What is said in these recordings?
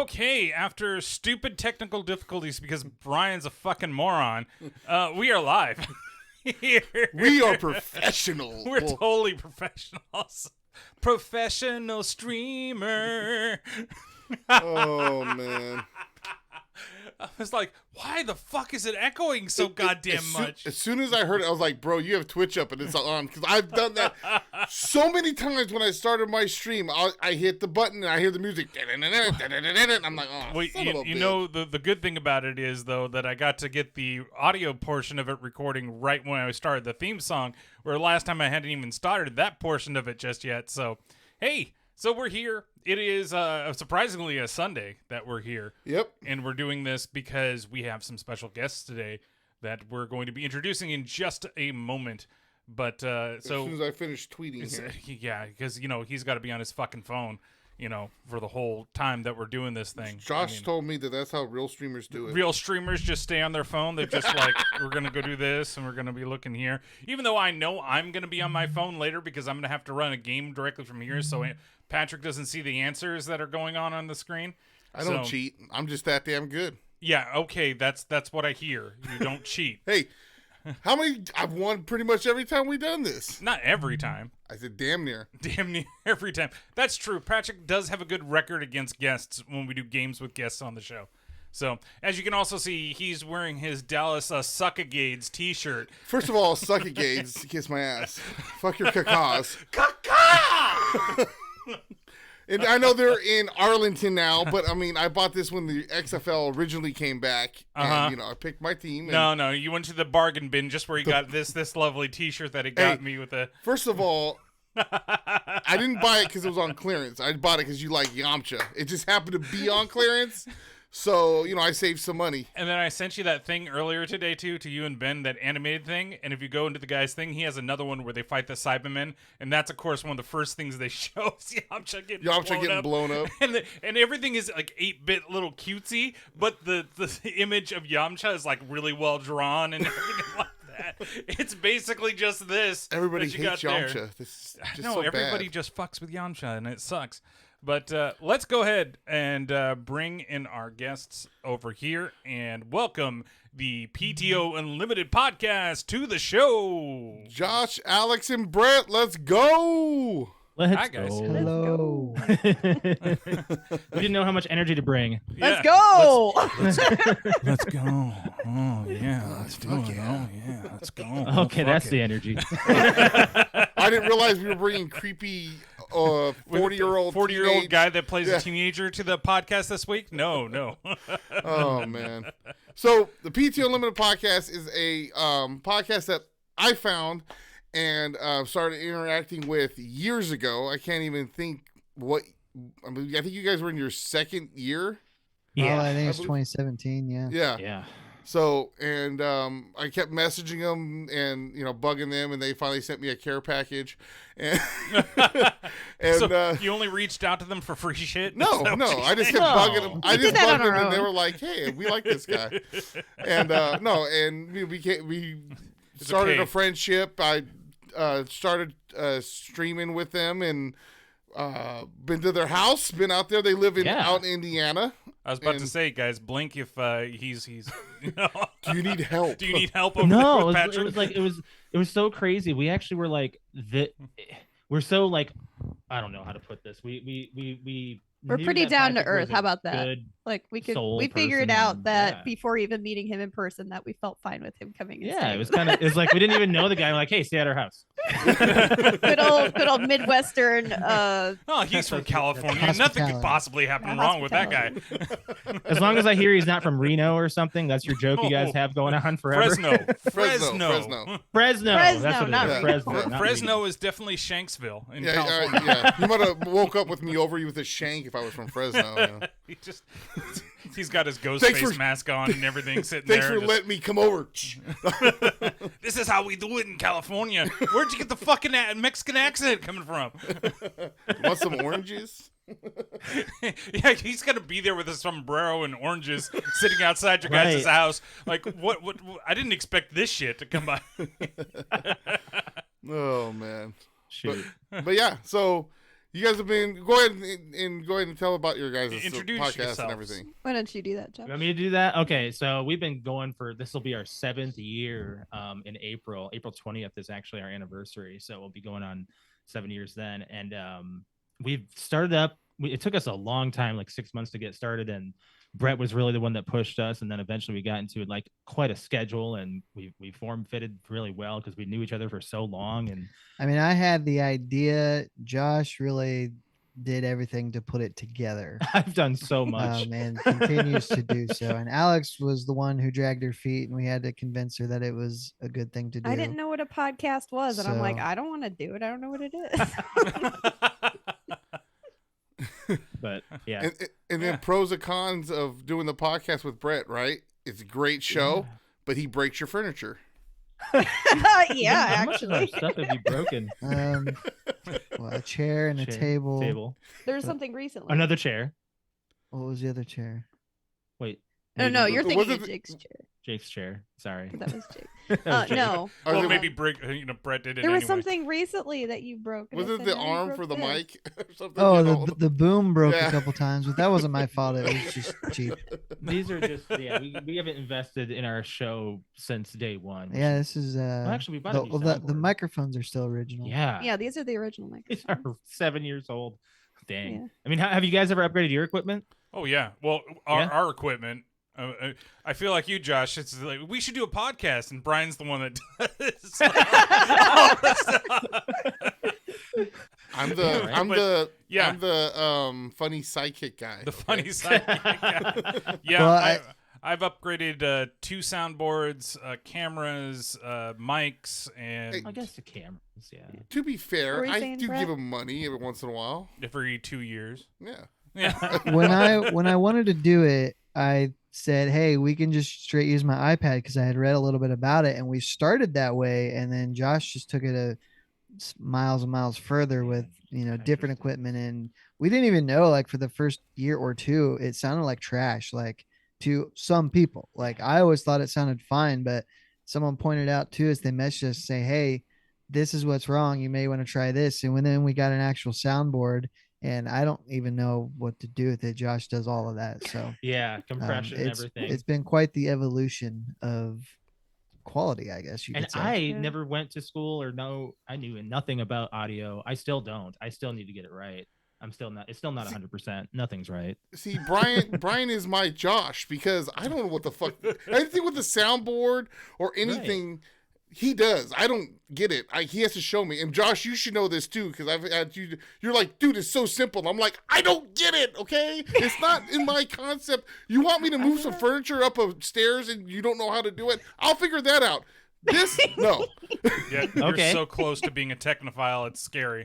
Okay, after stupid technical difficulties because Brian's a fucking moron, we are live. We are professional. We're totally professionals. Professional streamer. Oh, man. I was like, why the fuck is it echoing so goddamn much? As soon as I heard it, I was like, bro, you have Twitch up and it's on. Because I've done that so many times when I started my stream. I hit the button and I hear the music. And I'm like, oh, well, you know, the good thing about it is, though, that I got to get the audio portion of it recording right when I started the theme song, where last time I hadn't even started that portion of it just yet. So, hey. So we're here. It is surprisingly a Sunday that we're here. Yep. And we're doing this because we have some special guests today that we're going to be introducing in just a moment. But as soon as I finish tweeting here. Yeah, because, you know, he's got to be on his fucking phone, you know, for the whole time that we're doing this thing. Josh told me that that's how real streamers do it. Real streamers just stay on their phone. They're just like, we're going to go do this and we're going to be looking here. Even though I know I'm going to be on my phone later because I'm going to have to run a game directly from here. So Patrick doesn't see the answers that are going on the screen. I don't cheat. I'm just that damn good. Yeah, okay, that's what I hear. You don't cheat. Hey, how many? I've won pretty much every time we've done this. Not every time. I said damn near. Damn near every time. That's true. Patrick does have a good record against guests when we do games with guests on the show. So, as you can also see, he's wearing his Dallas Suckagades t-shirt. First of all, Suckagades, kiss my ass. Fuck your cacas. Caca! And I know they're in Arlington now, but I mean, I bought this when the XFL originally came back, and you know, I picked my team. And no, you went to the bargain bin just where he got this lovely T-shirt that he got me with a. First of all, I didn't buy it because it was on clearance. I bought it because you like Yamcha. It just happened to be on clearance. So, you know, I saved some money. And then I sent you that thing earlier today, too, to you and Ben, that animated thing. And if you go into the guy's thing, he has another one where they fight the Cybermen. And that's, of course, one of the first things they show is Yamcha getting blown up. And everything is, like, 8-bit little cutesy. But the image of Yamcha is, like, really well drawn and everything like that. It's basically just this. Everybody hates Yamcha. This is just so everybody bad. Just fucks with Yamcha, and it sucks. But let's go ahead and bring in our guests over here and welcome the PTO Unlimited Podcast to the show. Josh, Alex, and Brett, let's go. Hi, guys. Hello. We didn't know how much energy to bring. Yeah. Let's go. Let's go. Oh, yeah. Let's do it. Yeah. Oh, yeah. Let's go. Okay, that's the energy. I didn't realize we were bringing creepy 40-year-old guy that plays a teenager to the podcast this week. No. Oh, man. So the PTO Unlimited Podcast is a podcast that I found and started interacting with years ago. I can't even think what. I mean, I think you guys were in your second year. Yeah, I think it's 2017. Yeah. So, and I kept messaging them and, you know, bugging them, and they finally sent me a care package. And, so you only reached out to them for free shit? No. I just kept bugging them. I just bugged them, and they were like, "Hey, we like this guy." And we started a friendship. I started streaming with them and been to their house, been out there. They live out in Indiana. I was about to say, guys, blink if he's you know. Do you need help? Do you need help over there with Patrick? It was like it was so crazy. We actually were like we're so like, I don't know how to put this. We're pretty down to earth. How about that? Like we figured out that before even meeting him in person that we felt fine with him coming. Yeah, it's like we didn't even know the guy. We're like, hey, stay at our house. good old Midwestern. He's from California. Nothing could possibly happen wrong with that guy. As long as I hear he's not from Reno or something, that's your joke you guys have going on forever. Fresno. That's what it is. Fresno. Fresno is definitely Shanksville in California. Yeah. You might have woke up with me over you with a shank if I was from Fresno. You know? He's got his ghost face mask on and everything sitting there. Thanks for letting me come over. This is how we do it in California. Where'd you get the fucking Mexican accent coming from? Want some oranges? Yeah, he's gonna be there with a sombrero and oranges, sitting outside your guys' house. Like, what? I didn't expect this shit to come by. Oh man. Shoot. But yeah, so You guys have been go ahead and tell about your guys' podcast yourselves. and everything. Why don't you do that, Josh? You want me to do that? Okay, so we've been going for this will be our 7th year in April. April 20th is actually our anniversary, so we'll be going on 7 years then. And we've started up. It took us a long time, like 6 months to get started, and Brett was really the one that pushed us, and then eventually we got into like quite a schedule, and we form fitted really well because we knew each other for so long. And I mean, I had the idea. Josh really did everything to put it together. I've done so much, and continues to do so. And Alex was the one who dragged her feet, and we had to convince her that it was a good thing to do. I didn't know what a podcast was, and I'm like, I don't want to do it. I don't know what it is. But yeah, and then pros and cons of doing the podcast with Brett, right? It's a great show, but he breaks your furniture. Yeah, actually. Stuff have you broken? Well, a chair and a table. There was something recently. Another chair. What was the other chair? Wait. No, you're thinking of Jake's chair. Jake's chair. Sorry. That was Jake. No. Well, maybe Brett did it. There was something recently that you broke. Was it the arm for the mic or something? Oh, the boom broke a couple times, but that wasn't my fault. It was just cheap. These are just we haven't invested in our show since day one. Yeah, this is actually we bought the microphones are still original. Yeah, these are the original microphones. These are 7 years old. Dang. Yeah. I mean, have you guys ever upgraded your equipment? Oh yeah. Well, our equipment. I feel like you, Josh. It's like we should do a podcast, and Brian's the one that does. I'm the funny sidekick guy. The funny sidekick guy. Yeah, well, I've upgraded 2 soundboards, cameras, mics, and I guess the cameras. Yeah. To be fair, I do give him money every once in a while. Every 2 years. Yeah. When I wanted to do it, I said, hey, we can just straight use my iPad because I had read a little bit about it, and we started that way, and then Josh just took it miles and miles further with different equipment, and we didn't even know, like, for the first year or two it sounded like trash, like, to some people. Like, I always thought it sounded fine, but someone pointed out to us, they messaged us, say, hey, this is what's wrong, you may want to try this. And then we got an actual soundboard, and I don't even know what to do with it. Josh does all of that. So yeah, compression and everything. It's been quite the evolution of quality, I guess you could say. I never went to school I knew nothing about audio. I still don't. I still need to get it right. It's still not 100%. Nothing's right. See, Brian is my Josh, because I don't know what the fuck, anything with the soundboard or anything. Right. He does. I don't get it. He has to show me. And Josh, you should know this too, because I've had you. You're like, dude, it's so simple. I'm like, I don't get it. Okay, it's not in my concept. You want me to move some furniture up a stairs, and you don't know how to do it? I'll figure that out. This no. Yeah, you're so close to being a technophile. It's scary.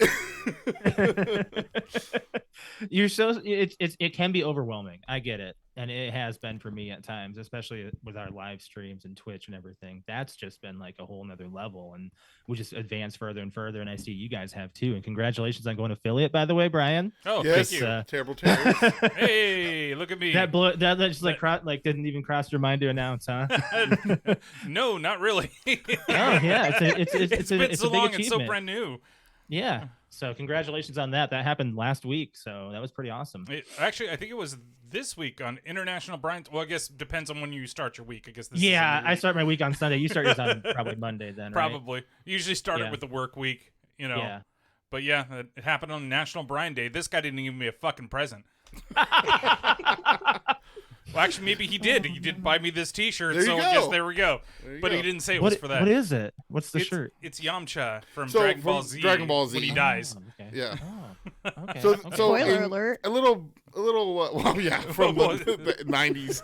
You're so it can be overwhelming. I get it, and it has been for me at times, especially with our live streams and Twitch and everything. That's just been like a whole nother level, and we just advance further and further. And I see you guys have too. And congratulations on going affiliate, by the way, Brian. Oh, yes, thank you. Terrible terrorist. Hey, look at me. That just didn't even cross your mind to announce, huh? No, not really. Oh yeah, it's been a so big long. achievement. It's so brand new. Yeah. So congratulations on that. That happened last week, so that was pretty awesome. Actually, I think it was this week on International Brian. Well, I guess it depends on when you start your week. I guess. I start my week on Sunday. You start yours on probably Monday then. Probably. Right? You usually start it with the work week. Yeah. But yeah, it happened on National Brian Day. This guy didn't give me a fucking present. Well, actually, maybe he did. He did buy me this T-shirt, so I guess there we go. But he didn't say it was for that. What is it? What's the shirt? It's Yamcha from Dragon Ball Z. Dragon Ball Z when he dies. Okay. Yeah. Oh, okay. So spoiler alert. A little. Well, yeah, from the 90s.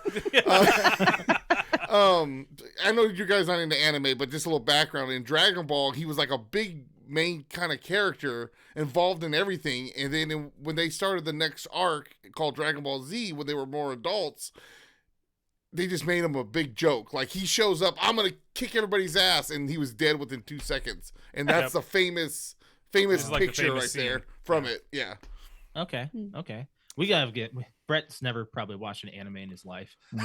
I know you guys aren't into anime, but just a little background. In Dragon Ball, he was like a big main kind of character involved in everything, and then when they started the next arc called Dragon Ball Z, when they were more adults, they just made him a big joke. Like, he shows up, I'm gonna kick everybody's ass, and he was dead within 2 seconds, and that's the famous picture right scene there from it. Yeah. Okay. We gotta get. Brett's never probably watched an anime in his life. No.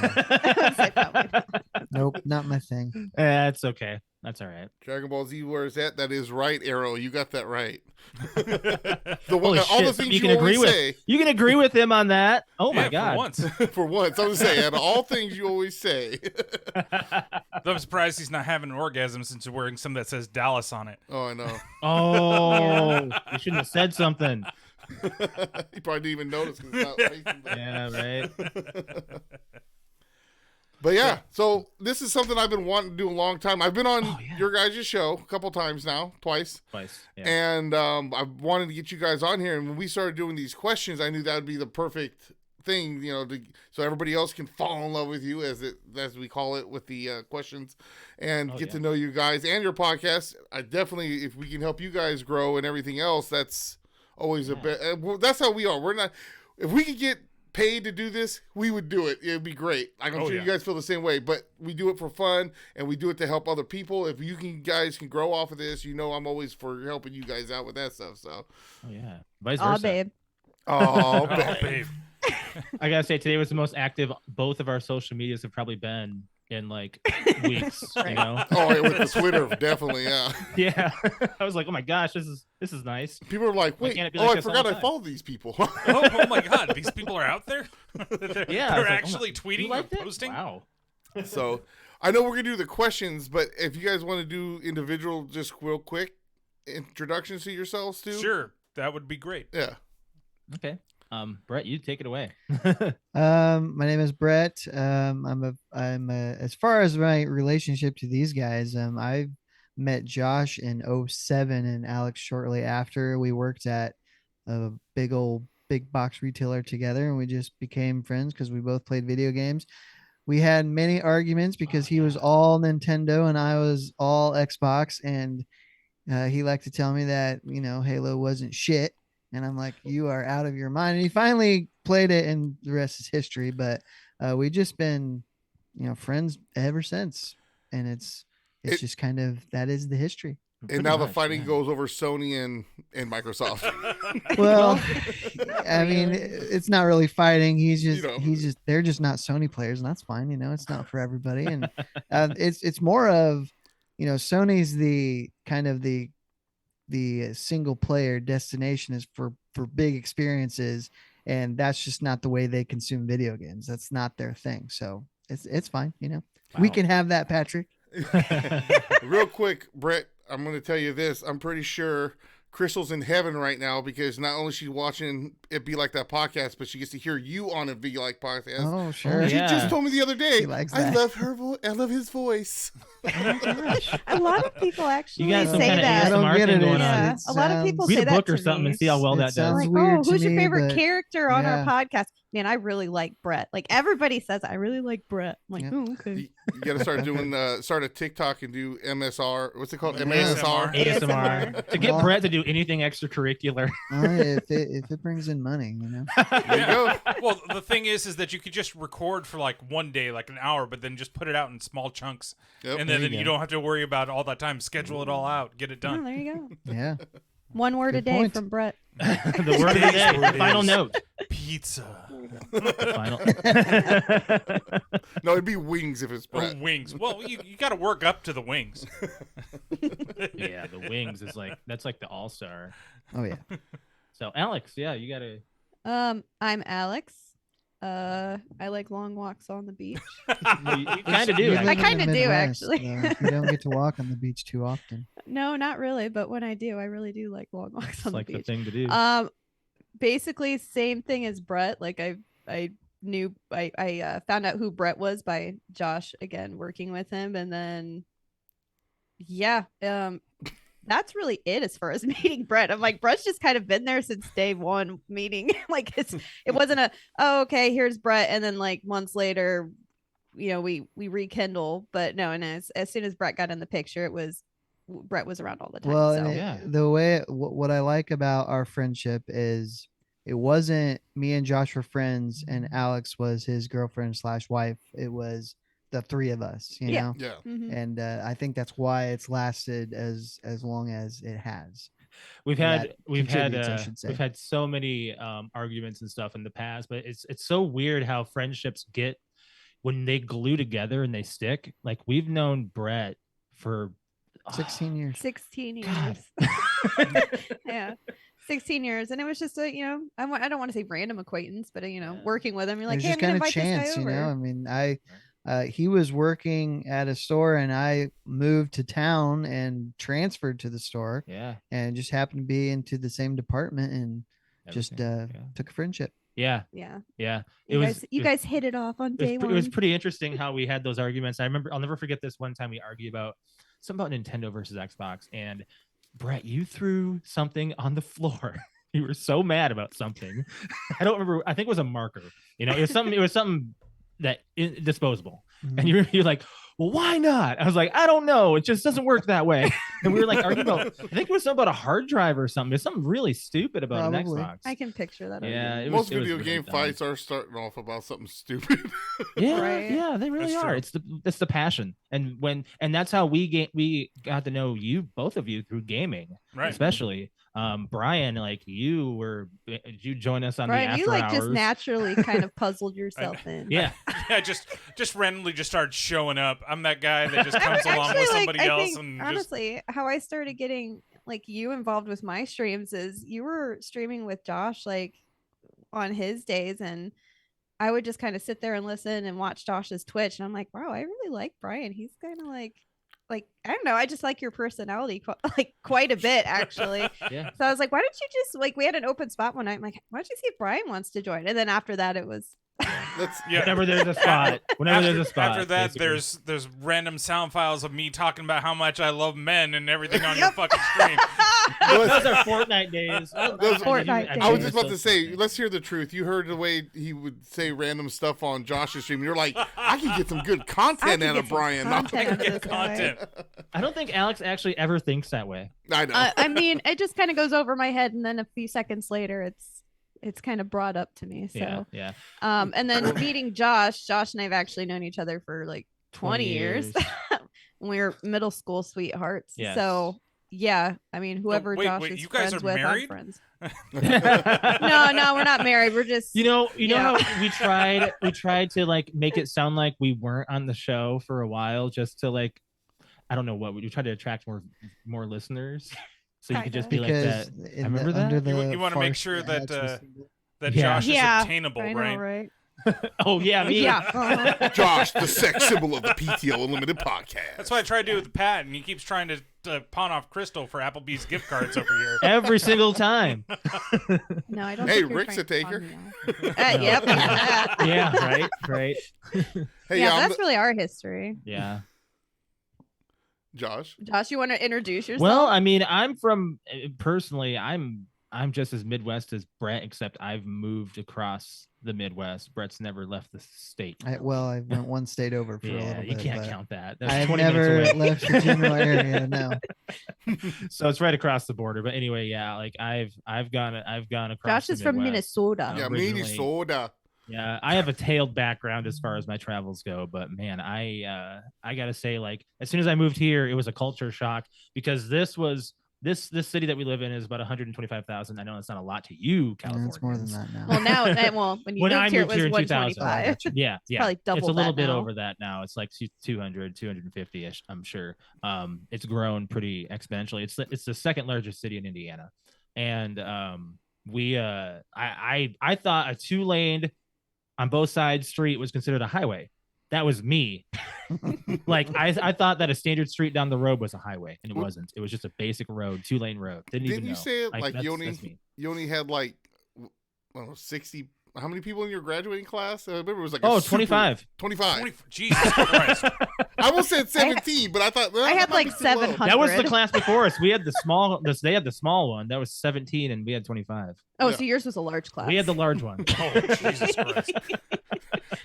Nope, not my thing. It's okay. That's all right. Dragon Ball Z, where is that? That is right, Arrow. You got that right. All the things you can agree with. You can agree with him on that. Oh my God! For once, for once, I'm saying out of all things you always say. I'm surprised he's not having an orgasm since you're wearing something that says Dallas on it. Oh, I know. Oh, you shouldn't have said something. He probably didn't even notice. Yeah, right. But yeah, so this is something I've been wanting to do a long time. I've been on your guys' show a couple times now, twice. Yeah. And I wanted to get you guys on here. And when we started doing these questions, I knew that would be the perfect thing, so everybody else can fall in love with you, as we call it, with the questions, and get to know you guys and your podcast. I definitely, if we can help you guys grow and everything else, that's always a bit. That's how we are. We're not. If we could get paid to do this, we would do it. It'd be great. I'm sure you guys feel the same way, but we do it for fun and we do it to help other people. If you guys can grow off of this, I'm always for helping you guys out with that stuff. So vice versa. Babe. Babe. I gotta say, today was the most active both of our social medias have probably been in like weeks. With the Twitter, definitely. Yeah. I was like, oh my gosh, this is nice. People are like, wait, I forgot I followed these people. oh my God, these people are out there. They're actually tweeting or posting. Wow. So I know we're gonna do the questions, but if you guys want to do individual, just real quick introductions to yourselves too. Sure, that would be great. Yeah. Okay. Brett, you take it away. My name is Brett. I'm as far as my relationship to these guys, I met Josh in 2007 and Alex shortly after. We worked at a big box retailer together, and we just became friends because we both played video games. We had many arguments because he was all Nintendo and I was all Xbox, and he liked to tell me that Halo wasn't shit. And I'm like, you are out of your mind. And he finally played it, and the rest is history. But we just been, friends ever since. And it's just kind of, that is the history. And now the fighting goes over Sony and Microsoft. Well, I mean, it's not really fighting. They're just not Sony players, and that's fine. It's not for everybody. And it's more of, Sony's the kind of the single player destination is for big experiences, and that's just not the way they consume video games. That's not their thing. So it's fine. Wow. We can have that, Patrick. Real quick, Brett, I'm going to tell you this. I'm pretty sure Crystal's in heaven right now because not only she's watching It Be Like That podcast, but she gets to hear you on It Be Like podcast. Oh, sure. She just told me the other day, I love her voice. I love his voice. Oh my gosh. A lot of people actually say that. I don't get it. Yeah. A lot of people say that. Read a book or something and see how well that does. Like, who's your favorite character on our podcast? Man, I really like Brett. Like everybody says, I really like Brett. I'm like, oh, okay. You got to start doing start a TikTok and do MSR. What's it called? ASMR. To get Brett to do anything extracurricular. If it brings in money, There you go. Well, the thing is that you could just record for like one day, like an hour, but then just put it out in small chunks, and then you don't have to worry about all that time. Schedule it all out, get it done. Oh, there you go. Yeah. One word a day from Brett. The word of the day. Final note. Pizza. Final. No, it'd be wings if it's Brett. Oh, wings. Well, you got to work up to the wings. Yeah, the wings is that's like the all-star. Oh yeah. So Alex, you gotta. I'm Alex. I like long walks on the beach. You kind of do. I kind of do, actually. You don't get to walk on the beach too often. No, not really. But when I do, I really do like long walks on the beach. It's like the thing to do. Basically, same thing as Brett. Like I found out who Brett was by Josh again working with him, and then that's really it as far as meeting Brett. I'm like, Brett's just kind of been there since day one meeting. Like it wasn't okay, here's Brett, and then like months later, we rekindle. But no, and as soon as Brett got in the picture, Brett was around all the time. Well, the way what I like about our friendship is it wasn't me and Josh were friends and Alex was his girlfriend / wife. It was the three of us, you know? Yeah. Mm-hmm. And I think that's why it's lasted as long as it has. We've had so many arguments and stuff in the past, but it's so weird how friendships get when they glue together and they stick. Like we've known Brett for 16 years. 16 years. Yeah. 16 years, and it was just a I don't want to say random acquaintance, but working with him, you're like, hey, I'm gonna invite this guy over. I mean, he was working at a store and I moved to town and transferred to the store. Yeah. And just happened to be into the same department and took a friendship. Yeah. Yeah. Yeah. You guys hit it off on day one. It was pretty interesting how we had those arguments. I remember, I'll never forget this one time we argued about something about Nintendo versus Xbox, and Brett, you threw something on the floor. You were so mad about something. I don't remember. I think it was a marker. It was something that disposable. Mm-hmm. And you're like, well, why not? I was like, I don't know. It just doesn't work that way. And we were like arguing about, I think it was something about a hard drive or something. There's something really stupid about an Xbox. I can picture that. Yeah. Most video game fights are starting off about something stupid. Yeah. Right. Yeah, they really are. True. It's the passion. And that's how we got to know you, both of you, through gaming. Right. Especially. Brian, like you join us on Brian, the after you hours. Just naturally kind of puzzled yourself in. Yeah. Yeah, just randomly just started showing up. I'm that guy that just comes along with somebody else. And honestly, how I started getting like you involved with my streams is you were streaming with Josh like on his days, and I would just kind of sit there and listen and watch Josh's Twitch, and I'm like, wow, I really like Brian. He's kind of like I don't know, I just like your personality quite a bit actually. Yeah. So I was like, why don't you just we had an open spot one night. I'm like, why don't you see if Brian wants to join? And then after that it was whenever there's a spot. After that, basically. there's random sound files of me talking about how much I love men and everything on your fucking stream. Those are Fortnite days. I was just about to say, let's hear the truth. You heard the way he would say random stuff on Josh's stream. You're like, I can get some good content out of Brian. I can get content. I don't think Alex actually ever thinks that way. I know. I mean, it just kind of goes over my head, and then a few seconds later, it's kind of brought up to me. So yeah. And then meeting Josh and I've actually known each other for like 20 years. We were middle school sweethearts. Yes. So yeah, I mean, whoever Josh is you guys friends are with, married? I'm friends. No, we're not married. We're just you know how we tried to like make it sound like we weren't on the show for a while, just to like, I don't know what we tried to attract more listeners. So you could just be because like that. I remember that. You want to make sure that Josh is obtainable, right? Oh yeah, me. Yeah. Josh, the sex symbol of the PTO Unlimited Podcast. That's what I tried to do with Pat, and he keeps trying to pawn off Crystal for Applebee's gift cards over here every single time. No, I don't. Hey, Rick's a taker. Yep. Yeah. Right. Hey, yeah, that's really our history. Yeah. Josh, you want to introduce yourself? Well, I mean, I'm just as Midwest as Brett, except I've moved across the Midwest. Brett's never left the state. I went one state over for a little bit. You can't count that. That's I've never left the general area. No. So it's right across the border. But anyway, yeah, like I've gone across. Josh is from Minnesota. Yeah, Minnesota. Yeah, I have a tailed background as far as my travels go, but man, I gotta say, like, as soon as I moved here, it was a culture shock, because this city that we live in is about 125,000. I know that's not a lot to you, California. It's more than that now. When you moved here, it was 125. Yeah, probably double. It's a little bit now. over that now. It's like 200, 250-ish, I'm sure. It's grown pretty exponentially. It's the second largest city in Indiana, and I thought a 2-lane on both sides street was considered a highway. That was me. Like I thought that a standard street down the road was a highway, and it wasn't. It was just a basic road, 2-lane road. Didn't you say it like you only had like 60? How many people in your graduating class? I remember it was like 25. 25. Jesus Christ. I almost said 17, but I thought I had like 700. That was the class before us. We had the small. They had the small one. That was 17, and we had 25. Oh, so yours was a large class. We had the large one. Oh, Jesus Christ.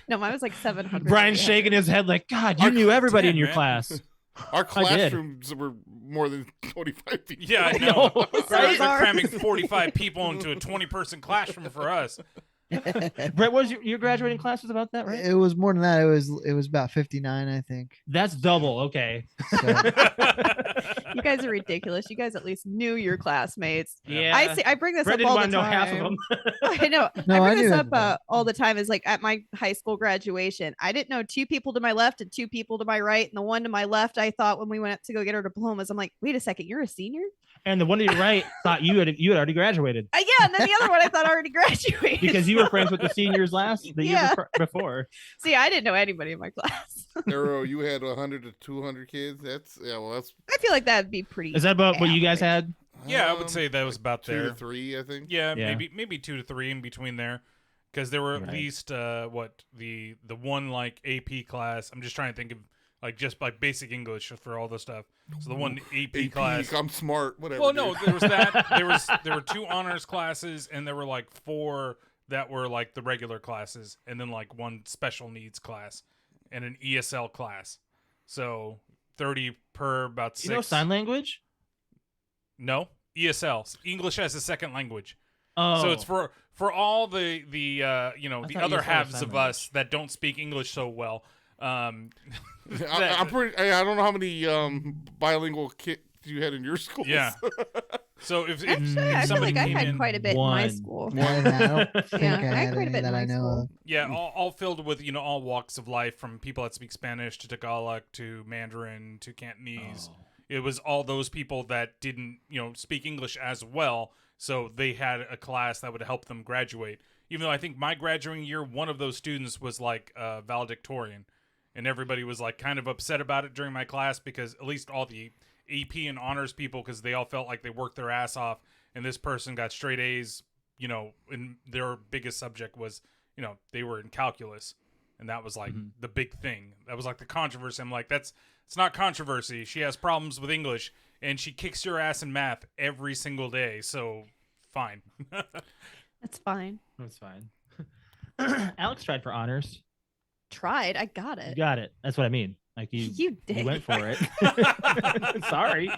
No, mine was like 700. Brian's shaking his head like, God, you knew everybody in your class. Our classrooms were more than 25 people. Yeah, I know. They're cramming 45 people into a 20-person classroom for us. Brett, what was your graduating class was about that, right? It was more than that. It was about 59, I think. That's double. Okay. So, You guys are ridiculous. You guys at least knew your classmates. Yeah. I bring this Brett up all didn't the want to know time. half of them. I know. No, I I bring this knew up everybody. all the time. Is like at my high school graduation, I didn't know 2 people to my left and 2 people to my right, and the one to my left, I thought when we went up to go get our diplomas, I'm like, wait a second, you're a senior? And the one to your right thought you had already graduated. Yeah, and then the other one I thought already graduated. Because you were friends with the seniors the year before. See, I didn't know anybody in my class. Arrow, you had 100 to 200 kids. That's I feel like that'd be pretty. Is that about what you guys had? Yeah, I would say that was about 2 there. to 3, I think. Yeah, maybe 2 to 3 in between there, because there were at least the one like AP class. I'm just trying to think of just like basic English for all the stuff. So the one AP class. I'm smart. Whatever. Well, no, there was that. There were 2 honors classes, and there were like 4 that were like the regular classes, and then like 1 special needs class, and an ESL class. So 30 per about 6. You know sign language? No, ESL, English as a second language. Oh, So it's for all the the other ESL was halves sign of us that don't speak English so well. I'm pretty. I don't know how many bilingual kids you had in your school. Yeah. So if Actually, I feel somebody like I came had in, quite a bit in my One. school. more than that, I don't think Yeah, I I had quite a any bit in that I my know school. of. yeah, all filled with all walks of life, from people that speak Spanish to Tagalog to Mandarin to Cantonese. Oh. It was all those people that didn't speak English as well, so they had a class that would help them graduate. Even though I think my graduating year, one of those students was like valedictorian, and everybody was like kind of upset about it during my class, because at least all the AP and honors people, because they all felt like they worked their ass off, and this person got straight A's, and their biggest subject was, they were in calculus, and that was like the big thing. That was like the controversy. I'm like, it's not controversy. She has problems with English, and she kicks your ass in math every single day, so fine. That's fine. That's fine. Alex tried for honors. Tried. I got You it. got it. That's what I mean. Like You did. you went for it. Sorry.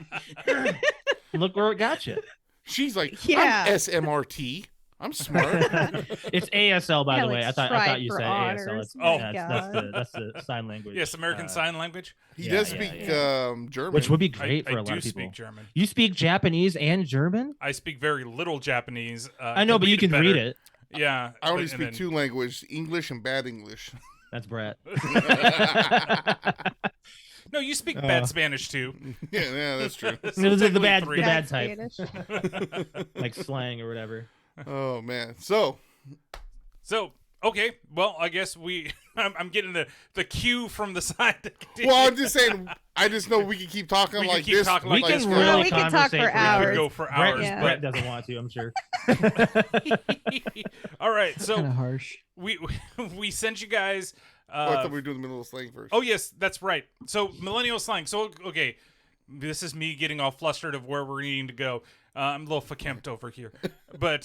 Look where it got you. She's like, Yeah. I'm SMRT. I'm smart. It's ASL, by the way. I Alex thought tried you for said honors. ASL. It's, Oh, that's the sign language. Yes, American Sign Language. He Yeah, does yeah, speak German, which would be great I for a lot do of people. speak German. You speak Japanese and German? I speak very little Japanese. I know, but you can read it. Yeah. I only and speak then- 2 languages: English and bad English. That's Brett. No, you speak bad Spanish too. Yeah, that's true. It was the bad Technically type, Spanish. like slang or whatever. Oh man. So okay. Well, I guess I'm getting the cue from the side. To continue. well, I'm just saying. I just know we can keep talking We can like keep this. talking We like can this. really we can talk for conversate hours. We could go for Brett, hours. Yeah. Brett doesn't want to, I'm sure. All right. Kind of So harsh. we sent you guys. I thought we were doing the middle of slang first. Oh yes, that's right. So Millennial Slang. So okay, this is me getting all flustered of where we're needing to go. I'm a little verklempt over here, but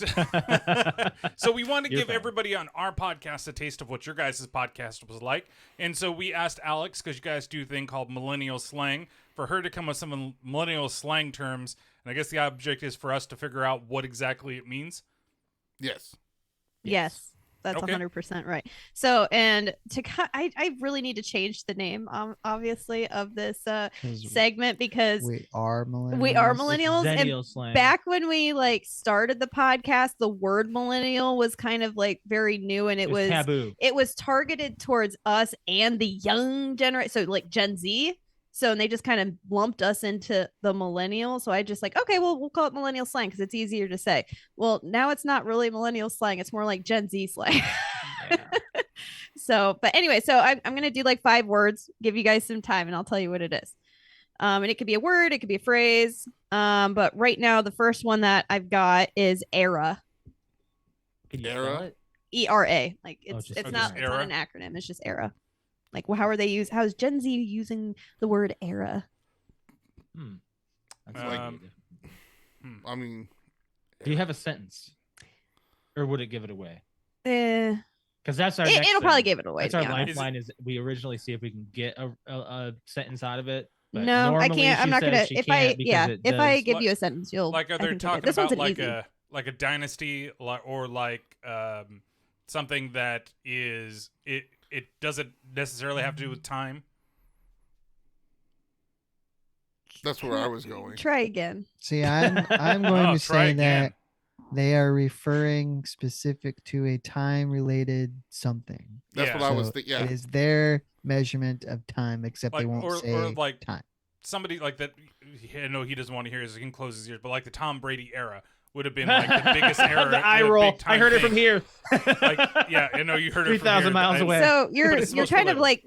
so we want to You're give fine. everybody on our podcast a taste of what your guys' podcast was like, and so we asked Alex, because you guys do a thing called Millennial Slang, for her to come with some Millennial Slang terms, and I guess the object is for us to figure out what exactly it means. Yes. Yes, that's Okay. 100% right. So, and I really need to change the name, obviously, of this 'Cause segment, because we are millennials. we are millennials. And Zennial slang. back when we started the podcast, the word millennial was kind of very new, and it was taboo. it was targeted towards us and the young generation, so like Gen Z. So, and they just kind of lumped us into the millennial. So I just okay, well, we'll call it millennial slang because it's easier to say. Well, now it's not really millennial slang. It's more like Gen Z slang. So, but anyway, so I'm going to do 5 words, give you guys some time, and I'll tell you what it is. And it could be a word, it could be a phrase. But right now, the first one that I've got is era. Can you Era? spell it? ERA. just It's just not era? an acronym. It's just era. How is Gen Z using the word era? That's Um, good. I mean, Do you have a sentence, or would it give it away? Eh, Because that's our. next it'll probably thing. give it away. That's to our be honest. lifeline. Is we originally see if we can get a sentence out of it. But No, I normally can't. I'm she not says gonna. she If can't I because it if I does- give you a sentence, you'll. Like, are I they think you'll get it. talking This one's about an easy. like a dynasty, or something that is it doesn't necessarily have to do with time? That's where I was going. Try again. See, I'm going to say that they are referring specific to a time-related something. That's what I was thinking. Yeah. It is their measurement of time, except they won't say or like time. Somebody like that. I know he doesn't want to hear this. He can close his ears. But like the Tom Brady era would have been like the biggest era. The eye roll. I heard it from here. Like, yeah, I know you heard it from 3,000 miles away. So you're kind of like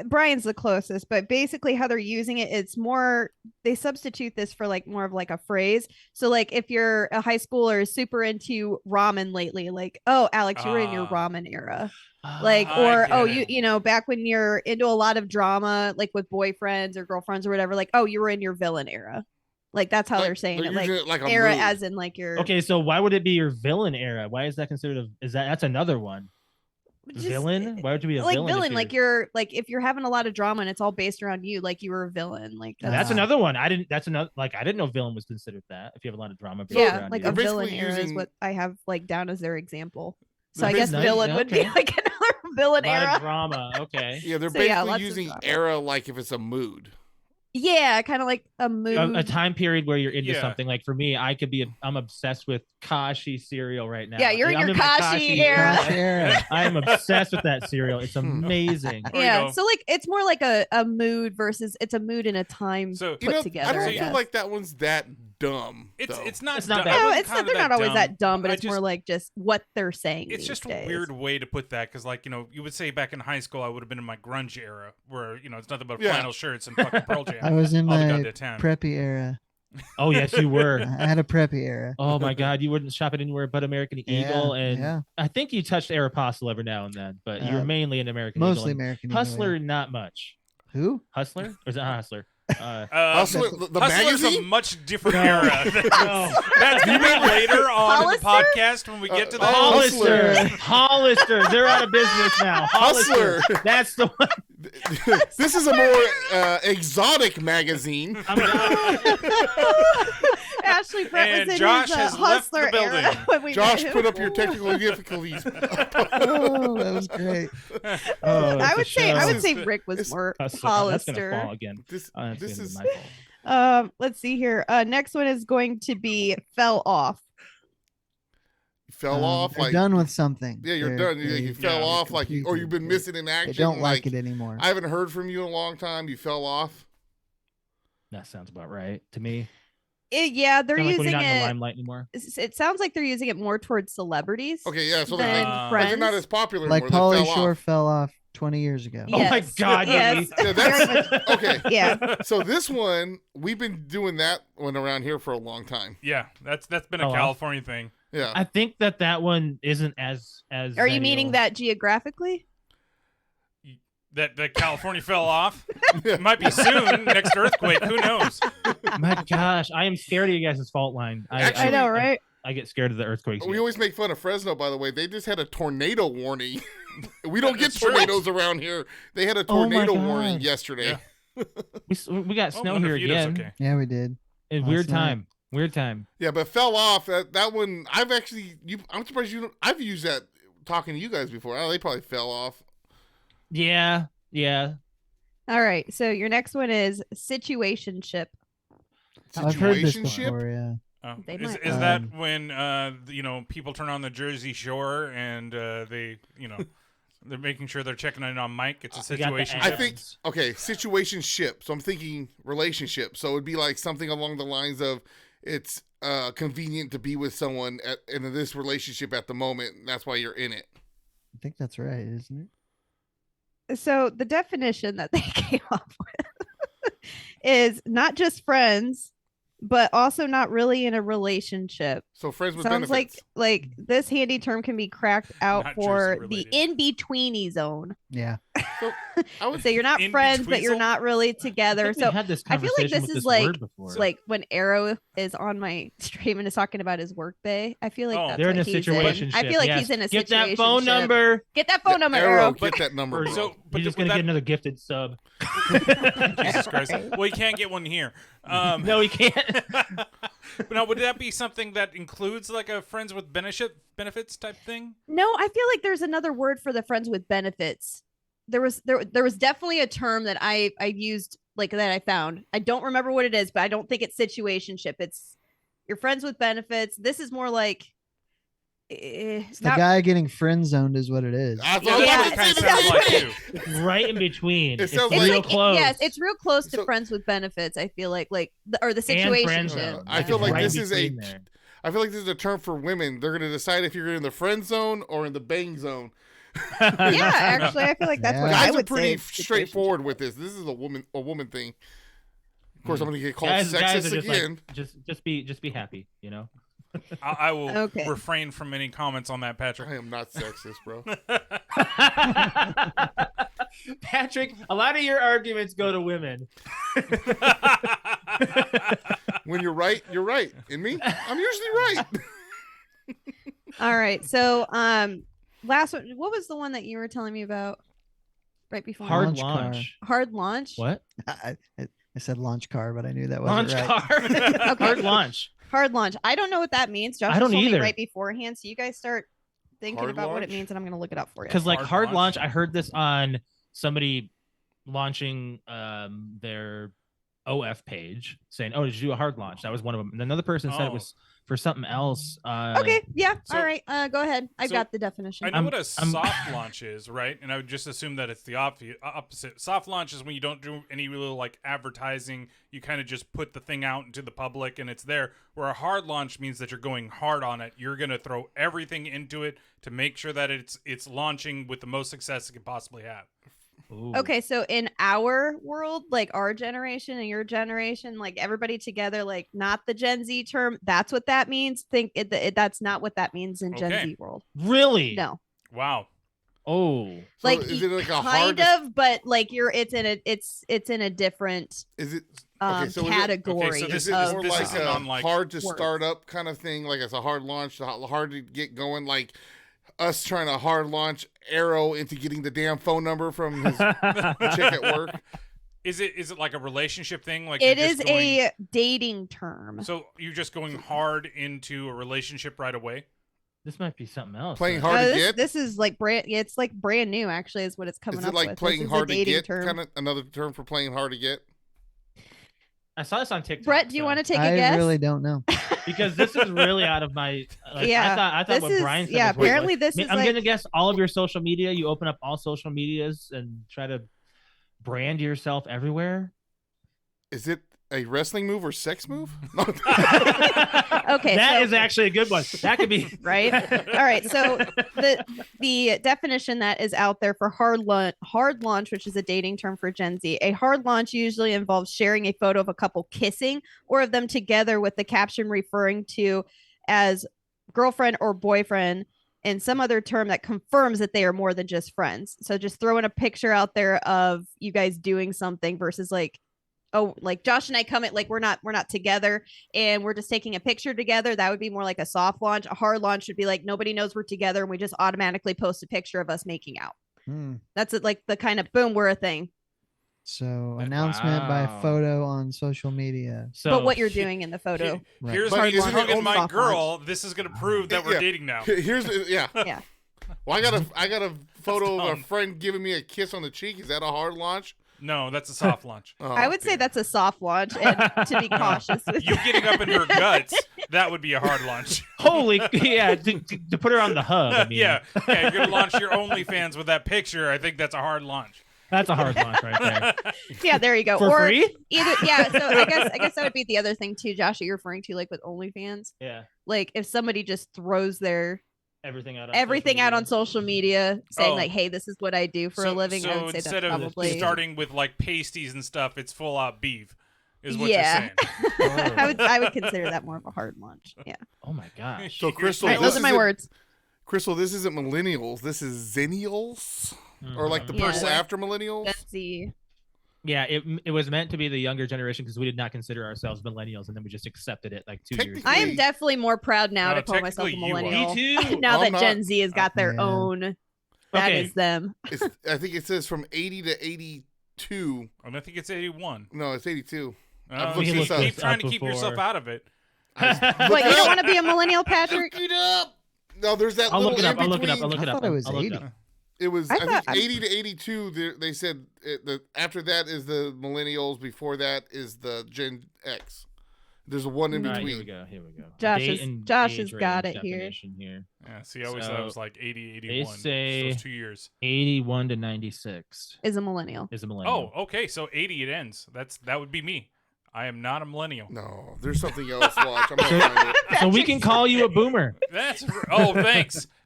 Brian's the closest, but basically how they're using it, it's more they substitute this for like more of like a phrase. So like if you're a high schooler super into ramen lately, like, oh, Alex, you were in your ramen era. Like, or oh, you know, back when you're into a lot of drama, like with boyfriends or girlfriends or whatever, like, oh, you were in your villain era. Like that's how they're saying it, like era mood. As in like your. Okay, so why would it be your villain era? Why is that considered that's another one? Just, villain? Why would you be a villain? Villain, like you're like if you're having a lot of drama and it's all based around you, like you were a villain. Like that's another one. I didn't know villain was considered that. If you have a lot of drama, yeah, like a villain era is what I have like down as their example. So I guess villain would be like another villain era. Drama, okay. Yeah, they're basically using era like if it's a mood. Yeah, kind of like a mood. A time period where you're into something. Like for me, I'm obsessed with Kashi cereal right now. Yeah, you're in your Kashi era. I'm obsessed with that cereal. It's amazing. Yeah, so like it's more like a mood versus it's a mood and a time put together. I don't feel like that one's that dumb. It's not bad. No, they're not always that dumb, but it's more like just what they're saying. It's just a weird way to put that because, like, you know, you would say back in high school I would have been in my grunge era where, you know, it's nothing but flannel shirts and fucking Pearl Jam. I was in my preppy era. Oh yes, you were. I had a preppy era. Oh my God, you wouldn't shop it anywhere but American Eagle, and I think you touched Aeropostale every now and then, but you're mainly an American Eagle. Mostly American Eagle. Hustler, not much. Who? Hustler? Or is it Hustler? Hustler, the Hustler's magazine? a much different era. That's you mean later on in the podcast when we get to the Hollister. They're out of business now. Hustler. That's the one. This is a more exotic magazine. Ashley Brett was in Josh his has Hustler left the building. era when we Josh put up your technical difficulties. Oh, that was great. I would say Rick was more Hollister. That's gonna fall again. This is my fault. Let's see here. Next one is going to be fell off. Fell off like done with something. Yeah, you're done. You fell off like, or you've been missing in action. They don't like it anymore. I haven't heard from you in a long time. You fell off. That sounds about right to me. Yeah, they're using like not it. In the limelight anymore. It sounds like they're using it more towards celebrities. Okay, yeah, so they're not as popular. Like anymore. Pauly Shore fell off 20 years ago. Yes. Oh my God! Yes. Yeah, that's okay. Yeah. So this one, we've been doing that one around here for a long time. Yeah, that's been a California thing. Yeah, I think that one isn't as. Are you meaning that geographically? That California fell off? It might be soon. Next earthquake. Who knows? My gosh, I am scared of you guys' fault line. I know, right? I get scared of the earthquakes. We always make fun of Fresno, by the way. They just had a tornado warning. We don't get tornadoes around here. They had a tornado warning yesterday. Yeah. We got snow here again. Okay. Yeah, we did. Weird time. Yeah, but fell off. That one, I'm surprised I've used that talking to you guys before. They probably fell off. Yeah. All right. So your next one is situationship. I've heard this before, yeah. Is that when people turn on the Jersey Shore and they they're making sure they're checking in on Mike? It's a situation. I think situationship. So I'm thinking relationship. So it'd be like something along the lines of it's convenient to be with someone in this relationship at the moment. And that's why you're in it. I think that's right, isn't it? So the definition that they came up with is not just friends, but also not really in a relationship. So friends with sounds benefits. like this handy term can be cracked out for the in-betweeny zone. Yeah. So I would say you're not friends, but you're not really together. So I feel like this is like when Arrow is on my stream and is talking about his work day. I feel like that's they're what in a he's situation. I feel like he's in a situation. Get that phone number. Get that phone number, Arrow. Get that number. So you're just gonna get another gifted sub. Jesus Christ. Well, you can't get one here. No, he can't. But now, would that be something that includes like a friends with benefits type thing? No, I feel like there's another word for the friends with benefits. There was definitely a term that I used, like, that I found. I don't remember what it is, but I don't think it's situationship. It's your friends with benefits. This is more like it's the guy getting friend zoned is what it is. Right in between. It's real close. Yes, it's real close to friends with benefits. I feel like or the situation. I feel like this is I feel like this is a term for women. They're going to decide if you're in the friend zone or in the bang zone. Yeah, actually, I feel like that's what guys I would are pretty say. straightforward with this. This is a woman thing. Of course, I'm going to get called sexist again. Like, just be happy, you know. I will refrain from any comments on that, Patrick. I am not sexist, bro. Patrick, a lot of your arguments go to women. When you're right, you're right. And me, I'm usually right. All right. So, last one. What was the one that you were telling me about right before? Hard launch. Hard launch. What? I said launch car, but I knew that wasn't launch right. car. Okay. Hard launch. Hard launch. I don't know what that means. Josh I don't told either. me right beforehand, so you guys start thinking hard about launch? what it means, and I'm going to look it up for you. Because like hard launch, I heard this on somebody launching their OF page saying, "Oh, did you do a hard launch?" That was one of them. And another person said it was for something else. Okay, yeah, all right. Go ahead. I got the definition. I know what a soft launch is, right? And I would just assume that it's the opposite. Soft launch is when you don't do any real like advertising. You kind of just put the thing out into the public and it's there. Where a hard launch means that you're going hard on it. You're going to throw everything into it to make sure that it's launching with the most success it can possibly have. Ooh. Okay, so in our world, like our generation and your generation, like everybody together, like not the Gen Z term, that's what that means. That's not what that means in Gen Z world. Really? No. Wow. Oh. So like is it like a kind of, but like it's in a different is it category. So is it more like a hard to start up kind of thing? Like it's a hard launch, hard to get going, like us trying to hard launch Arrow into getting the damn phone number from his chick at work. Is it like a relationship thing? Like it is a dating term. So you're just going hard into a relationship right away? This might be something else. Playing hard to get? This is like it's like brand new actually is what it's coming up with. Is it like playing hard to get? Term. Kind of another term for playing hard to get? I saw this on TikTok. Brett, do you want to take a guess? I really don't know. Because this is really out of my. I thought what Brian said. Yeah, was apparently this is. I'm gonna guess all of your social media. You open up all social medias and try to brand yourself everywhere. Is it a wrestling move or sex move? Okay, that is actually a good one. That could be right. All right, so the definition that is out there for hard launch, which is a dating term for Gen Z, a hard launch usually involves sharing a photo of a couple kissing or of them together with the caption referring to as girlfriend or boyfriend and some other term that confirms that they are more than just friends. So just throwing a picture out there of you guys doing something versus like, oh, like Josh and I come at like we're not together and we're just taking a picture together. That would be more like a soft launch. A hard launch would be like nobody knows we're together and we just automatically post a picture of us making out. That's it, like the kind of boom, we're a thing. So announcement by photo on social media. So, but what you're doing in the photo. Here's how you're hugging my girl. This is gonna prove that we're dating now. Yeah. Well, I got a photo That's of a friend giving me a kiss on the cheek. Is that a hard launch? No, that's a soft launch. I would say that's a soft launch, and to be cautious with you getting up in her guts, that would be a hard launch. Holy, yeah, to put her on the hub. I mean. Yeah, you're gonna launch your OnlyFans with that picture. I think that's a hard launch. That's a hard launch right there. Yeah, there you go. For free? Either, yeah. So I guess that would be the other thing too, Josh, that you're referring to, like with OnlyFans. Yeah. Like if somebody just throws their everything out on social media saying like, hey, this is what I do for a living. So I would say instead that's of probably starting with like pasties and stuff, it's full out beef. Is what you're saying. I would consider that more of a hard launch. Yeah. Oh my gosh. So Crystal, right, those are my words. Crystal, this isn't millennials. This is zennials, or like the person after millennials. Gen Z. Yeah, it was meant to be the younger generation because we did not consider ourselves millennials, and then we just accepted it like 2 years ago. I am definitely more proud now to call myself a millennial. Me too. Now that Gen Z has got their own, that is them. I think it says from 80 to 82. And I think it's 81. No, it's 82. Keep trying to keep yourself out of it. What, you don't want to be a millennial, Patrick? Look it up. No, there's that I'll little look it up. I'll look it up. in-between. I'll look it I up. thought it was I'll look 80. up. It was, I I think, thought- 80 to 82. They said after that is the millennials. Before that is the Gen X. There's a one in All right, between. here we go. Josh Date is- and Josh age has got range it here. definition here. Yeah, see, I always thought it was like 80, 81. They say those 2 years. 81 to 96 Is a millennial. is a millennial. Oh, okay. So 80 it ends. That would be me. I am not a millennial. No, there's something else. Watch, I'm gonna find it. So we can call you a boomer. Thanks.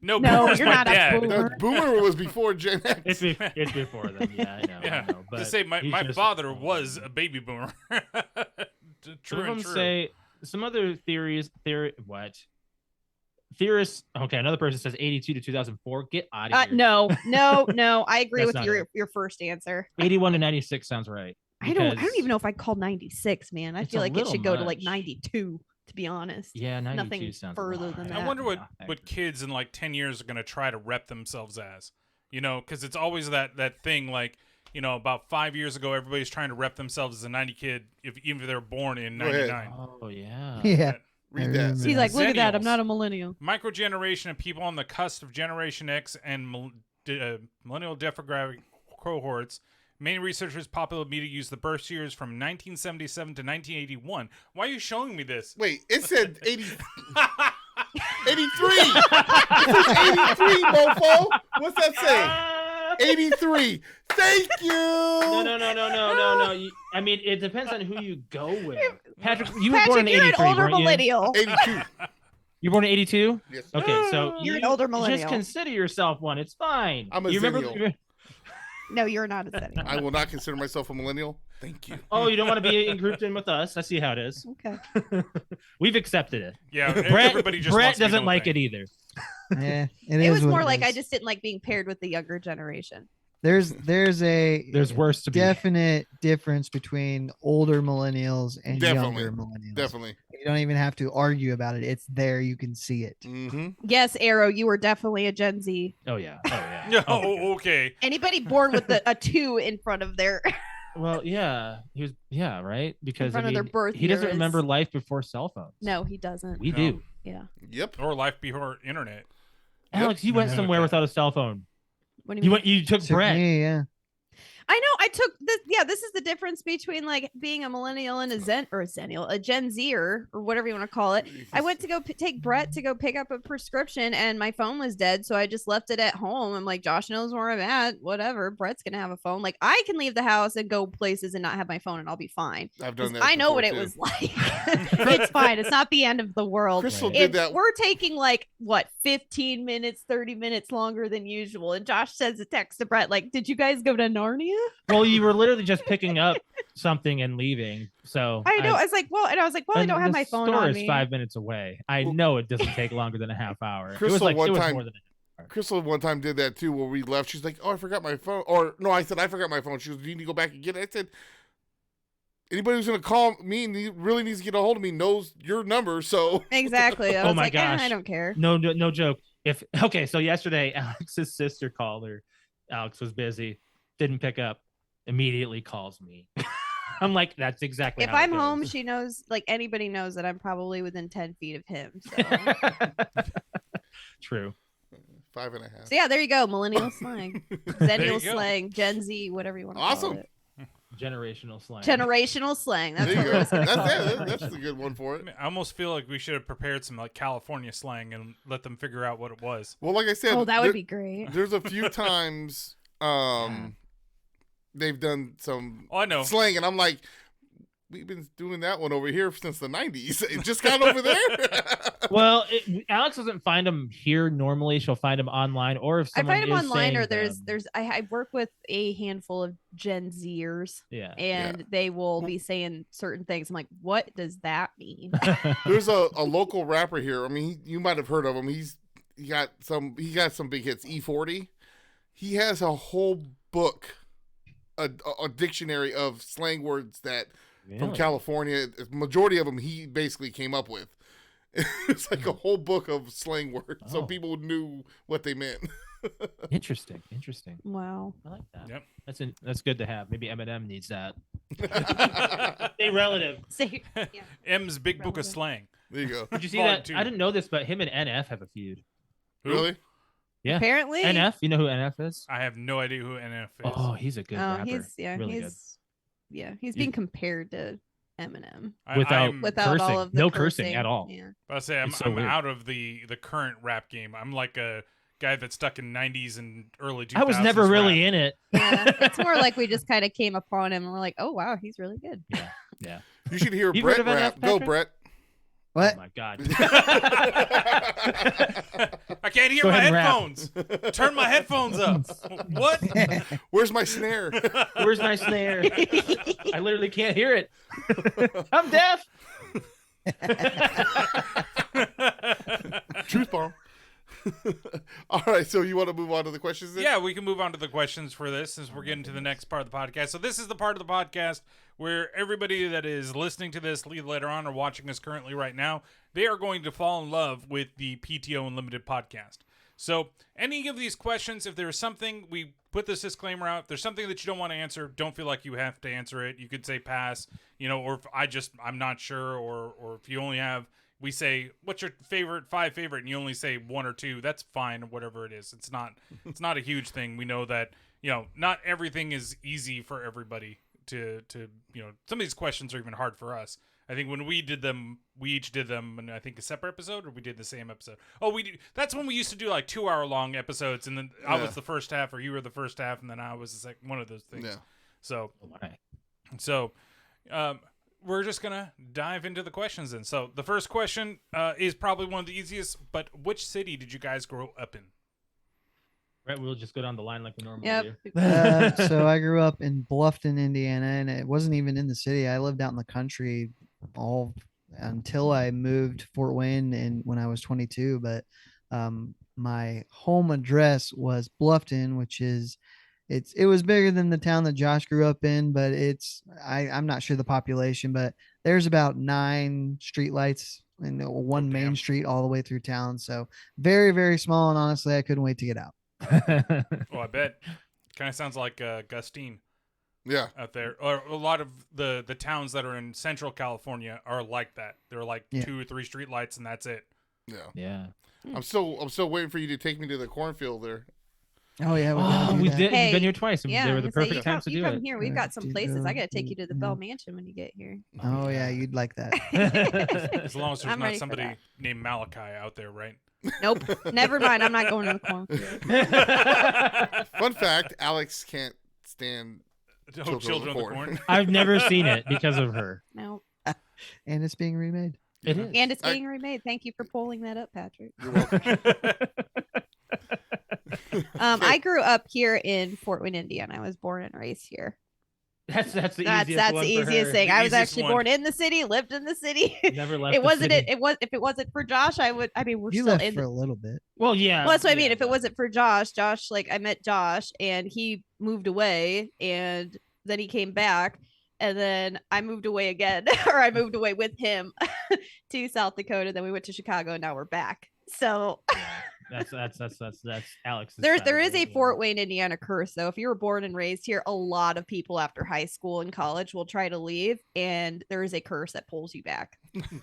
No, No, Boomer's you're my not a dad. boomer. No, Boomer was before Gen X. It's before them. Yeah, I know. Yeah. I know, but To say my he's just- father was a baby boomer. Some True of and them true. say some other what? Theorists. Okay, another person says 82 to 2004. Get out of here. No. I agree That's with not your first answer. 81 to 96 sounds right. I don't because- even know if I'd call 96, man. I It's feel a like it should go little to like much. 92, to be honest. Yeah, 92 Nothing sounds further about than right. I wonder Yeah, I what agree. kids in like 10 years are going to try to rep themselves as. You know, because it's always that thing like, you know, about 5 years ago, everybody's trying to rep themselves as a 90 kid, even if they're born in Go ahead. 99. Oh yeah. Yeah. Read I that. remember He's like, look at that. I'm Zennials. not a millennial. Microgeneration of people on the cusp of Generation X and millennial demographic cohorts. Many researchers, popular media use the birth years from 1977 to 1981. Why are you showing me this? Wait, it said 80, 83. It says 83, mofo. What's that say? 83. Thank you. No. I mean, it depends on who you go with. Patrick, you were born Patrick, in you're 83, an older weren't you? millennial. 82. You were born in 82? Yes. Okay, so You're you an older just millennial. consider yourself one. It's fine. I'm a you remember? zennial. No, you're not a millennial. I will not consider myself a millennial. Thank you. Oh, you don't want to be grouped in with us? I see how it is. Okay. We've accepted it. Yeah, Brett, everybody just Brett wants to do doesn't their like thing. it either. Yeah, It was what more like I is. just didn't like being paired with the younger generation. There's a There's worse to be. definite difference between older millennials and Definitely. younger millennials. Definitely. You don't even have to argue about it. It's there. You can see it. Mm-hmm. Yes, Arrow, you were definitely a Gen Z. Oh yeah. Oh yeah. No, Oh, my God. okay. Anybody born with a 2 in front of their Well, yeah. He was. Yeah, right. Because front I of their mean, birth he doesn't year is- remember life before cell phones. No, he doesn't. we No. do. Yeah. Yep. Or life before internet. Alex, you went Mhm. somewhere Okay. without a cell phone. What do you You mean? went. You took Took Brett. me, yeah. I know. I took this. Yeah, this is the difference between like being a millennial and a Gen Zer or whatever you want to call it. I went to go take Brett to go pick up a prescription, and my phone was dead, so I just left it at home. I'm like, Josh knows where I'm at. Whatever. Brett's gonna have a phone. Like I can leave the house and go places and not have my phone, and I'll be fine. I've 'Cause done that. I know before, what it too. was like. It's fine. It's not the end of the world. Crystal Right. did If that. we're taking like what 15 minutes, 30 minutes longer than usual, and Josh sends a text to Brett like, "Did you guys go to Narnia?" Well, you were literally just picking up something and leaving. So I know. I was like, well, I don't have the my phone store on is me. 5 minutes away. I know it doesn't take longer than a half hour. It was Crystal, like one it was time- more than a Crystal one time did that too, where we left. She's like, "Oh, I forgot my phone." Or no, I said I forgot my phone. She goes, "Do you need to go back and get it?" I said, "Anybody who's gonna call me and really needs to get a hold of me knows your number." So Exactly. I Oh was my like, gosh. I don't care. no joke. If okay, so yesterday Alex's sister called her. Alex was busy, didn't pick up. Immediately calls me. I'm like, that's exactly. If how it I'm home, goes. she knows. Like anybody knows that I'm probably within 10 feet of him. So, True. 5.5. so yeah, there you go. Millennial slang, There Zennial you go. slang, Gen Z, whatever you want to Awesome. call it. Generational slang. Generational slang. That's There you what go. I was gonna call That's it. it. That's a good one for I it. mean, I almost feel like we should have prepared some like California slang and let them figure out what it was. Well, like I said, Oh, that would be great. There's a few times they've done some Oh, I know. slang, and I'm like, we've been doing that one over here since the 90s. It just got over there. Well, Alex doesn't find them here normally. She'll find them online, or if I someone find them is online, or saying there's them. I work with a handful of Gen Zers, Yeah. and they will be saying certain things. I'm like, what does that mean? There's a local rapper here. I mean, you might have heard of him. He got some big hits. E40. He has a whole book, a dictionary of slang words that from Really? California. The majority of them he basically came up with. It's like a whole book of slang words, so Oh. people knew what they meant. Interesting. Wow. I like that. Yep. That's good to have. Maybe Eminem needs that. Stay relative. Say, yeah. M's Big Book of Relevant. Slang. There you go. Did you see that? I didn't know this, but him and NF have a feud. Really? Yeah. Apparently. NF. You know who NF is? I have no idea who NF is. Oh, he's a good rapper. He's being compared to Eminem without all of the no cursing at all. Yeah. But I say I'm out of the current rap game. I'm like a guy that's stuck in 90s and early 2000s. I was never really in it. Yeah, it's more like we just kind of came upon him and we're like, oh wow, he's really good. Yeah. You should hear Brett rap. Go, Brett. What? Oh my God. I can't hear my headphones. Turn my headphones up. What? Where's my snare? Where's my snare? I literally can't hear it. I'm deaf. Truth bomb. All right, so you want to move on to the questions then? Yeah, we can move on to the questions for this since we're getting to the next part of the podcast. So this is the part of the podcast where everybody that is listening to this later on or watching us currently right now, they are going to fall in love with the PTO Unlimited Podcast. So any of these questions, if there's something, we put this disclaimer out. If there's something that you don't want to answer, don't feel like you have to answer it. You could say pass, or if I'm not sure, or if you only have, we say, what's your five favorite, and you only say one or two, that's fine, whatever it is. It's not a huge thing. We know that, not everything is easy for everybody to some of these questions are even hard for us. I think when we did them, we each did them in, I think, a separate episode, or we did the same episode. Oh, that's when we used to do like 2-hour-long episodes, and then I was the first half, or you were the first half, and then I was the second, one of those things. Yeah. So, we're just going to dive into the questions then. So the first question is probably one of the easiest, but which city did you guys grow up in? Right, we'll just go down the line like we normally do. So I grew up in Bluffton, Indiana, and it wasn't even in the city. I lived out in the country all until I moved to Fort Wayne when I was 22. But my home address was Bluffton, which is it was bigger than the town that Josh grew up in, but I'm not sure the population, but there's about 9 streetlights and one main street all the way through town. So very, very small, and honestly, I couldn't wait to get out. Oh, I bet. Kind of sounds like Gustine. Yeah. Out there. Or a lot of the towns that are in Central California are like that. They're like 2 or 3 street lights, and that's it. Yeah. Yeah. I'm still waiting for you to take me to the cornfield there. Oh yeah, we did. You've been here twice. Yeah, they were the perfect times to do it. Come here. We've got some places. I got to take you to the Bell Mansion when you get here. Oh yeah, you'd like that. As long as there's not somebody named Malachi out there, right? Nope. Never mind. I'm not going to the cornfield. Fun fact: Alex can't stand Children of the Corn. I've never seen it because of her. No. And it's being remade. It is. And it's being remade. Thank you for pulling that up, Patrick. You're welcome. I grew up here in Fort Wayne, Indiana. I was born and raised here. That's the easiest thing. I was actually born in the city, lived in the city. Never left. If it wasn't for Josh, I would. I mean, we're you still left in for a little bit. Well, yeah. Well, that's what I mean. If it wasn't for Josh, I met Josh, and he moved away, and then he came back, and then I moved away again, or I moved away with him to South Dakota. Then we went to Chicago, and now we're back. So. That's Alex. There is a Fort Wayne, Indiana curse, though. If you were born and raised here, a lot of people after high school and college will try to leave, and there is a curse that pulls you back.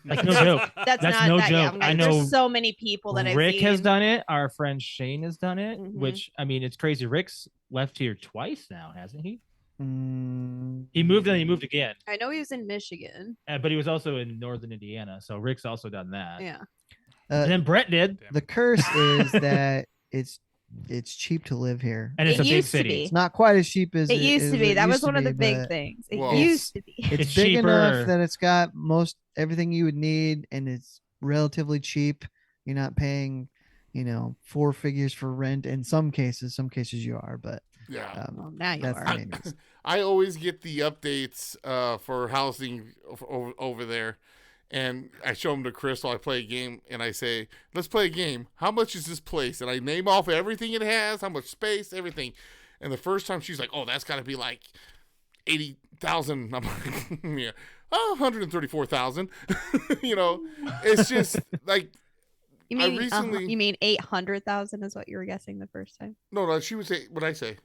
That's no joke. That's not no that, joke. Yeah, I know there's so many people that Rick has done it. Our friend Shane has done it, Mm-hmm. which I mean, it's crazy. Rick's left here twice now, hasn't he? Mm. He moved and he moved again. I know he was in Michigan, but he was also in northern Indiana, so Rick's also done that. Yeah. And then Brett did. The curse is that it's cheap to live here, and it's a big used to city. be. It's not quite as cheap as it used to be. That was one of the but big things. It Well, used to be. It's It's big cheaper. enough that it's got everything you would need, and it's relatively cheap. You're not paying, 4 figures for rent. In some cases you are, but yeah. Well, now you that's are. the main reason. I always get the updates for housing over there. And I show them to Crystal. I play a game, and I say, let's play a game. How much is this place? And I name off everything it has, how much space, everything. And the first time she's like, oh, that's got to be like 80,000. I'm like, yeah, 134,000. It's just like, You mean recently... you mean 800,000 is what you were guessing the first time? No, she would say, what'd I say?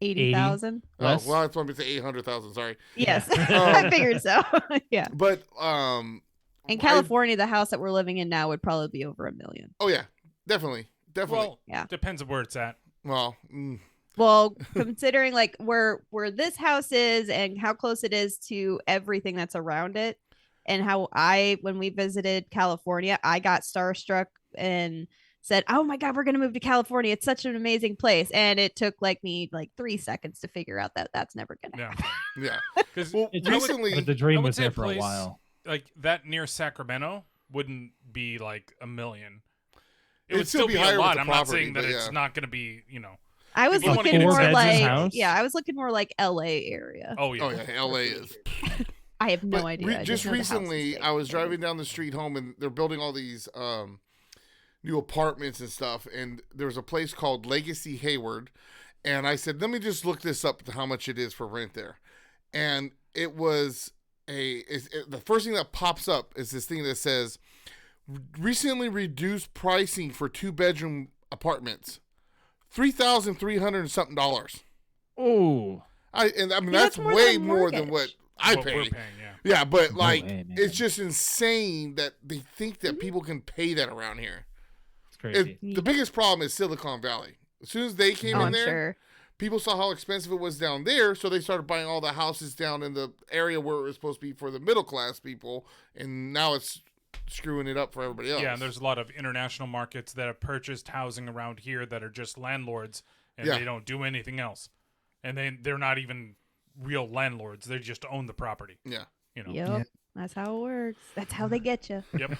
80,000. Oh, well, that's what I'm say 800,000. Sorry. Yes, I figured so. Yeah. But In California, the house that we're living in now would probably be over $1 million. Oh yeah, definitely. Well, yeah. Depends on where it's at. Well, well, considering like where this house is and how close it is to everything that's around it, and how when we visited California, I got starstruck and said, "Oh my God, we're gonna move to California! It's such an amazing place." And it took me 3 seconds to figure out that that's never gonna happen. Yeah, because recently, but the dream was there for a while. Like that near Sacramento wouldn't be like $1 million. It would still be higher a lot. I'm not property, saying that it's not going to be, I was If you looking wanna more get a like house? I was looking more like LA area. Oh yeah, LA is. I have no But idea. I just know the house is recently, big. I was driving down the street home, and they're building all these new apartments and stuff. And there was a place called Legacy Hayward, and I said, "Let me just look this up, how much it is for rent there." And it was the first thing that pops up is this thing that says, "Recently reduced pricing for 2-bedroom apartments, $3,300 and something dollars." Oh, I mean that's way more than what I what pay. we're paying, Yeah, but it's it's just insane that they think that people can pay that around here. It's crazy. The biggest problem is Silicon Valley. As soon as they came in I'm there, sure. people saw how expensive it was down there, so they started buying all the houses down in the area where it was supposed to be for the middle class people, and now it's screwing it up for everybody else. Yeah, and there's a lot of international markets that have purchased housing around here that are just landlords, and they don't do anything else. And they're not even real landlords. They just own the property. Yeah. You know. Yep. Yeah. That's how it works. That's how they get you. Yep.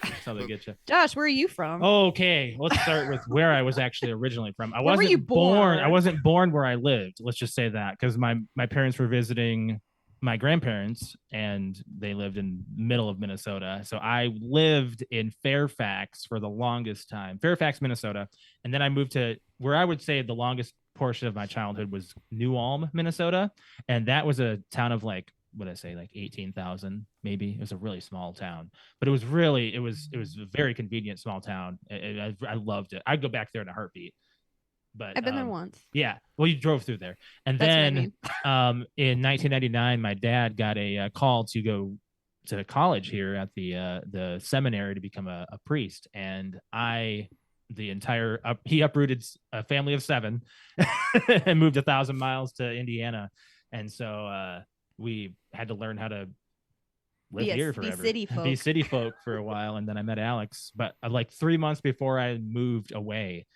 That's how they get you. Josh, where are you from? Okay, let's start with where I was actually originally from. Where were you born? I wasn't born where I lived. Let's just say that, because my parents were visiting my grandparents, and they lived in the middle of Minnesota. So I lived in Fairfax for the longest time, Fairfax, Minnesota, and then I moved to where I would say the longest portion of my childhood was New Ulm, Minnesota, and that was a town of like 18,000 maybe. It was a really small town, but it was a very convenient small town. I loved it. I'd go back there in a heartbeat. But I've been there once. Yeah, well, you drove through there, and That's then what I mean. in 1999, my dad got a call to go to college here at the seminary to become a priest, and he uprooted a family of 7 and moved 1,000 miles to Indiana, and so we had to learn how to live here forever. Be city folk for a while, and then I met Alex. But like 3 months before I moved away,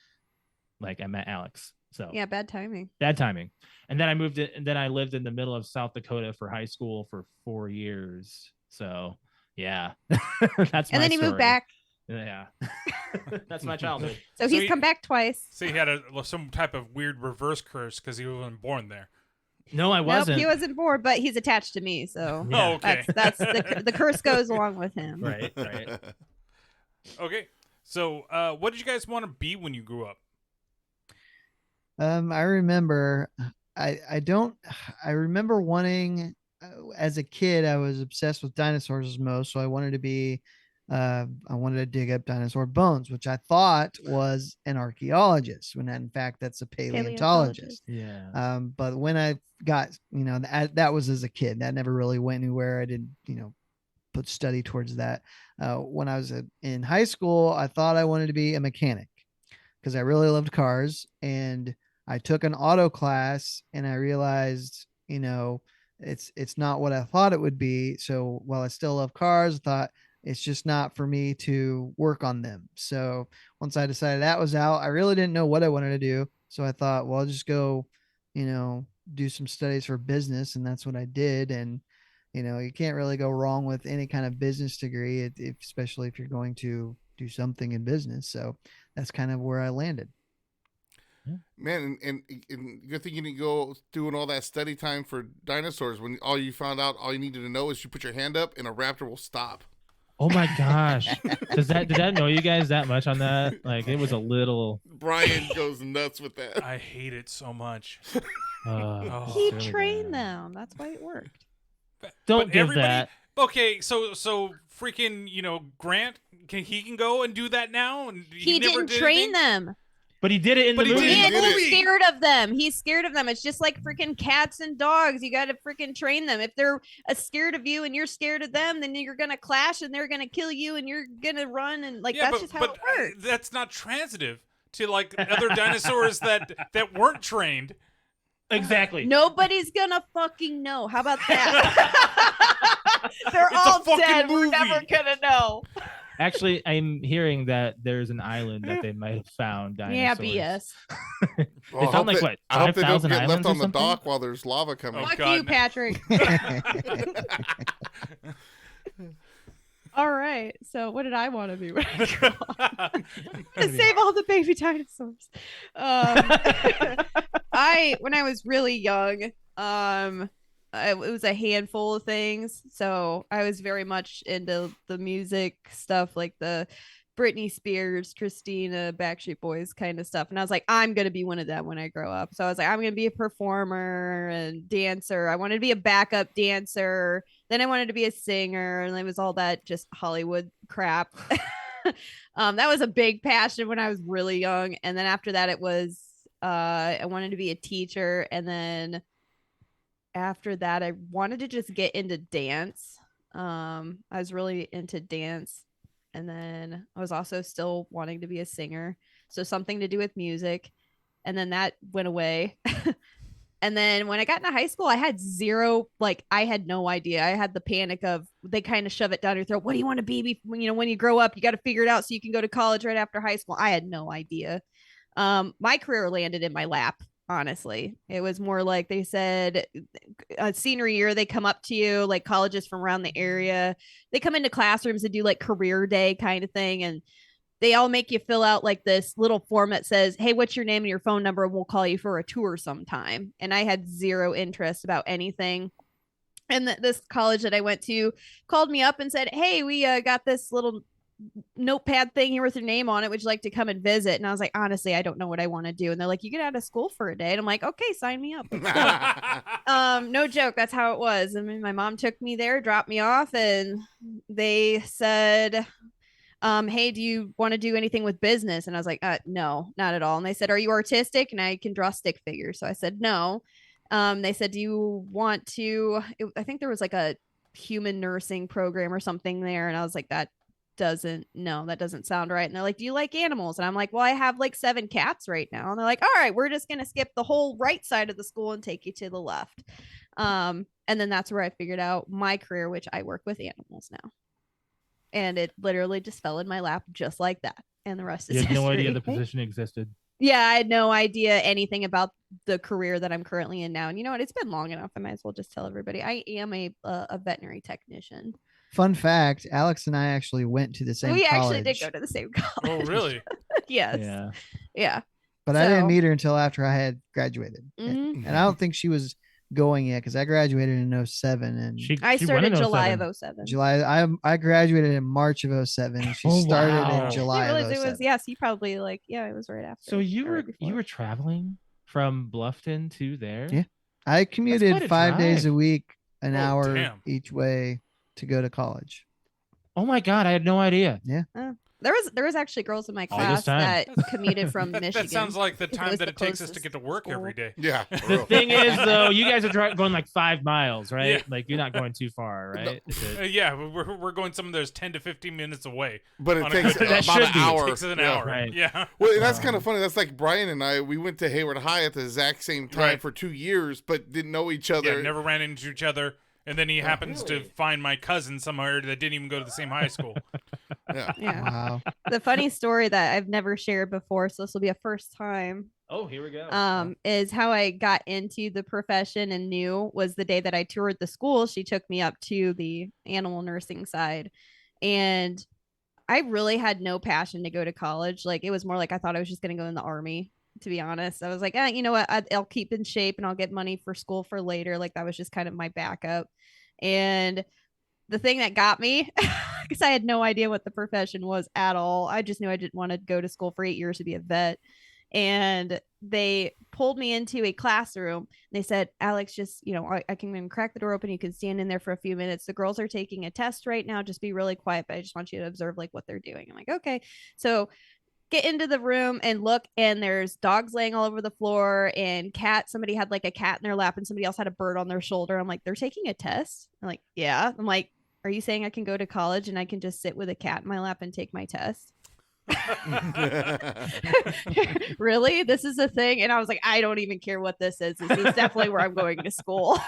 I met Alex. So yeah, bad timing. And then I moved it, and then I lived in the middle of South Dakota for high school for 4 years. So yeah, that's. And then he moved back. Yeah, that's my childhood. So he's come back twice. So he had some type of weird reverse curse because he wasn't born there. No, I wasn't. Nope, he wasn't born, but he's attached to me. So yeah. Oh, okay. That's the curse goes along with him. Right. Okay. So what did you guys want to be when you grew up? I remember, I remember wanting, as a kid, I was obsessed with dinosaurs most. So I wanted to be, I wanted to dig up dinosaur bones, which I thought was an archaeologist, when in fact that's a paleontologist. Yeah. But when I got, that was as a kid, that never really went anywhere. I didn't, put study towards that. When I was in high school, I thought I wanted to be a mechanic because I really loved cars, and I took an auto class and I realized, it's not what I thought it would be. So while I still love cars, I thought it's just not for me to work on them. So once I decided that was out, I really didn't know what I wanted to do. So I thought, well, I'll just go, do some studies for business. And that's what I did. And, you can't really go wrong with any kind of business degree, especially if you're going to do something in business. So that's kind of where I landed. Man, and good thing you didn't go doing all that study time for dinosaurs when all you needed to know is you put your hand up and a raptor will stop. Oh my gosh. Did that know you guys that much on that? It was a little. Brian goes nuts with that. I hate it so much. He trained them. That's why it worked. Don't give that. Okay, so freaking, Grant, he can go and do that now, and he didn't train them. But he did it in the movie. He's scared of them. He's scared of them. It's just like freaking cats and dogs. You got to freaking train them. If they're scared of you and you're scared of them, then you're going to clash and they're going to kill you and you're going to run. And that's just how it works. That's not transitive to like other dinosaurs that weren't trained. Exactly. Nobody's going to fucking know. How about that? They're all dead. Movie. We're never going to know. Actually, I'm hearing that there's an island that they might have found dinosaurs. Yeah, BS. They found like what? I hope they don't get left on the dock while there's lava coming. Fuck you, Patrick. All right. So, what did I want to be when I grow up? To save all the baby dinosaurs. When I was really young, it was a handful of things. So I was very much into the music stuff, like the Britney Spears, Christina, Backstreet Boys kind of stuff. And I was like, I'm going to be one of them when I grow up. So I was like, I'm going to be a performer and dancer. I wanted to be a backup dancer. Then I wanted to be a singer. And it was all that just Hollywood crap. That was a big passion when I was really young. And then after that, it was, I wanted to be a teacher. And then after that, I wanted to just get into dance. I was really into dance. And then I was also still wanting to be a singer. So something to do with music. And then that went away. And then when I got into high school, I had I had no idea. I had the panic of they kind of shove it down your throat. What do you want to be? When you grow up, you got to figure it out so you can go to college right after high school. I had no idea. My career landed in my lap. Honestly, it was more like they said senior year, they come up to you, like colleges from around the area. They come into classrooms and do like career day kind of thing. And they all make you fill out like this little form that says, hey, what's your name and your phone number? And we'll call you for a tour sometime. And I had zero interest about anything. And this college that I went to called me up and said, hey, we got this little notepad thing here with your name on it. Would you like to come and visit? And I was like, honestly, I don't know what I want to do. And they're like, you get out of school for a day. And I'm like, okay, sign me up. No joke. That's how it was. I mean, my mom took me there, dropped me off, and they said, hey, do you want to do anything with business? And I was like, no, not at all. And they said, are you artistic? And I can draw stick figures. So I said, no. They said, do you want to, I think there was like a human nursing program or something there. And I was like, that doesn't sound right. And they're like, do you like animals? And I'm like, well, I have like 7 cats right now. And they're like, all right, we're just going to skip the whole right side of the school and take you to the left. And then that's where I figured out my career, which I work with animals now. And it literally just fell in my lap just like that. And the rest is history. You had no idea the position existed. Yeah, I had no idea anything about the career that I'm currently in now. And you know what? It's been long enough. I might as well just tell everybody. I am a veterinary technician. Fun fact, Alex and I actually went to the same college. We actually did go to the same college. Oh, really? Yes. Yeah. But I didn't meet her until after I had graduated. Mm-hmm. And I don't think she was going yet because I graduated in 07. And I started in July of 07. I graduated in March of 07. And she started in July of 07. It was, yes, you probably it was right after. So you were traveling from Bluffton to there? Yeah. I commuted 5 days a week, an hour each way to go to college. Oh my God, I had no idea. Yeah. There was actually girls in my class that commuted from Michigan. That sounds like the time that it takes us to get to work every day. Yeah. The thing is, though, you guys are going like 5 miles, right? Yeah. Like you're not going too far, right? No. Yeah, we're going some of those 10 to 15 minutes away. But it takes about an hour. It takes an hour, right? Yeah. Well, and that's kind of funny. That's like Brian and I. We went to Hayward High at the exact same time for 2 years, but didn't know each other. Yeah, never ran into each other. And then he happens to find my cousin somewhere that didn't even go to the same high school. Yeah. Wow. The funny story that I've never shared before, so this will be a first time. Oh, here we go. Is how I got into the profession and knew was the day that I toured the school. She took me up to the animal nursing side. And I really had no passion to go to college. Like it was more like I thought I was just going to go in the Army. To be honest, I was like, you know what? I'll keep in shape and I'll get money for school for later. Like that was just kind of my backup. And the thing that got me, because I had no idea what the profession was at all. I just knew I didn't want to go to school for 8 years to be a vet. And they pulled me into a classroom. They said, Alex, just, I can crack the door open. You can stand in there for a few minutes. The girls are taking a test right now. Just be really quiet. But I just want you to observe like what they're doing. I'm like, okay. So get into the room and look, and there's dogs laying all over the floor and somebody had like a cat in their lap and somebody else had a bird on their shoulder. I'm like, they're taking a test? I'm like, yeah. I'm like, are you saying I can go to college and I can just sit with a cat in my lap and take my test? Really? This is a thing? And I was like, I don't even care what this is. This is definitely where I'm going to school.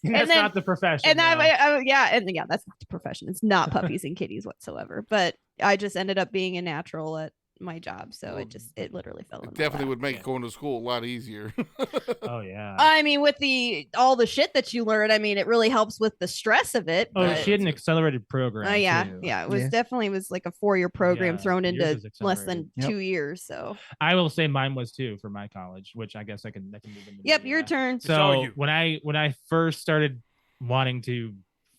That's not the profession. And that's not the profession. It's not puppies and kitties whatsoever. But I just ended up being a natural at my job, so it literally fell in my definitely lap. would make going to school a lot easier. Oh yeah. I mean, with all the shit that you learn, I mean, it really helps with the stress of it. Oh, she had an accelerated program. Yeah, too. yeah. It was definitely like a 4-year program thrown into less than 2 years. So I will say mine was too for my college, which I guess I can move into. Yep, your turn. So when I first started wanting to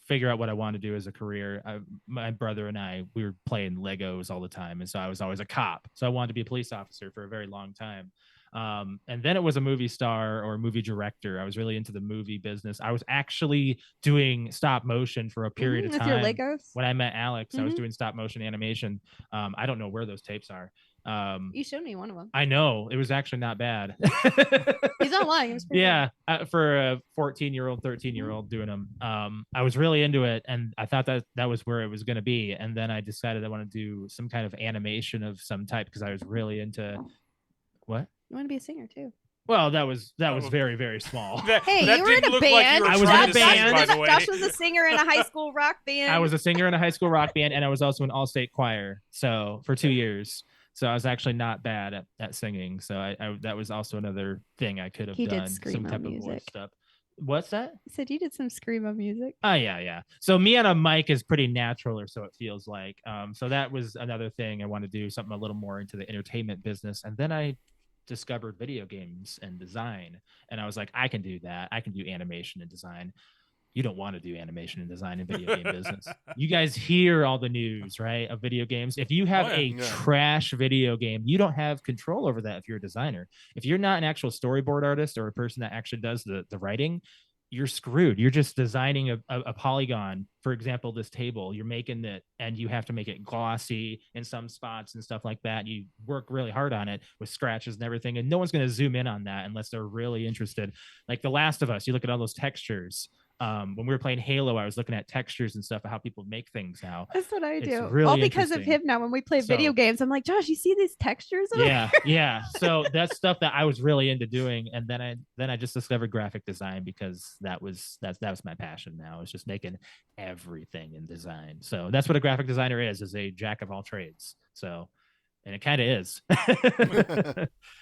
figure out what I wanted to do as a career, my brother and we were playing Legos all the time, and so I was always a cop. So I wanted to be a police officer for a very long time. And then it was a movie star or a movie director. I was really into the movie business. I was actually doing stop motion for a period of time. With your Legos? When I met Alex, I was doing stop motion animation. I don't know where those tapes are. You showed me one of them. I know, it was actually not bad. He's not lying. It was pretty good. For a 14-year-old, 13-year-old doing them, I was really into it, and I thought that was where it was going to be. And then I decided I want to do some kind of animation of some type because I was really into what? You want to be a singer too? Well, that was very, very small. Hey, you were in a band. I was in a band. By the way. Josh was a singer in a high school rock band. I was a singer in a high school rock band, and I was also an all-state choir. So for 2 years. So I was actually not bad at singing. So I that was also another thing I could have done. Did screamo some type music. Of voice stuff. What's that? I said you did some screamo music. Oh yeah. So me on a mic is pretty natural, or so it feels like. So that was another thing I wanted to do, something a little more into the entertainment business. And then I discovered video games and design, and I was like, I can do that. I can do animation and design. You don't want to do animation and design in video game business. You guys hear all the news, right, of video games. If you have trash video game, you don't have control over that if you're a designer. If you're not an actual storyboard artist or a person that actually does the writing, you're screwed. You're just designing a polygon. For example, this table, you're making it, and you have to make it glossy in some spots and stuff like that. You work really hard on it with scratches and everything, and no one's going to zoom in on that unless they're really interested. Like The Last of Us, you look at all those textures. When we were playing Halo, I was looking at textures and stuff of how people make things now. That's what I do. Really all because of him now. When we play video games, I'm like, Josh, you see these textures? Yeah. So that's stuff that I was really into doing, and then I just discovered graphic design because that was my passion. Now it's just making everything in design. So that's what a graphic designer is a jack of all trades. So. And it kind of is.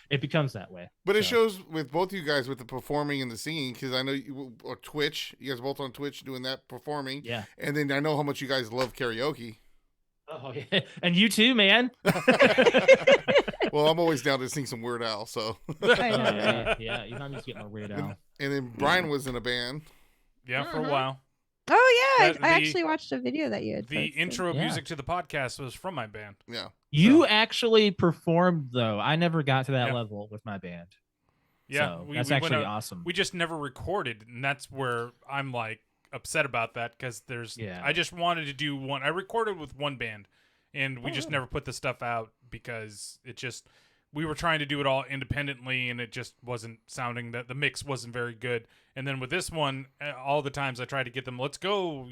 It becomes that way. But it shows with both you guys with the performing and the singing, because I know you or Twitch. You guys are both on Twitch doing that performing. Yeah. And then I know how much you guys love karaoke. Oh yeah, and you too, man. Well, I'm always down to sing some Weird Al. So. Yeah. You might just get more Weird Al. And then Brian was in a band. Yeah, for a while. Oh yeah, I actually watched a video that you had. The intro music to the podcast was from my band. Yeah. You actually performed though. I never got to that level with my band. Yeah, so that's actually awesome. We just never recorded, and that's where I'm like upset about that because I just wanted to do one. I recorded with one band, and we just never put the stuff out because we were trying to do it all independently, and it just wasn't sounding that the mix wasn't very good. And then with this one, all the times I tried to get them, let's go,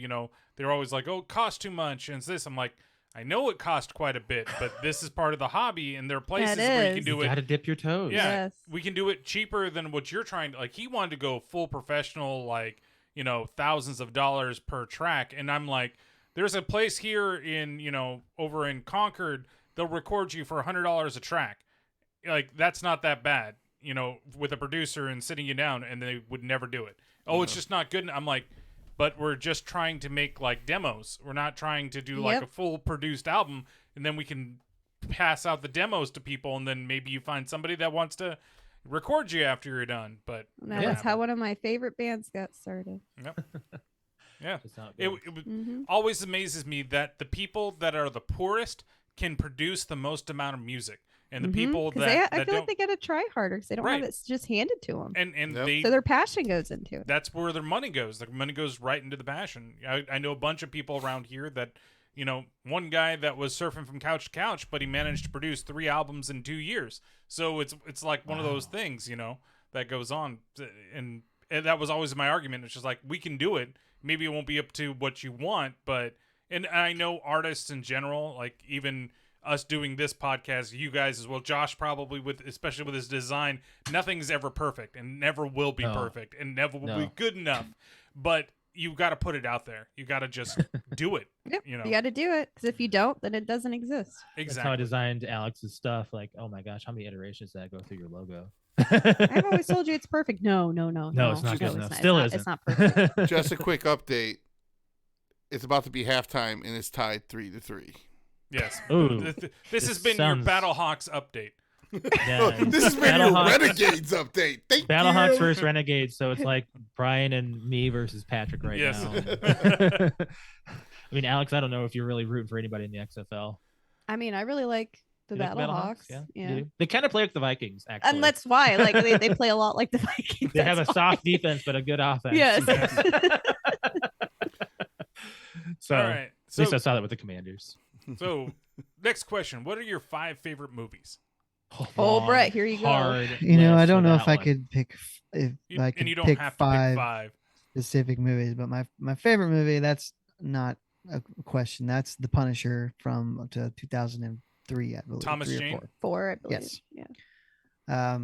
they're always like, oh, it costs too much. And it's this. I'm like, I know it cost quite a bit, but this is part of the hobby, and there are places where you can do it. You got to dip your toes. Yeah, we can do it cheaper than what you're trying to. Like, he wanted to go full professional, like, thousands of dollars per track. And I'm like, there's a place here in, over in Concord, they'll record you for $100 a track. Like, that's not that bad, with a producer and sitting you down, and they would never do it. Oh, it's just not good. I'm like, but we're just trying to make like demos. We're not trying to do like a full produced album, and then we can pass out the demos to people, and then maybe you find somebody that wants to record you after you're done. But that's how one of my favorite bands got started. Yep. Yeah. It always amazes me that the people that are the poorest can produce the most amount of music. And the people that I feel like they got to try harder because they don't have it just handed to them. And so their passion goes into it. That's where their money goes. Their money goes right into the passion. I know a bunch of people around here that, You know, one guy that was surfing from couch to couch, but he managed to produce 3 albums in 2 years. So it's like one of those things, you know, that goes on. And that was always my argument. It's just like, we can do it. Maybe it won't be up to what you want, but, and I know artists in general, like even us doing this podcast, you guys as well, Josh probably, especially with his design, nothing's ever perfect and never will be perfect and never will be good enough. But you got to put it out there. You got to just do it. Yep, you know, you got to do it, because if you don't, then it doesn't exist. Exactly. That's how I designed Alex's stuff. Like, oh my gosh, how many iterations did I go through your logo? I've always told you it's perfect. No, it's not good enough. Still isn't. It's not perfect. Just a quick update. It's about to be halftime, and it's tied 3-3. Yes. Ooh, this has been your Battlehawks update. Yeah, this has been your Renegades update. Thank Battlehawks you. versus Renegades. So it's like Brian and me versus Patrick right now. I mean, Alex, I don't know if you're really rooting for anybody in the XFL. I mean, I really like the Battlehawks. Yeah. They kind of play like the Vikings, actually. And that's why, like, they play a lot like the Vikings. They have a soft defense, but a good offense. Yes. So, all right. At least I saw that with the Commanders. So, next question. What are your 5 favorite movies? Oh, Brett, here you go. I don't know if I could pick And you don't have to pick 5 specific movies, but my favorite movie, that's not a question. That's The Punisher from 2003, I believe. Thomas 3 or Jane? 4, I believe. Yes. Yeah.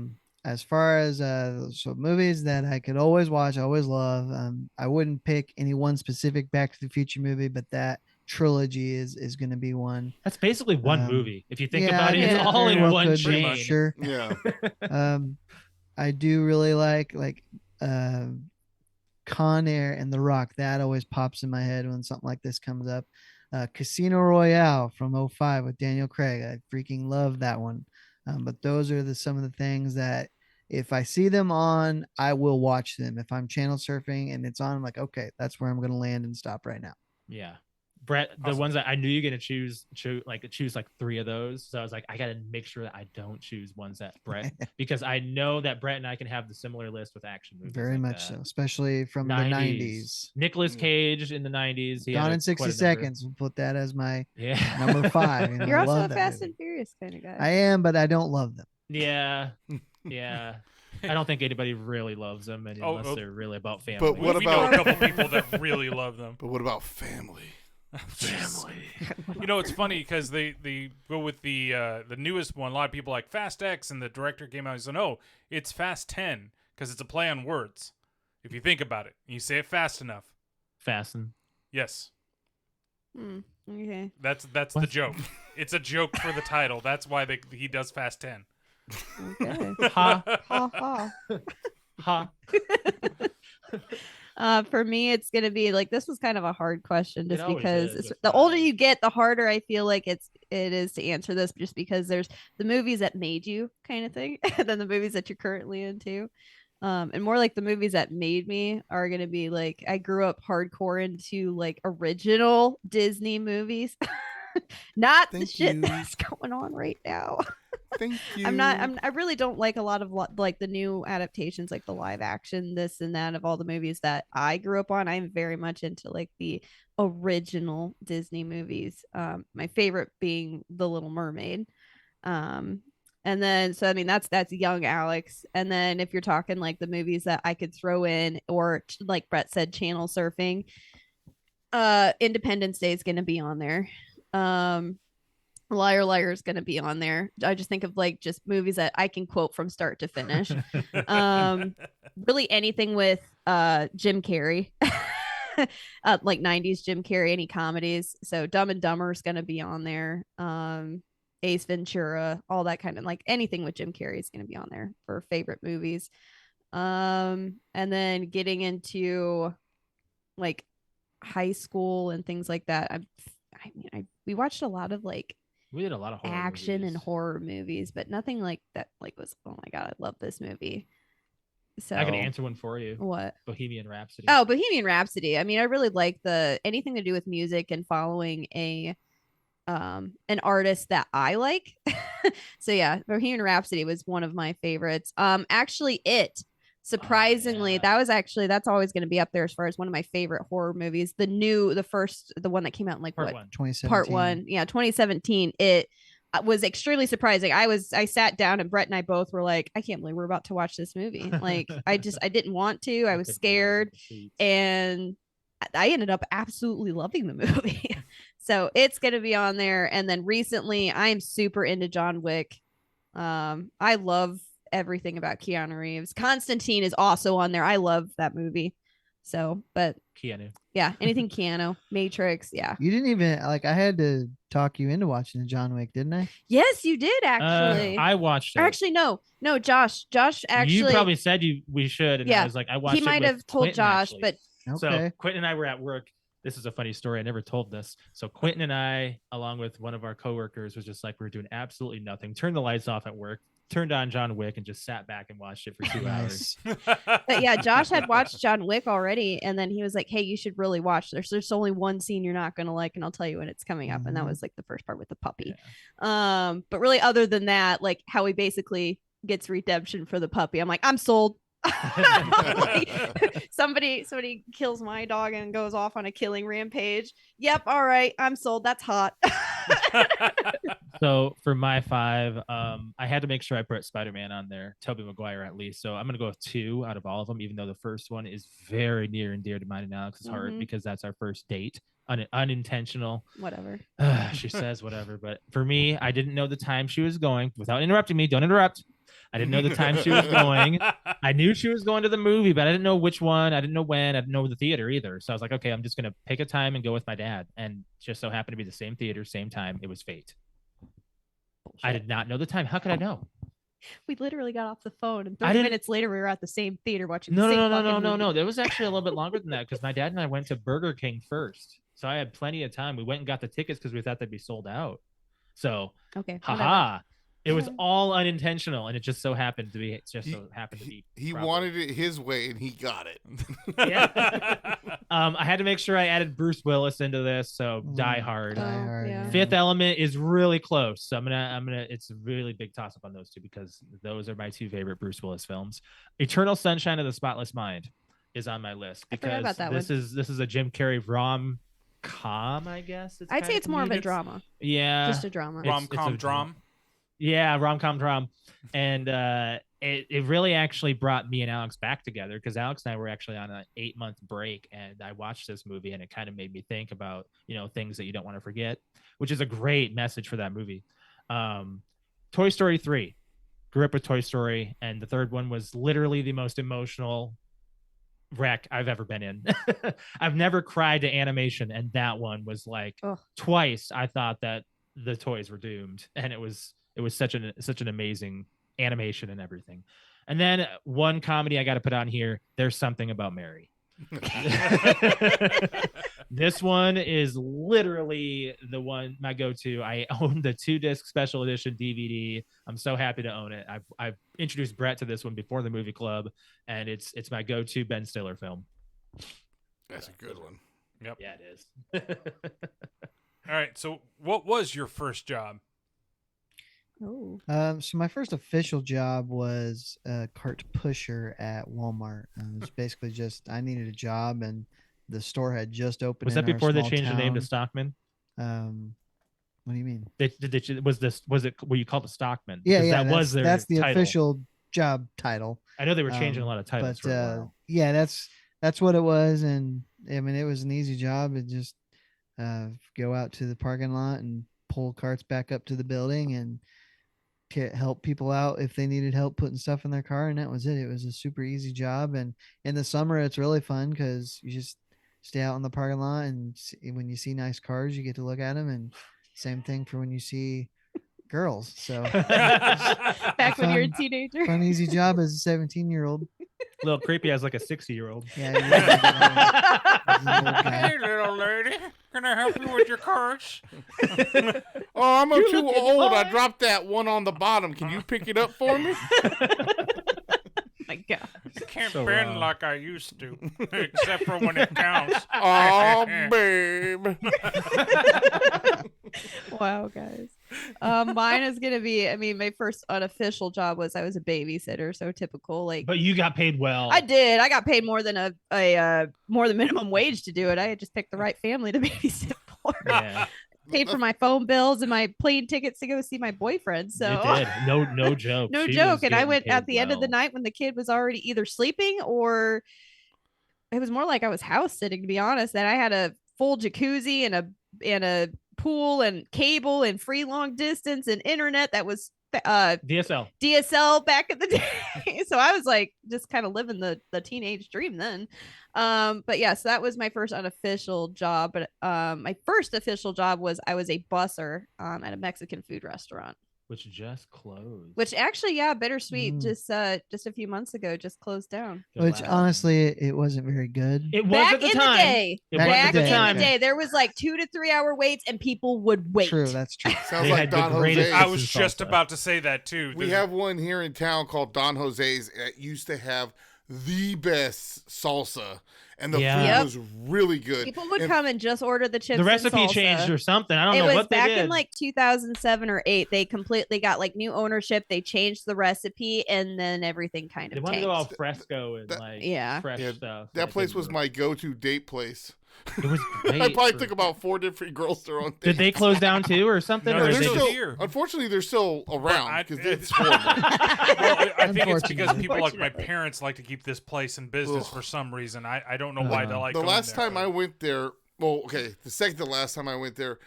As far as so movies that I could always watch, I always love. I wouldn't pick any one specific Back to the Future movie, but that trilogy is going to be one. That's basically one movie. If you think about it, it's all in one chain. Sure. Yeah. I do really like Con Air and The Rock. That always pops in my head when something like this comes up. Casino Royale from 2005 with Daniel Craig. I freaking love that one. But those are some of the things that if I see them on, I will watch them. If I'm channel surfing and it's on, I'm like, okay, that's where I'm going to land and stop right now. Yeah. Brett, the ones that I knew you're going to choose like 3 of those. So I was like, I got to make sure that I don't choose ones that Brett, because I know that Brett and I can have the similar list with action movies. Very much so, especially from the 90s. Nicolas Cage in the 90s. Gone in 60 Seconds. We'll put that as my number 5. You're also a Fast and Furious kind of guy. I am, but I don't love them. Yeah. Yeah. I don't think anybody really loves them unless they're really about family. But what about a couple people that really love them? But what about family? Family. You know, it's funny because they go with the newest one. A lot of people like Fast X, and the director came out and said, "No, it's Fast 10 because it's a play on words. If you think about it, you say it fast enough." Fasten. Yes. Okay. That's the joke. It's a joke for the title. That's why he does Fast 10. Okay. Ha ha ha. For me, it's gonna be like, this was kind of a hard question, just because the fun. older you get, the harder I feel like it is to answer this, just because there's the movies that made you kind of thing, and then the movies that you're currently into. And more like the movies that made me are gonna be like, I grew up hardcore into like original Disney movies, not the shit that's going on right now. Thank you. I really don't like a lot of like the new adaptations, like the live action, this and that of all the movies that I grew up on. I'm very much into like the original Disney movies. My favorite being The Little Mermaid. And then, so I mean, that's young Alex. And then if you're talking like the movies that I could throw in, or like Brett said, channel surfing, Independence Day is going to be on there. Liar Liar is going to be on there. I just think of like just movies that I can quote from start to finish. Really anything with Jim Carrey, like 90s Jim Carrey, any comedies. So Dumb and Dumber is going to be on there. Ace Ventura, all that kind of, like anything with Jim Carrey is going to be on there for favorite movies. And then getting into like high school and things like that. We watched a lot of like, we did a lot of horror action movies. and horror movies, but nothing like that like was, oh my god, I love this movie. So I can answer one for you. What? Bohemian Rhapsody. Oh, Bohemian Rhapsody. I mean, I really like anything to do with music and following an artist that I like. So yeah, Bohemian Rhapsody was one of my favorites. Actually, Surprisingly, that's always going to be up there as far as one of my favorite horror movies. The one that came out in like Part what? one. 2017. Part 1. Yeah, 2017. It was extremely surprising. I sat down and Brett and I both were like, I can't believe we're about to watch this movie. Like I didn't want to. I was scared, and I ended up absolutely loving the movie. So it's going to be on there. And then recently I am super into John Wick. I love everything about Keanu Reeves. Constantine is also on there. I love that movie. So, but Keanu. Yeah, anything Keanu, Matrix. Yeah. You didn't even I had to talk you into watching the John Wick, didn't I? Yes, you did actually. I watched it. Actually, no, Josh actually. You probably said we should, and yeah, I was like, I watched. He might have told Quentin, Josh, actually. but okay. So Quentin and I were at work. This is a funny story. I never told this. So Quentin and I, along with one of our coworkers, was just like, we were doing absolutely nothing. Turned the lights off at work, turned on John Wick, and just sat back and watched it for 2 hours. But yeah, Josh had watched John Wick already, and then he was like, hey, you should really watch this. There's only one scene you're not gonna like, and I'll tell you when it's coming up. And that was like the first part with the puppy. Yeah. But really, other than that, like how he basically gets redemption for the puppy, I'm like, I'm sold. Like, somebody kills my dog and goes off on a killing rampage. Yep, all right, I'm sold. That's hot. So for my 5, I had to make sure I put Spider-Man on there, Tobey Maguire at least. So I'm gonna go with 2 out of all of them, even though the first one is very near and dear to mine and Alex's heart because that's our first date. Unintentional. Whatever. She says whatever, but for me, I didn't know the time she was going. Without interrupting me, don't interrupt. I didn't know the time she was going. I knew she was going to the movie, but I didn't know which one. I didn't know when. I didn't know the theater either. So I was like, okay, I'm just going to pick a time and go with my dad. And just so happened to be the same theater, same time. It was fate. Bullshit. I did not know the time. How could I know? We literally got off the phone, and 30 minutes later, we were at the same theater watching the same No. There was actually a little bit longer than that because my dad and I went to Burger King first. So I had plenty of time. We went and got the tickets because we thought they'd be sold out. So, okay, haha. It was all unintentional, and it just so happened to be. He wanted it his way, and he got it. Yeah. I had to make sure I added Bruce Willis into this, so Die Hard. Yeah. Fifth Element is really close, so I'm gonna. It's a really big toss up on those two because those are my 2 favorite Bruce Willis films. Eternal Sunshine of the Spotless Mind is on my list because this is a Jim Carrey rom-com, I guess. I'd say it's more of a drama. Yeah, just a drama. Rom-com drama. Yeah, rom-com drama. And it really actually brought me and Alex back together because Alex and I were actually on an 8-month break, and I watched this movie, and it kind of made me think about, things that you don't want to forget, which is a great message for that movie. Toy Story 3. Grew up with Toy Story, and the third one was literally the most emotional wreck I've ever been in. I've never cried to animation, and that one was like twice I thought that the toys were doomed, and it was such an amazing animation and everything. And then one comedy I got to put on here, There's Something About Mary. This one is literally my go-to. I own the 2-disc special edition DVD. I'm so happy to own it. I've introduced Brett to this one before the movie club, and it's my go-to Ben Stiller film. That's a good one. Yep. Yeah, it is. All right. So what was your first job? So my first official job was a cart pusher at Walmart. It was basically just I needed a job, and the store had just opened. Was that before they changed the name to Stockman? What do you mean? Were you called a Stockman? Yeah, that's the title. Official job title. I know they were changing a lot of titles for a while. Yeah, that's what it was, and I mean it was an easy job. It just go out to the parking lot and pull carts back up to the building and help people out if they needed help putting stuff in their car, and that was it. It was a super easy job, and in the summer it's really fun because you just stay out in the parking lot, and when you see nice cars you get to look at them, and same thing for when you see girls. So back when you're a teenager, fun easy job as a 17-year-old. A little creepy as like a 60-year-old. Yeah. Hey, little lady, can I help you with your cars? I'm too old. I dropped that one on the bottom. Can you pick it up for me? My God. Can't bend like I used to, except for when it counts. Oh, babe. Wow, guys. Mine is gonna be. I mean, my first unofficial job was I was a babysitter, so typical. Like, but you got paid well. I did. I got paid more than more than minimum wage to do it. I had just picked the right family to babysit for. Yeah. Paid for my phone bills and my plane tickets to go see my boyfriend. So you did. No joke. No She joke. was And I getting went paid at the end of the well. night when the kid was already either sleeping or it was more like I was house sitting, to be honest. And I had a full jacuzzi and a pool and cable and free long distance and internet that was DSL back in the day. So I was like just kind of living the teenage dream then. But yeah, so that was my first unofficial job. But my first official job was I was a busser at a Mexican food restaurant. Which just closed. Which actually, yeah, bittersweet. Just a few months ago, just closed down. Which honestly, it wasn't very good. It was back at the in time. the day. Back in the day, there was like 2 to 3 hour waits, and people would wait. True, that's true. Sounds like Don Jose. I was just about to say that too. We have one here in town called Don Jose's. It used to have the best salsa, and the food was really good. People would come and just order the chips. The recipe changed or something. I don't know what they did. It was back in like 2007 or 8. They completely got like new ownership. They changed the recipe, and then everything kind of. They wanted to go all fresco and fresh stuff. That place was my go-to date place. It was great. I probably took about 4 different girls there on dates. Did they close down too or something? No, or they're still here. Unfortunately, they're still around because it's horrible. Well, I think it's because people like my parents like to keep this place in business for some reason. I don't know why they like the going last there, time I went there, the second to last time I went there,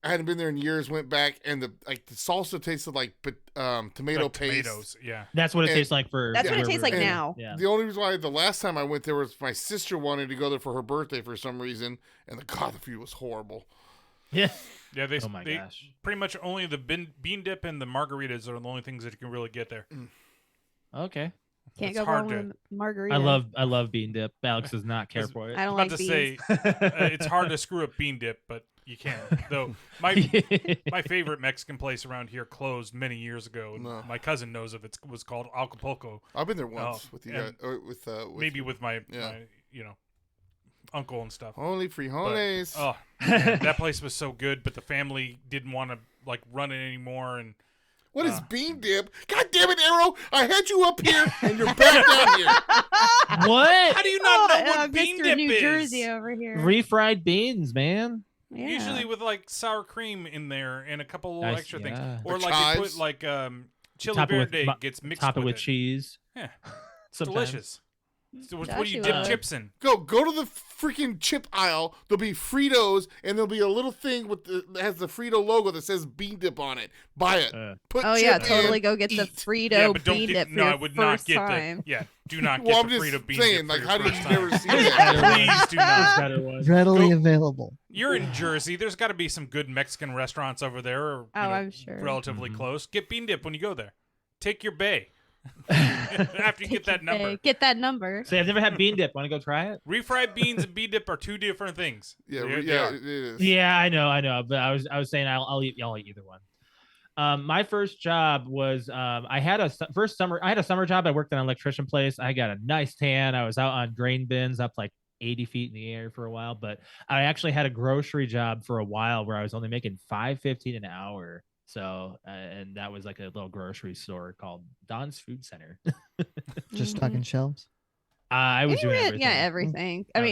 I hadn't been there in years. Went back and the salsa tasted like tomato paste. Tomatoes, yeah. That's what it tastes like for. That's what it tastes like and now. Yeah. The only reason why the last time I went there was my sister wanted to go there for her birthday for some reason, and the food was horrible. Yeah. Yeah, they gosh. pretty much only the bean dip and the margaritas are the only things that you can really get there. Okay. Can't go wrong with margarita. I love bean dip. Alex does not care for it. I don't like beans. Say it's hard to screw up bean dip, but you can. Though my favorite Mexican place around here closed many years ago. No. My cousin knows of it. It was called Acapulco. I've been there once with you guys, or with maybe with my uncle and stuff. Only frijoles. That place was so good, but the family didn't want to like run it anymore. And what is bean dip? God damn it, Arrow! I had you up here, and you're back down here. What? How do you not know what bean Mr. dip New is? Jersey over here. Refried beans, man. Yeah. Usually with like sour cream in there and a couple little extra things, or With like chives. they put like chili verde gets mixed top it with it. cheese. Yeah, it's Sometimes. delicious. So what do you dip chips in? Go to the freaking chip aisle. There'll be Fritos, and there'll be a little thing that has the Frito logo that says bean dip on it. Buy it. Put chip totally in, go get the eat. Frito bean dip. No, I would not get time. do not Well, get I'm the just Frito bean saying, dip. like, for how your did you first never time. see that? Please do not. Readily available. You're in Jersey. There's got to be some good Mexican restaurants over there. Or, I'm sure. Relatively close. Get bean dip when you go there. Take your bay. After you get that number. Get that number. Say, I've never had bean dip. Want to go try it? Refried beans and bean dip are two different things. Yeah, it is. Yeah, I know. But I was saying I'll eat either one. My first job was I had a summer job. I worked in an electrician place. I got a nice tan. I was out on grain bins up like 80 feet in the air for a while, but I actually had a grocery job for a while where I was only making $5.15 an hour. So, and that was like a little grocery store called Don's Food Center. Just stocking shelves. I was doing everything. Yeah, everything. I mean,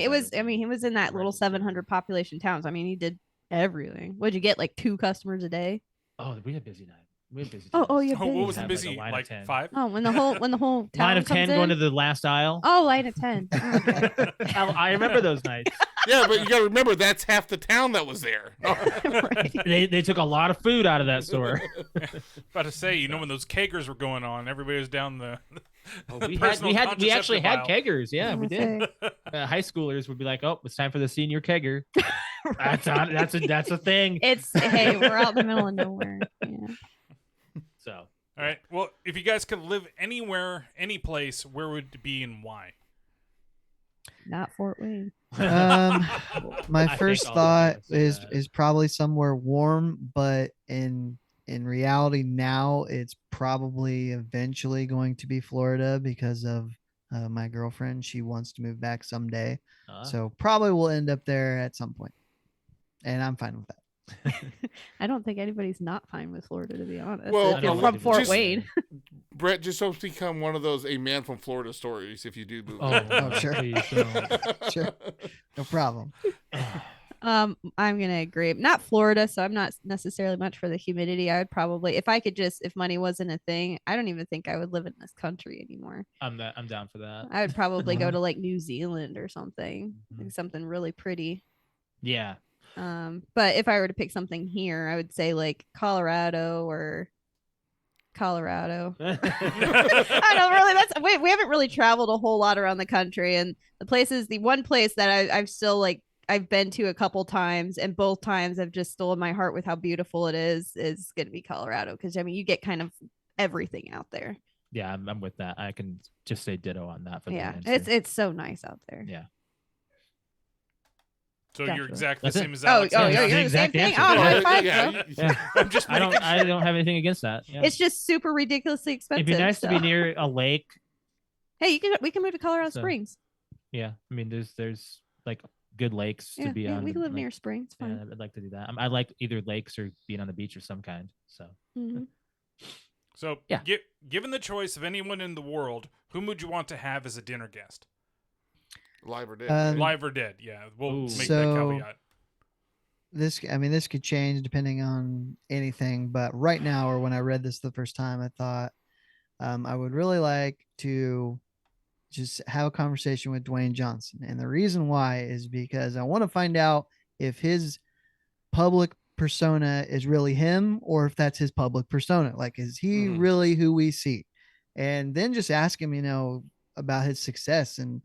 he was in that little 700 population towns. I mean, he did everything. What'd you get? Like 2 customers a day? Oh, we had busy night. We had busy. Oh, you. What was the busy? Like 5? Oh, when the whole town line of 10 comes going in? to the last aisle. Oh, line of 10. Okay. I remember those nights. Yeah, but you got to remember that's half the town that was there. Right. They took a lot of food out of that store. About to say, when those kegers were going on, everybody was down the. We actually had aisle. keggers. Yeah, we did. High schoolers would be like, "Oh, it's time for the senior kegger." Right. That's a thing. Hey, we're out in the middle of nowhere. Yeah. So, all right. Well, if you guys could live anywhere, any place, where would it be and why? Not Fort Wayne. My first thought is probably somewhere warm, but in reality now it's probably eventually going to be Florida because of my girlfriend. She wants to move back someday, so probably we'll end up there at some point, and I'm fine with that. I don't think anybody's not fine with Florida, to be honest. Well, if you're from Fort Wayne. Brett, just don't become one of those a man from Florida stories if you do move. Oh, sure. Sure. No problem. I'm gonna agree. Not Florida, so I'm not necessarily much for the humidity. I would probably, if money wasn't a thing, I don't even think I would live in this country anymore. I'm down for that. I would probably go to like New Zealand or something, like something really pretty. Yeah. But if I were to pick something here, I would say like Colorado. I don't really. We haven't really traveled a whole lot around the country, and the one place that I've still like. I've been to a couple times, and both times I've just stolen my heart with how beautiful it is going to be Colorado. Because I mean, you get kind of everything out there. Yeah, I'm with that. I can just say ditto on that. It's so nice out there. Yeah. So you're exactly the same as Alex. You're the same thing. Oh, high five, bro. I'm just. I don't have anything against that. Yeah. It's just super ridiculously expensive. It'd be nice to be near a lake. Hey, we can move to Colorado Springs. Yeah, I mean, there's like good lakes to be on. We can live near springs. Fine. Yeah, I'd like to do that. I like either lakes or being on the beach of some kind. So. Mm-hmm. So yeah, given the choice of anyone in the world, whom would you want to have as a dinner guest? Live or dead? Live or dead? Yeah, we'll make that caveat. This could change depending on anything, but right now, or when I read this the first time, I thought I would really like to just have a conversation with Dwayne Johnson. And the reason why is because I want to find out if his public persona is really him or if that's his public persona. Like, is he really who we see? And then just ask him, about his success and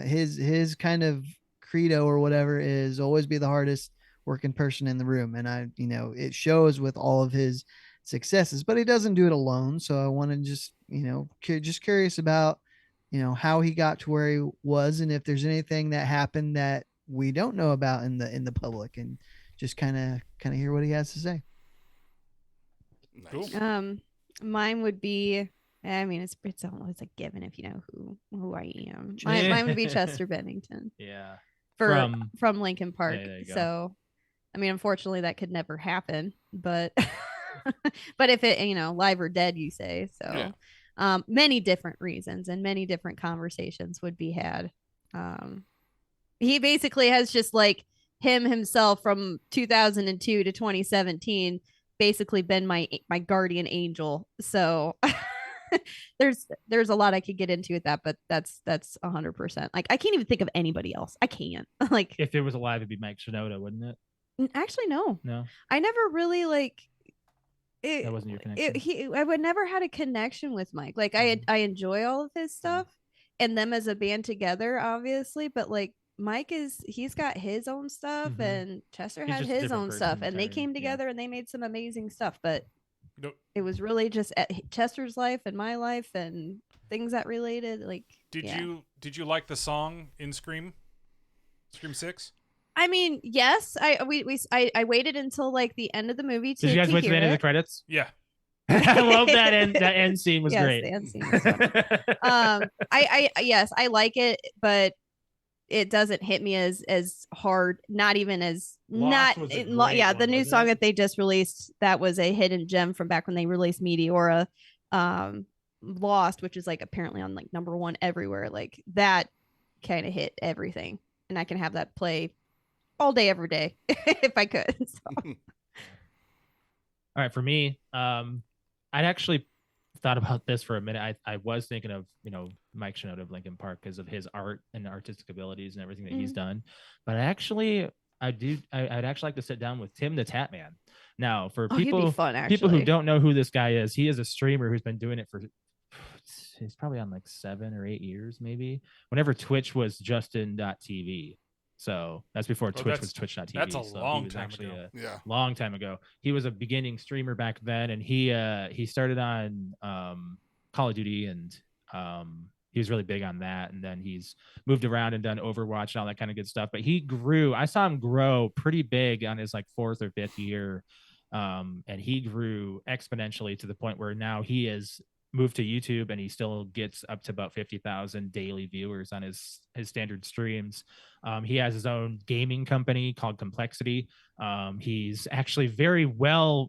his kind of credo or whatever is always be the hardest working person in the room. And it shows with all of his successes, but he doesn't do it alone. So I want to just, just curious about, how he got to where he was and if there's anything that happened that we don't know about in the public, and just kind of hear what he has to say. Cool. Mine would be, I mean, it's a given if you know who I am. Mine would be Chester Bennington. Yeah. From Lincoln Park. Yeah, so, I mean, unfortunately, that could never happen. But, but if it, live or dead, you say so. Yeah. Many different reasons and many different conversations would be had. He basically has just like himself from 2002 to 2017 basically been my guardian angel. So there's a lot I could get into with that, but that's 100%. Like, I can't even think of anybody else. I can't. Like, if it was alive, it'd be Mike Shinoda, wouldn't it? Actually, no. I never really like it. That wasn't your connection. I would never had a connection with Mike. Like, I enjoy all of his stuff and them as a band together, obviously, but like Mike he's got his own stuff and Chester had his own stuff, and they came together and they made some amazing stuff, but it was really just Chester's life and my life and things that related. Like, did you like the song in Scream 6? I mean, yes. I waited until like the end of the movie to. Did you guys wait to the end of the credits? Yeah. I love that end scene was great. The end scene was fun. I like it, but it doesn't hit me as hard. Not even as the new song that they just released, that was a hidden gem from back when they released Meteora. Lost, which is like apparently on like number 1 everywhere. Like, that kind of hit everything, and I can have that play all day every day if I could. So. All right, for me, I'd actually thought about this for a minute. I was thinking of Mike Shinoda of Linkin Park because of his art and artistic abilities and everything that he's done, but I'd actually like to sit down with Tim the Tatman. Now, for people who don't know who this guy is, he is a streamer who's been doing it for, he's probably on like 7 or 8 years, maybe, whenever Twitch was Justin.tv. So that's before Twitch was Twitch.tv. That's a long time ago. Long time ago. He was a beginning streamer back then, and he started on Call of Duty, and he was really big on that. And then he's moved around and done Overwatch and all that kind of good stuff. But I saw him grow pretty big on his like 4th or 5th year. And he grew exponentially to the point where now he is moved to YouTube, and he still gets up to about 50,000 daily viewers on his standard streams. He has his own gaming company called Complexity. He's actually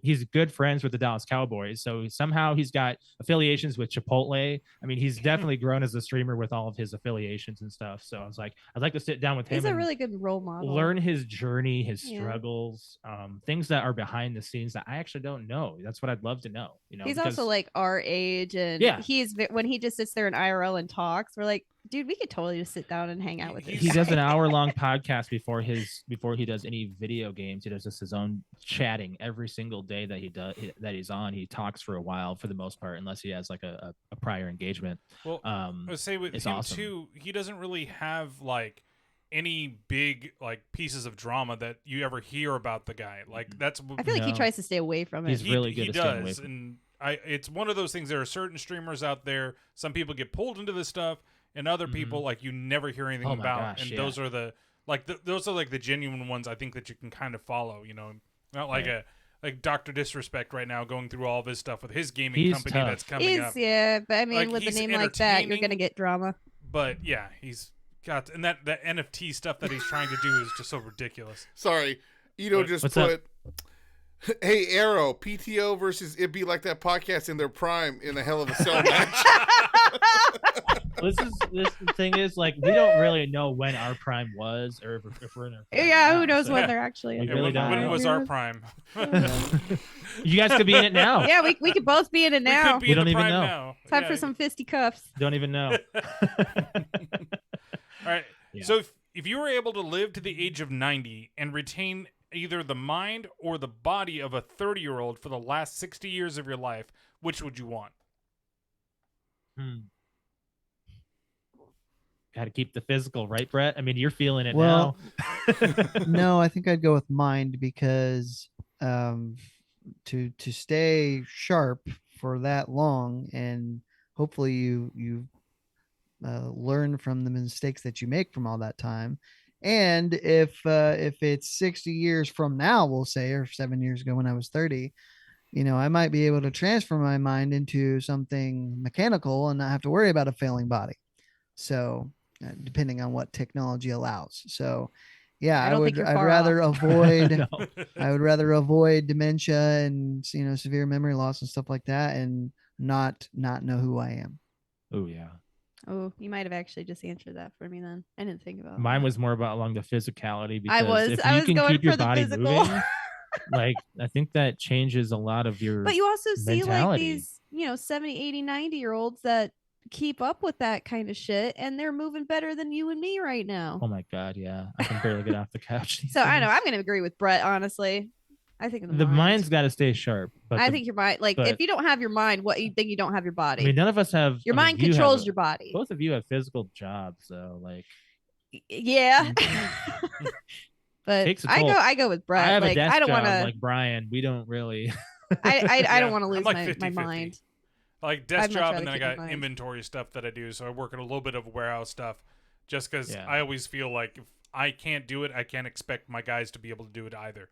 he's good friends with the Dallas Cowboys. So somehow he's got affiliations with Chipotle. I mean, he's definitely grown as a streamer with all of his affiliations and stuff. So I was like, I'd like to sit down with him. He's a really good role model. Learn his journey, his struggles, things that are behind the scenes that I actually don't know. That's what I'd love to know. He's also like our age, and when he just sits there in IRL and talks, we're like, dude, we could totally just sit down and hang out with him. He does an hour-long podcast before he does any video games. He does just his own chatting every single day that he's on. He talks for a while for the most part, unless he has like a prior engagement. Well, I would say with him awesome. Too, he doesn't really have like any big like pieces of drama that you ever hear about the guy. Like I feel like he tries to stay away from it. He's really good. He does, and it's one of those things. There are certain streamers out there. Some people get pulled into this stuff. And other people, like, you never hear anything about. Gosh, and those are those are the genuine ones I think that you can kind of follow, not like like Dr. Disrespect right now going through all of his stuff with his gaming company that's coming up. Yeah, but I mean, with a name like that, you're going to get drama. But yeah, he's got, and that NFT stuff that he's trying to do is just so ridiculous. Sorry. Just put, hey, Arrow, PTO versus It Be Like That podcast in their prime in a Hell of a Cell match. This thing is like we don't really know when our prime was, or if we're in our prime. Yeah, who knows when they're actually in. When was our prime? You guys could be in it now. Yeah, we could both be in it now. We don't even know. Now. Time for some fisticuffs. Don't even know. All right. Yeah. So if you were able to live to the age of 90 and retain either the mind or the body of a 30-year-old for the last 60 years of your life, which would you want? Got to keep the physical, right, Brett? I mean, you're feeling it now. No, I think I'd go with mind because to stay sharp for that long, and hopefully you learn from the mistakes that you make from all that time. And if it's 60 years from now, we'll say, or 7 years ago when I was 30, I might be able to transfer my mind into something mechanical and not have to worry about a failing body. So depending on what technology allows. So yeah, I'd rather avoid I would rather avoid dementia and severe memory loss and stuff like that, and not know who I am. Oh yeah. Oh, you might have actually just answered that for me then. I didn't think about mine. Was more about along the physicality, because I was can going keep your for the body physical. moving, like I think that changes a lot of your But you also see mentality. like these 70, 80, 90-year-olds that keep up with that kind of shit, and they're moving better than you and me right now. Oh my god, yeah. I can barely get off the couch. So I know I'm going to agree with Brett, honestly. I think the mind's got to stay sharp. But I think your mind, if you don't have your mind, what you think you don't have your body. I mean, none of us have. Your mind controls your body. Both of you have physical jobs, though. Like, yeah. But I go with Brett. I have like, a desk I don't job, want to. Like Brian, we don't really. I don't want to lose like my mind. Like desk job, and then I got inventory stuff that I do. So I work in a little bit of warehouse stuff, just because I always feel like if I can't do it, I can't expect my guys to be able to do it either.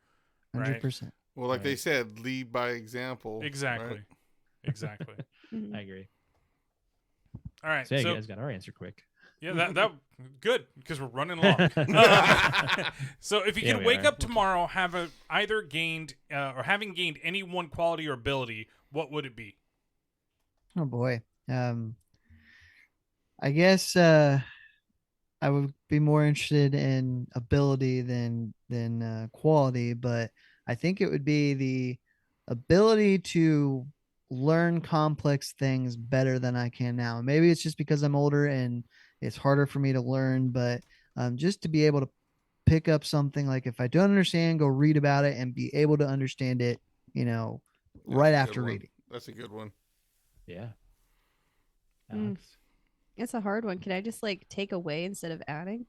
100%. Well, like they said, lead by example. Exactly. Right? Exactly. I agree. All right. So you guys got our answer quick. Yeah, that good, because we're running long. So if you can wake up tomorrow, having gained any one quality or ability, what would it be? Oh boy. I guess I would be more interested in ability than quality, but I think it would be the ability to learn complex things better than I can now. Maybe it's just because I'm older and it's harder for me to learn, but just to be able to pick up something, like if I don't understand, go read about it and be able to understand it, right after reading. That's a good one. Yeah. Alex. It's a hard one. Can I just take away instead of adding?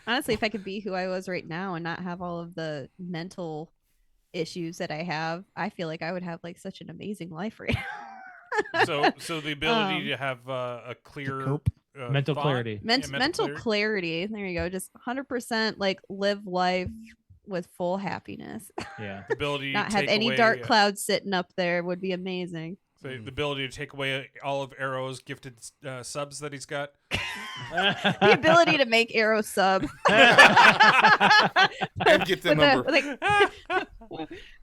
Honestly, if I could be who I was right now and not have all of the mental issues that I have, I feel like I would have such an amazing life right now. so the ability to have a clear mental clarity. Mental clarity. There you go. Just 100% live life with full happiness. Yeah. Ability not to have take any away, dark clouds sitting up there would be amazing. The ability to take away all of Arrow's gifted subs that he's got. The ability to make Arrow sub. And get the number.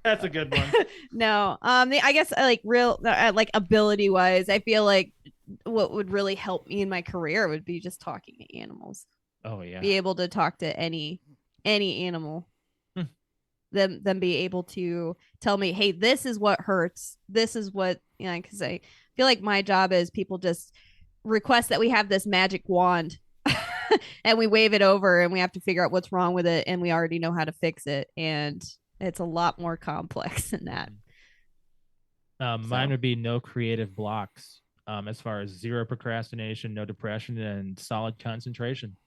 That's a good one. No, I guess like real like ability wise, I feel like what would really help me in my career would be just talking to animals. Oh yeah. Be able to talk to any animal. Them be able to tell me, hey, this is what hurts. This is what, because I feel like my job is people just request that we have this magic wand and we wave it over and we have to figure out what's wrong with it. And we already know how to fix it. And it's a lot more complex than that. Mine would be no creative blocks, as far as zero procrastination, no depression, and solid concentration.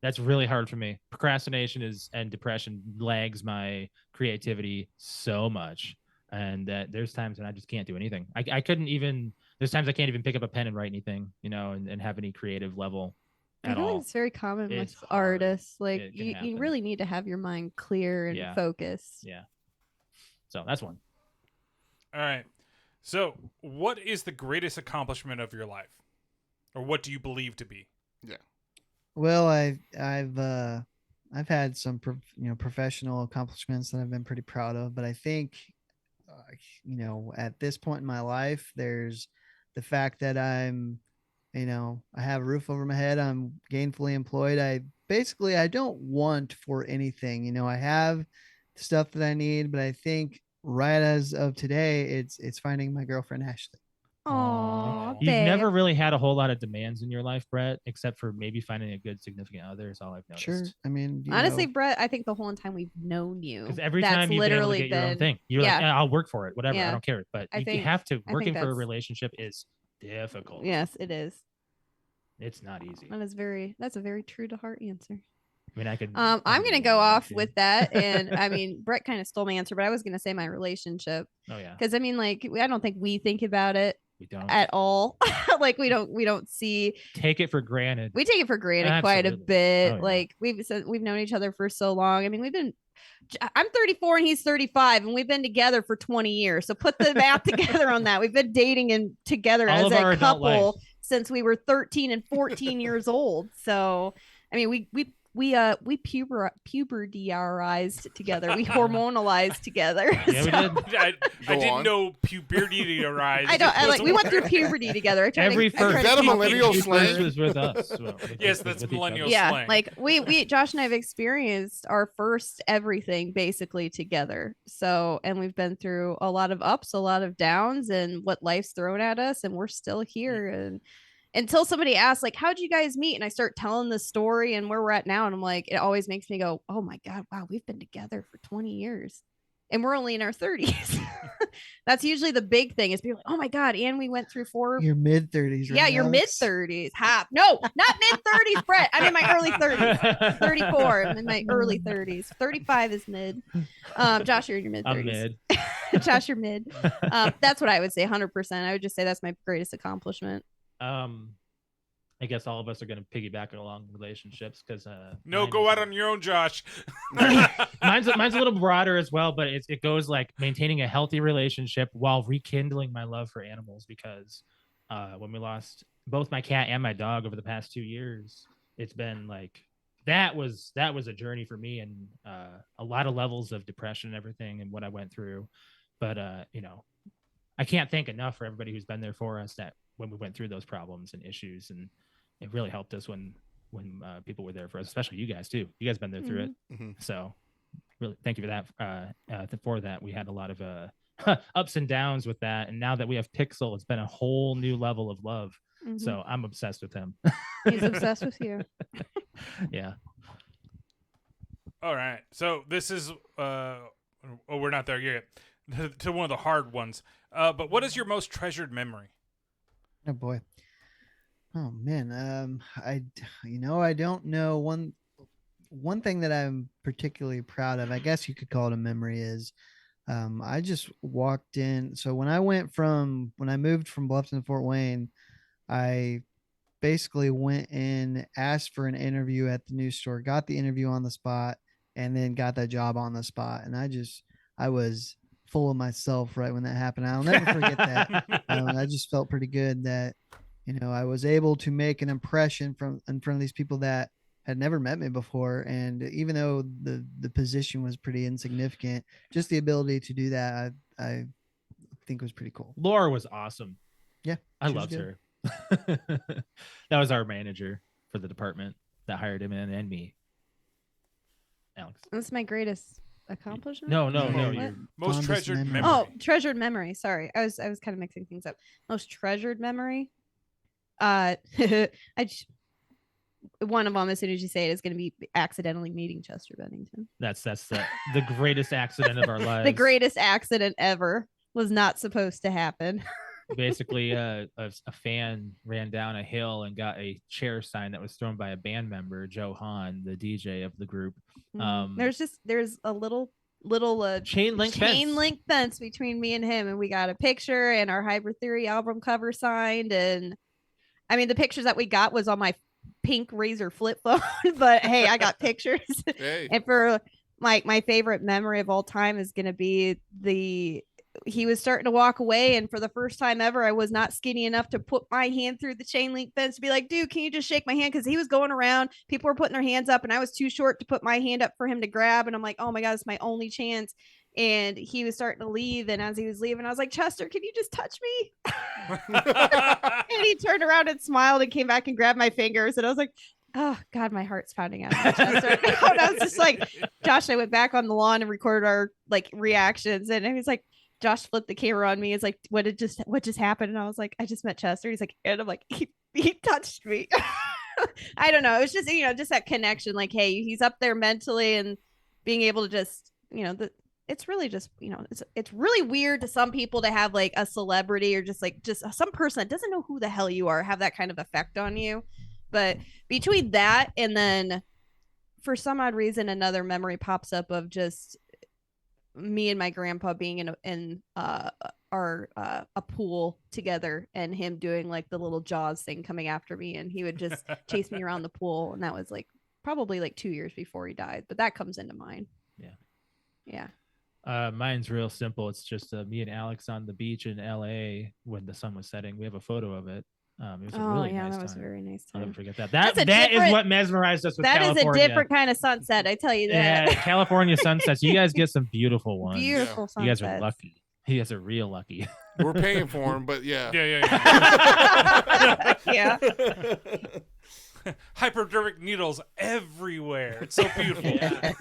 That's really hard for me. Procrastination and depression lags my creativity so much, and that there's times when I just can't do anything. I couldn't even. There's times I can't even pick up a pen and write anything, and have any creative level at all. It's very common with artists. Like you really need to have your mind clear and focused. Yeah. So that's one. All right. So, what is the greatest accomplishment of your life, or what do you believe to be? Yeah. Well, I've had some professional accomplishments that I've been pretty proud of, but I think at this point in my life, there's the fact that I'm I have a roof over my head, I'm gainfully employed. I don't want for anything. I have stuff that I need, but I think right as of today, it's finding my girlfriend Ashley. Oh, you've never really had a whole lot of demands in your life, Brett, except for maybe finding a good significant other is all I've noticed. Sure. I mean, honestly, Brett, I think the whole time we've known you, because every time you've been able to get your own thing, you're like, I'll work for it, whatever. I don't care. But you have to. Working for a relationship is difficult. Yes, it is. It's not easy. That's a very true to heart answer. I mean, I could. I'm gonna go off with that, and I mean, Brett kind of stole my answer, but I was gonna say my relationship. Oh yeah. Because I mean, like, I don't think we think about it. We don't at all. Like we don't see. Take it for granted. We take it for granted quite a bit. Oh, yeah. Like we've known each other for so long. I mean, I'm 34 and he's 35, and we've been together for 20 years. So put the math together on that. We've been dating and together as a couple since we were 13 and 14 years old. So I mean, we pubertyarized together. We hormonalized together. Yeah, we did. I didn't know pubertyarized. We went through puberty together. Is that a millennial slang? Was with us. Yes, that's millennial slang. Yeah, like we Josh and I have experienced our first everything basically together. So, and we've been through a lot of ups, a lot of downs, and what life's thrown at us, and we're still here. And until somebody asks, like, how'd you guys meet? And I start telling the story and where we're at now. And I'm like, it always makes me go, oh my God, wow, we've been together for 20 years and we're only in our 30s. That's usually the big thing is people like, oh my God. And we went through your mid 30s. Yeah. Your mid 30s. No, not mid 30s, Brett. I'm in my early 30s, 34. I'm in my early 30s. 35 is mid. Josh, you're in your mid 30s. I'm mid. Josh, you're mid. That's what I would say. 100%. I would just say that's my greatest accomplishment. I guess all of us are going to piggyback along relationships because go out on your own, Josh. mine's a little broader as well, but it goes like maintaining a healthy relationship while rekindling my love for animals, because when we lost both my cat and my dog over the past 2 years, it's been like that was a journey for me, and a lot of levels of depression and everything and what I went through. But I can't thank enough for everybody who's been there for us that when we went through those problems and issues, and it really helped us when people were there for us, especially you guys too. You guys been there through it. Mm-hmm. So really thank you for that. For that, we had a lot of ups and downs with that. And now that we have Pixel, it's been a whole new level of love. Mm-hmm. So I'm obsessed with him. He's obsessed with you. Yeah. All right. So this is, we're not there yet. To one of the hard ones. But what is your most treasured memory? Oh boy. Oh man. I don't know. One thing that I'm particularly proud of, I guess you could call it a memory, is I just walked in. So when I moved from Bluffton to Fort Wayne, I basically went in, asked for an interview at the news store, got the interview on the spot, and then got that job on the spot. And I was full of myself right when that happened. I'll never forget that. I just felt pretty good that, I was able to make an impression in front of these people that had never met me before. And even though the position was pretty insignificant, just the ability to do that, I think was pretty cool. Laura was awesome. Yeah. I loved her. That was our manager for the department that hired him and me. Alex. That's my greatest accomplishment. No. Your most treasured memory. Oh, treasured memory. Sorry. I was kind of mixing things up. Most treasured memory. One of them, as soon as you say it, is going to be accidentally meeting Chester Bennington. That's the greatest accident of our lives. The greatest accident ever. Was not supposed to happen. Basically, a fan ran down a hill and got a chair sign that was thrown by a band member, Joe Hahn, the DJ of the group. There's a little chain link fence between me and him, and we got a picture and our Hybrid Theory album cover signed. And I mean, the pictures that we got was on my pink Razor flip phone, but hey, I got pictures. Hey. And for my favorite memory of all time is going to be he was starting to walk away, and for the first time ever, I was not skinny enough to put my hand through the chain link fence to be like, dude, can you just shake my hand? Because he was going around, people were putting their hands up, and I was too short to put my hand up for him to grab. And I'm like, oh my God, it's my only chance. And he was starting to leave, and as he was leaving, I was like, Chester, can you just touch me? And he turned around and smiled and came back and grabbed my fingers, and I was like, oh God, my heart's pounding out. And I was just like, Josh and I went back on the lawn and recorded our reactions, and he was like, Josh flipped the camera on me. It's like, what just happened? And I was like, I just met Chester. He's like, and I'm like, he touched me. I don't know. It was just, just that connection. Like, hey, he's up there mentally, and being able to just, it's really just, it's really weird to some people to have like a celebrity or just some person that doesn't know who the hell you are have that kind of effect on you. But between that and then for some odd reason, another memory pops up of just me and my grandpa being in a pool together, and him doing like the little Jaws thing coming after me, and he would just chase me around the pool. And that was probably 2 years before he died, but that comes into mind. Yeah. Mine's real simple. It's just me and Alex on the beach in LA when the sun was setting. We have a photo of it. It was a really nice that was time. a very nice time. I'll never forget that. That is what mesmerized us with California. That is a different kind of sunset, I tell you that. Yeah, California sunsets. You guys get some beautiful ones. Beautiful sunsets. You guys are lucky. You guys are real lucky. We're paying for them, but yeah. Yeah. Hypodermic needles everywhere. It's so beautiful. Yeah.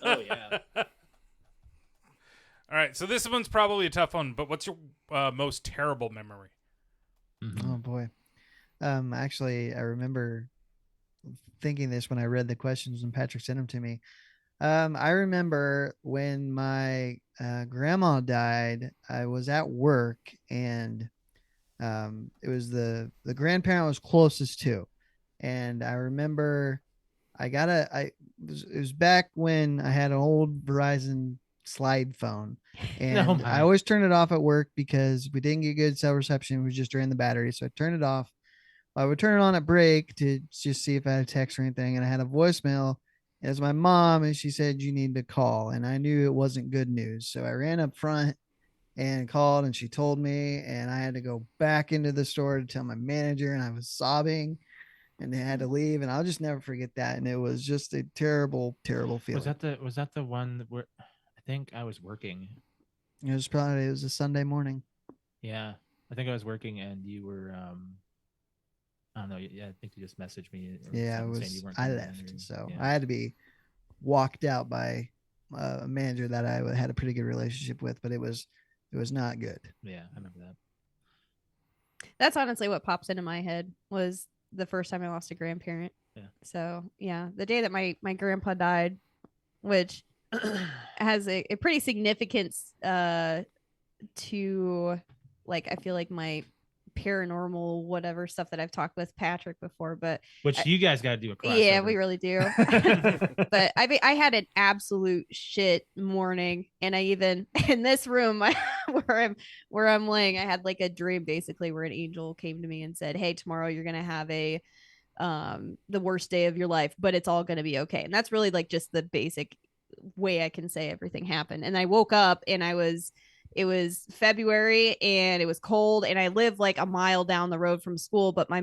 Oh, yeah. All right, so this one's probably a tough one, but what's your most terrible memory? Oh, boy. Actually, I remember thinking this when I read the questions and Patrick sent them to me. I remember when my grandma died, I was at work, and it was the grandparent I was closest to. And I remember it was back when I had an old Verizon slide phone, and I always turned it off at work because we didn't get good cell reception. We just drained the battery. So I turned it off. I would turn it on at break to just see if I had a text or anything. And I had a voicemail. It was my mom, and she said, you need to call. And I knew it wasn't good news. So I ran up front and called, and she told me, and I had to go back into the store to tell my manager, and I was sobbing, and they had to leave. And I'll just never forget that. And it was just a terrible, terrible feeling. Was that the one where I think I was working? It was a Sunday morning. Yeah. I think I was working, and you were, I don't know. Yeah, I think you just messaged me. Yeah, I left. So I had to be walked out by a manager that I had a pretty good relationship with, but it was not good. Yeah, I remember that. That's honestly what pops into my head was the first time I lost a grandparent. Yeah. So yeah, the day that my grandpa died, which has a pretty significance to I feel like my paranormal whatever stuff that I've talked with Patrick before, but you guys got to do a crossover. Yeah, we really do. But I had an absolute shit morning, and I even in this room where I'm laying, I had like a dream basically where an angel came to me and said, hey, tomorrow you're gonna have the worst day of your life, but it's all gonna be okay. And that's really like just the basic way I can say everything happened. And I woke up, and I was It was February and it was cold, and I live like a mile down the road from school, but my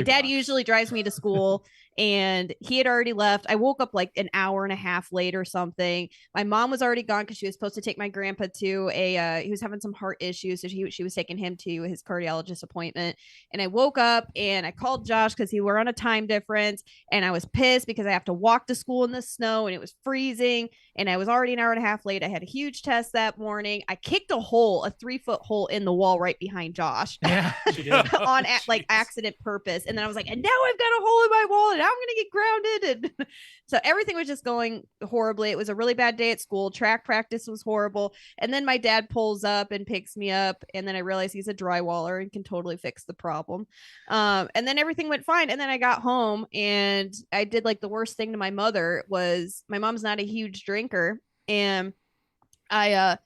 dad usually drives me to school, and he had already left. I woke up like an hour and a half late or something. My mom was already gone because she was supposed to take my grandpa to he was having some heart issues. So she was taking him to his cardiologist appointment. And I woke up and I called Josh because we were on a time difference. And I was pissed because I have to walk to school in the snow and it was freezing. And I was already an hour and a half late. I had a huge test that morning. I kicked a 3-foot hole in the wall right behind Josh. Yeah, she did. On like accident purpose. And then I was like, and now I've got a hole in my wall and I'm going to get grounded. And so everything was just going horribly. It was a really bad day at school. Track practice was horrible. And then my dad pulls up and picks me up. And then I realized he's a drywaller and can totally fix the problem. And then everything went fine. And then I got home and I did like the worst thing to my mother. Was my mom's not a huge drinker. And I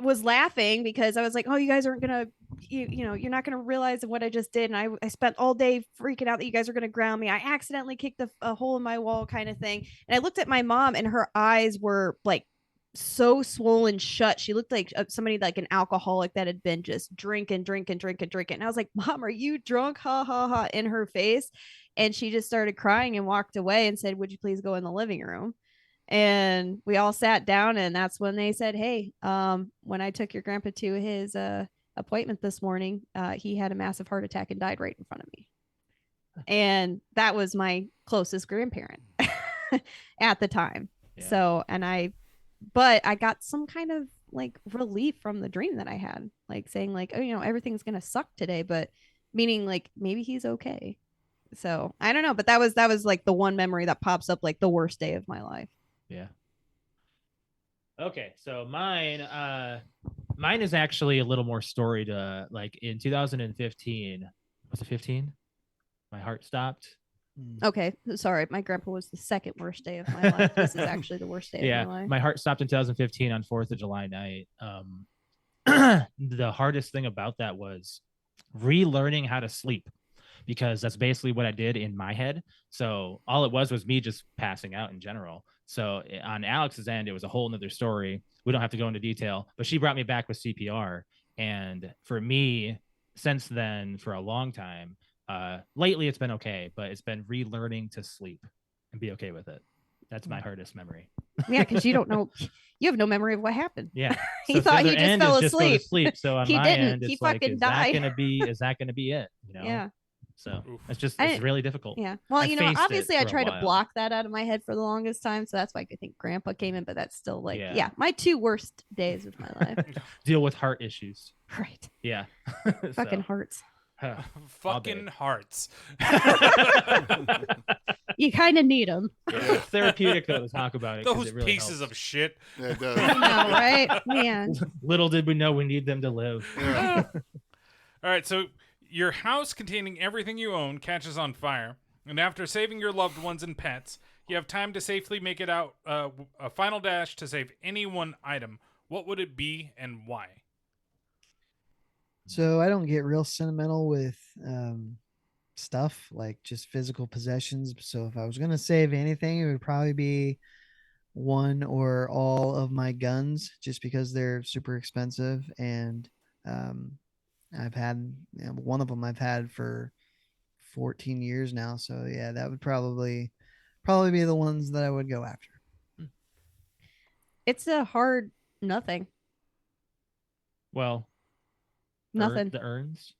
was laughing because I was like, oh, you guys aren't going to, you're not going to realize what I just did. And I spent all day freaking out that you guys are going to ground me. I accidentally kicked a hole in my wall kind of thing. And I looked at my mom and her eyes were like so swollen shut. She looked like somebody like an alcoholic that had been just drinking. And I was like, Mom, are you drunk? Ha ha ha, in her face. And she just started crying and walked away and said, would you please go in the living room? And we all sat down, and that's when they said, hey, when I took your grandpa to his appointment this morning, he had a massive heart attack and died right in front of me. And that was my closest grandparent at the time. Yeah. So, but I got some kind of like relief from the dream that I had, like saying like, oh, everything's going to suck today, but meaning like maybe he's okay. So I don't know, but that was like the one memory that pops up, like the worst day of my life. Yeah. Okay, so mine is actually a little more storied. Like in 2015, was it 15? My heart stopped. Okay, sorry, my grandpa was the second worst day of my life. This is actually the worst day of my life. My heart stopped in 2015 on 4th of July night. The hardest thing about that was relearning how to sleep, because that's basically what I did in my head. So all it was me just passing out in general. So on Alex's end, it was a whole nother story. We don't have to go into detail, but she brought me back with CPR. And for me, since then, for a long time, lately it's been okay, but it's been relearning to sleep and be okay with it. That's my hardest memory. Yeah, because you don't know, you have no memory of what happened. Yeah, he thought he just fell asleep. So on he my didn't. end, it's he like, fucking is died. Is that gonna be it? Yeah. So it's really difficult. Yeah. Well, obviously I tried to block that out of my head for the longest time. So that's why I think Grandpa came in, but that's still like, my 2 worst days of my life. Deal with heart issues. Right. Yeah. Fucking hearts. Fucking hearts. You kind of need them. Yeah. It's therapeutic though to talk about it. Those it really pieces helps. of shit. Yeah, it does. I know, right? Man. Little did we know we need them to live. Yeah. All right, so your house containing everything you own catches on fire, and after saving your loved ones and pets, you have time to safely make it out a final dash to save any one item. What would it be and why? So I don't get real sentimental with stuff like just physical possessions. So if I was going to save anything, it would probably be one or all of my guns, just because they're super expensive. And I've had one of them I've had for 14 years now. So yeah, that would probably be the ones that I would go after. It's a hard nothing. Well, nothing. The urns?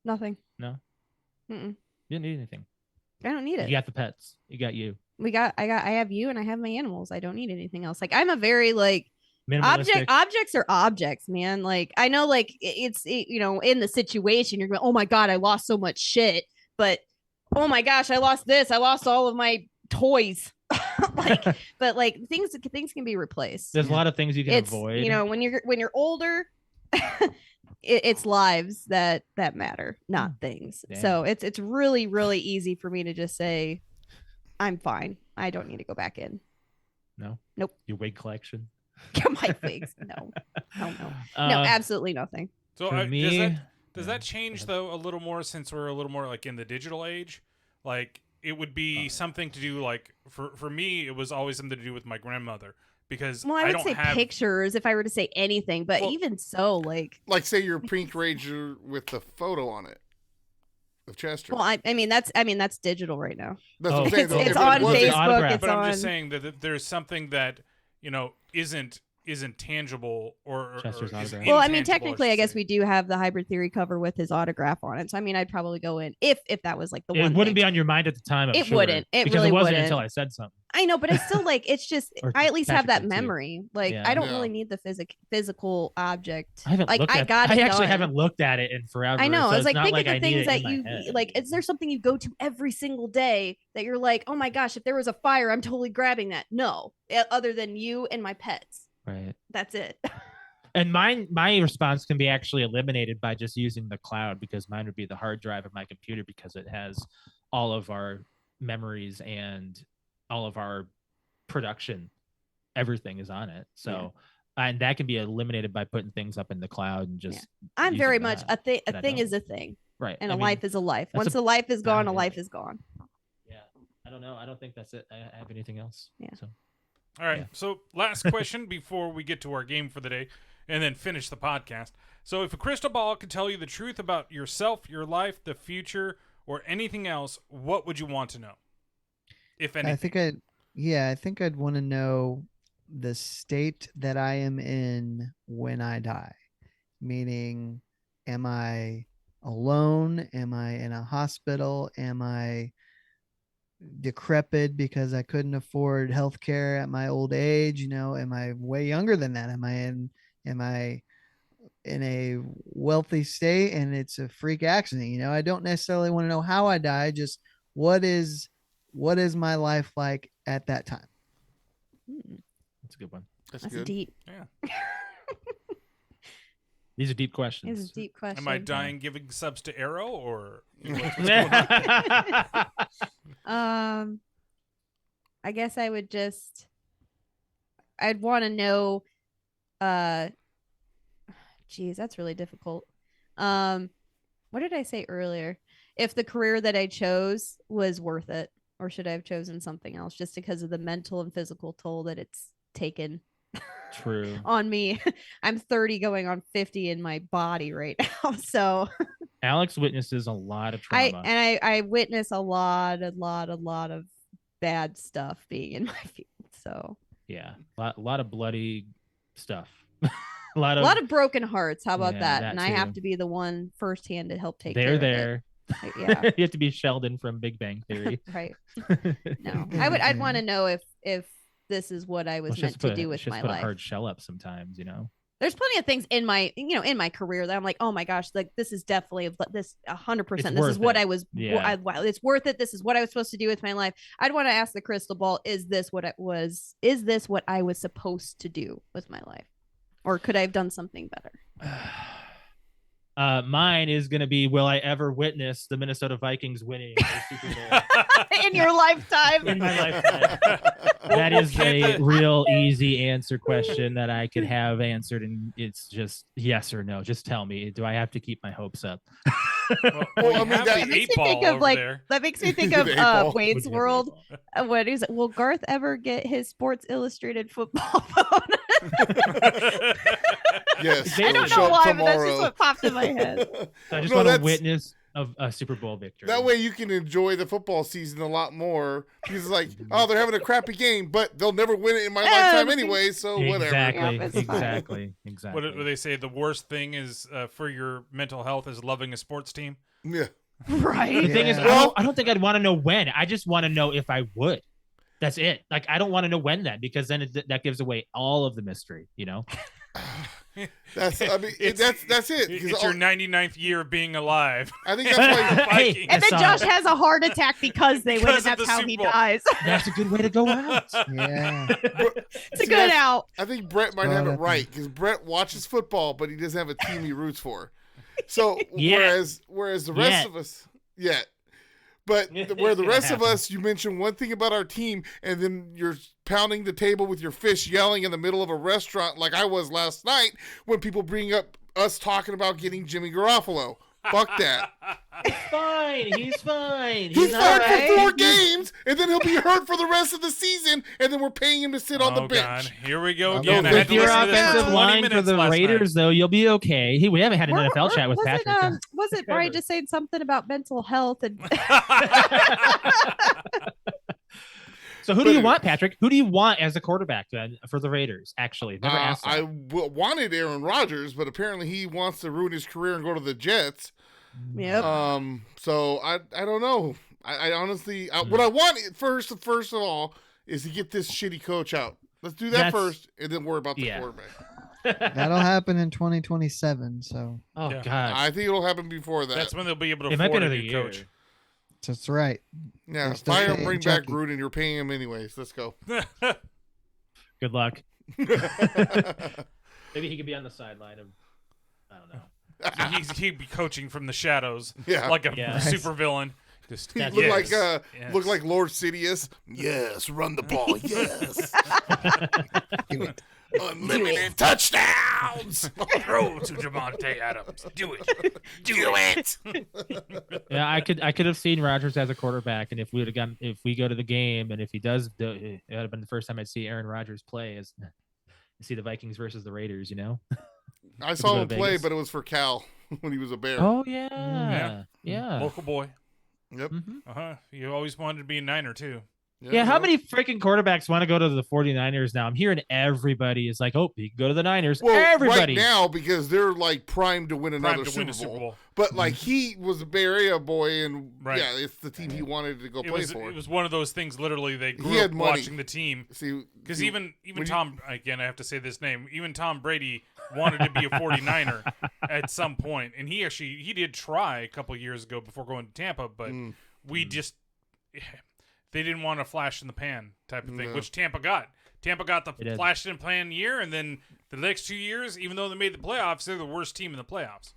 Nothing. No. Mm-mm. You didn't need anything. I don't need it. You got the pets. You got you. I have you and I have my animals. I don't need anything else. Like I'm a very like minimalistic. Objects are objects, man. Like I know like it's in the situation you're going, oh my God, I lost so much shit. But oh my gosh, I lost this. I lost all of my toys. But like things can be replaced. There's a lot of things you can avoid. When you're older, it's lives that matter, not things. Damn. So it's really, really easy for me to just say, I'm fine. I don't need to go back in. No. Nope. Your wig collection. My wigs. No, absolutely nothing. So does that change though a little more since we're a little more like in the digital age? Like it would be something to do like for me, it was always something to do with my grandmother because I would don't say have pictures if I were to say anything, but even so, like say your Pink Ranger with the photo on it of Chester. Well, I mean that's digital right now. That's what I'm saying. It's on Facebook. It's but I'm on. just saying that there's something that isn't tangible or Chester's autograph. Well, I mean, technically, I guess we do have the hybrid theory cover with his autograph on it. So, I mean, I'd probably go in if that was like the one. It wouldn't be on your mind at the time. It wouldn't. It because really it wasn't wouldn't. until I said something. I know, but it's still like it's just I at least have that Patrick did, too. memory. Like Yeah. I don't really need the physical object. I haven't like looked I at. got I it actually done. haven't looked at it in forever. I know. So I was like, not think like of I the need things it that in my you head. like. Is there something you go to every single day that you're like, oh my gosh, if there was a fire, I'm totally grabbing that? No, other than you and my pets. Right. That's it. And my response can be actually eliminated by just using the cloud, because mine would be the hard drive of my computer, because it has all of our memories and all of our production. Everything is on it. So, and that can be eliminated by putting things up in the cloud and just. I'm very much a thing. A thing is a thing. Right. And a life is a life. Once a life is gone, a life is gone. Yeah. I don't know. I don't think that's it. I have anything else. Yeah. So. All right. Yeah. So last question before we get to our game for the day and then finish the podcast. So if a crystal ball could tell you the truth about yourself, your life, the future, or anything else, what would you want to know? If anything. I think I'd want to know the state that I am in when I die. Meaning, am I alone? Am I in a hospital? Am I decrepit because I couldn't afford healthcare at my old age? Am I way younger than that? Am I in a wealthy state and it's a freak accident? I don't necessarily want to know how I die, just what is my life like at that time? That's a good one. That's good. Deep. Yeah. These are deep questions. These are deep questions. Am I dying giving subs to Arrow or? I guess I would I'd want to know. Geez, that's really difficult. What did I say earlier? If the career that I chose was worth it, or should I have chosen something else just because of the mental and physical toll that it's taken True. on me. I'm 30 going on 50 in my body right now. So Alex witnesses a lot of trauma. I witness a lot of bad stuff being in my field. So yeah, a lot of bloody stuff. a lot of broken hearts. How about that? And too. I have to be the one firsthand to help take care of there. It. Yeah. You have to be Sheldon from Big Bang Theory. Right. No. I'd want to know if this is what I was meant to do with my put life. A hard shell up sometimes, There's plenty of things in my career that I'm like, oh my gosh, like this is definitely this 100%. This is what I was. Yeah. It's worth it. This is what I was supposed to do with my life. I'd want to ask the crystal ball, is this what it was? Is this what I was supposed to do with my life? Or could I have done something better? Mine is going to be, will I ever witness the Minnesota Vikings winning the Super Bowl? In your lifetime? In my lifetime. That is a real easy answer question that I could have answered, and it's just yes or no. Just tell me, do I have to keep my hopes up? Well, that makes me think of that makes me think of Wayne's World. What is it? Will Garth ever get his Sports Illustrated football phone? Yes. I don't know why, but that's just what popped in my head. So I just want to witness of a Super Bowl victory. That way you can enjoy the football season a lot more. Because it's like, oh, they're having a crappy game, but they'll never win it in my lifetime anyway, so whatever. Exactly. What do they say? The worst thing is for your mental health is loving a sports team? Yeah. Right. The thing is, I don't think I'd want to know when. I just want to know if I would. That's it. Like, I don't want to know when then, because then that gives away all of the mystery, That's it. It's your 99th year of being alive. I think that's why. And then Josh has a heart attack because they win, and that's how he dies. That's a good way to go out. Yeah, it's a good out. I think Brett might have it right, because Brett watches football, but he doesn't have a team he roots for. So whereas the rest of us, But where the rest of us, you mention one thing about our team, and then you're pounding the table with your fist, yelling in the middle of a restaurant like I was last night when people bring up us talking about getting Jimmy Garoppolo. Fuck that. He's fine. He's fine. He's fine right. for 4 games, and then he'll be hurt for the rest of the season, and then we're paying him to sit on the bench. God. Here we go No, again. I with had to Your listen to this for offensive 20 line for minutes the last Raiders, though, you'll be okay. We haven't had an NFL chat with wasn't, Patrick. wasn't Brian just saying something about mental health and So who do you want, Patrick? Who do you want as a quarterback then for the Raiders? Actually, never asked. I wanted Aaron Rodgers, but apparently he wants to ruin his career and go to the Jets. Yep. So I don't know. I honestly, what I want first of all is to get this shitty coach out. Let's do that first, and then worry about the quarterback. That'll happen in 2027. So. Oh Yeah. God. I think it'll happen before that. That's when they'll be able to It might afford be a another new year. coach. That's right. Yeah, They're still fire him, paying bring back Chucky. Gruden. You're paying him anyways. Let's go. Good luck. Maybe he could be on the sideline of. I don't know. So he'd be coaching from the shadows, Yeah. like a Yeah. super villain. Just He That's look yes. like look like Lord Sidious. Yes, run the ball. Yes. Unlimited touchdowns. throw to Javonte Adams. Do it. Do it. Yeah, I could have seen Rodgers as a quarterback, and if we go to the game, and if he does, it would have been the first time I'd see Aaron Rodgers play as see the Vikings versus the Raiders. You know. I saw him to play, Vegas. but it was for Cal when he was a Bear. Oh yeah, yeah. Local boy. Yep. Mhm. You always wanted to be a Niner too. Yeah, how many freaking quarterbacks want to go to the 49ers now? I'm hearing everybody is like, oh, you can go to the Niners. Well, Everybody. right now because they're like primed to win another Super Bowl. But like he was a Bay Area boy, and yeah, it's the team he wanted to go play for. It was one of those things. Literally, they grew had up money. watching the team. Because even Tom, again, I have to say this name. Even Tom Brady wanted to be a 49er at some point, and he did try a couple years ago before going to Tampa, but we just. They didn't want a flash in the pan type of thing, which Tampa got. Tampa got the flash in the pan year, and then the next 2 years, even though they made the playoffs, they're the worst team in the playoffs.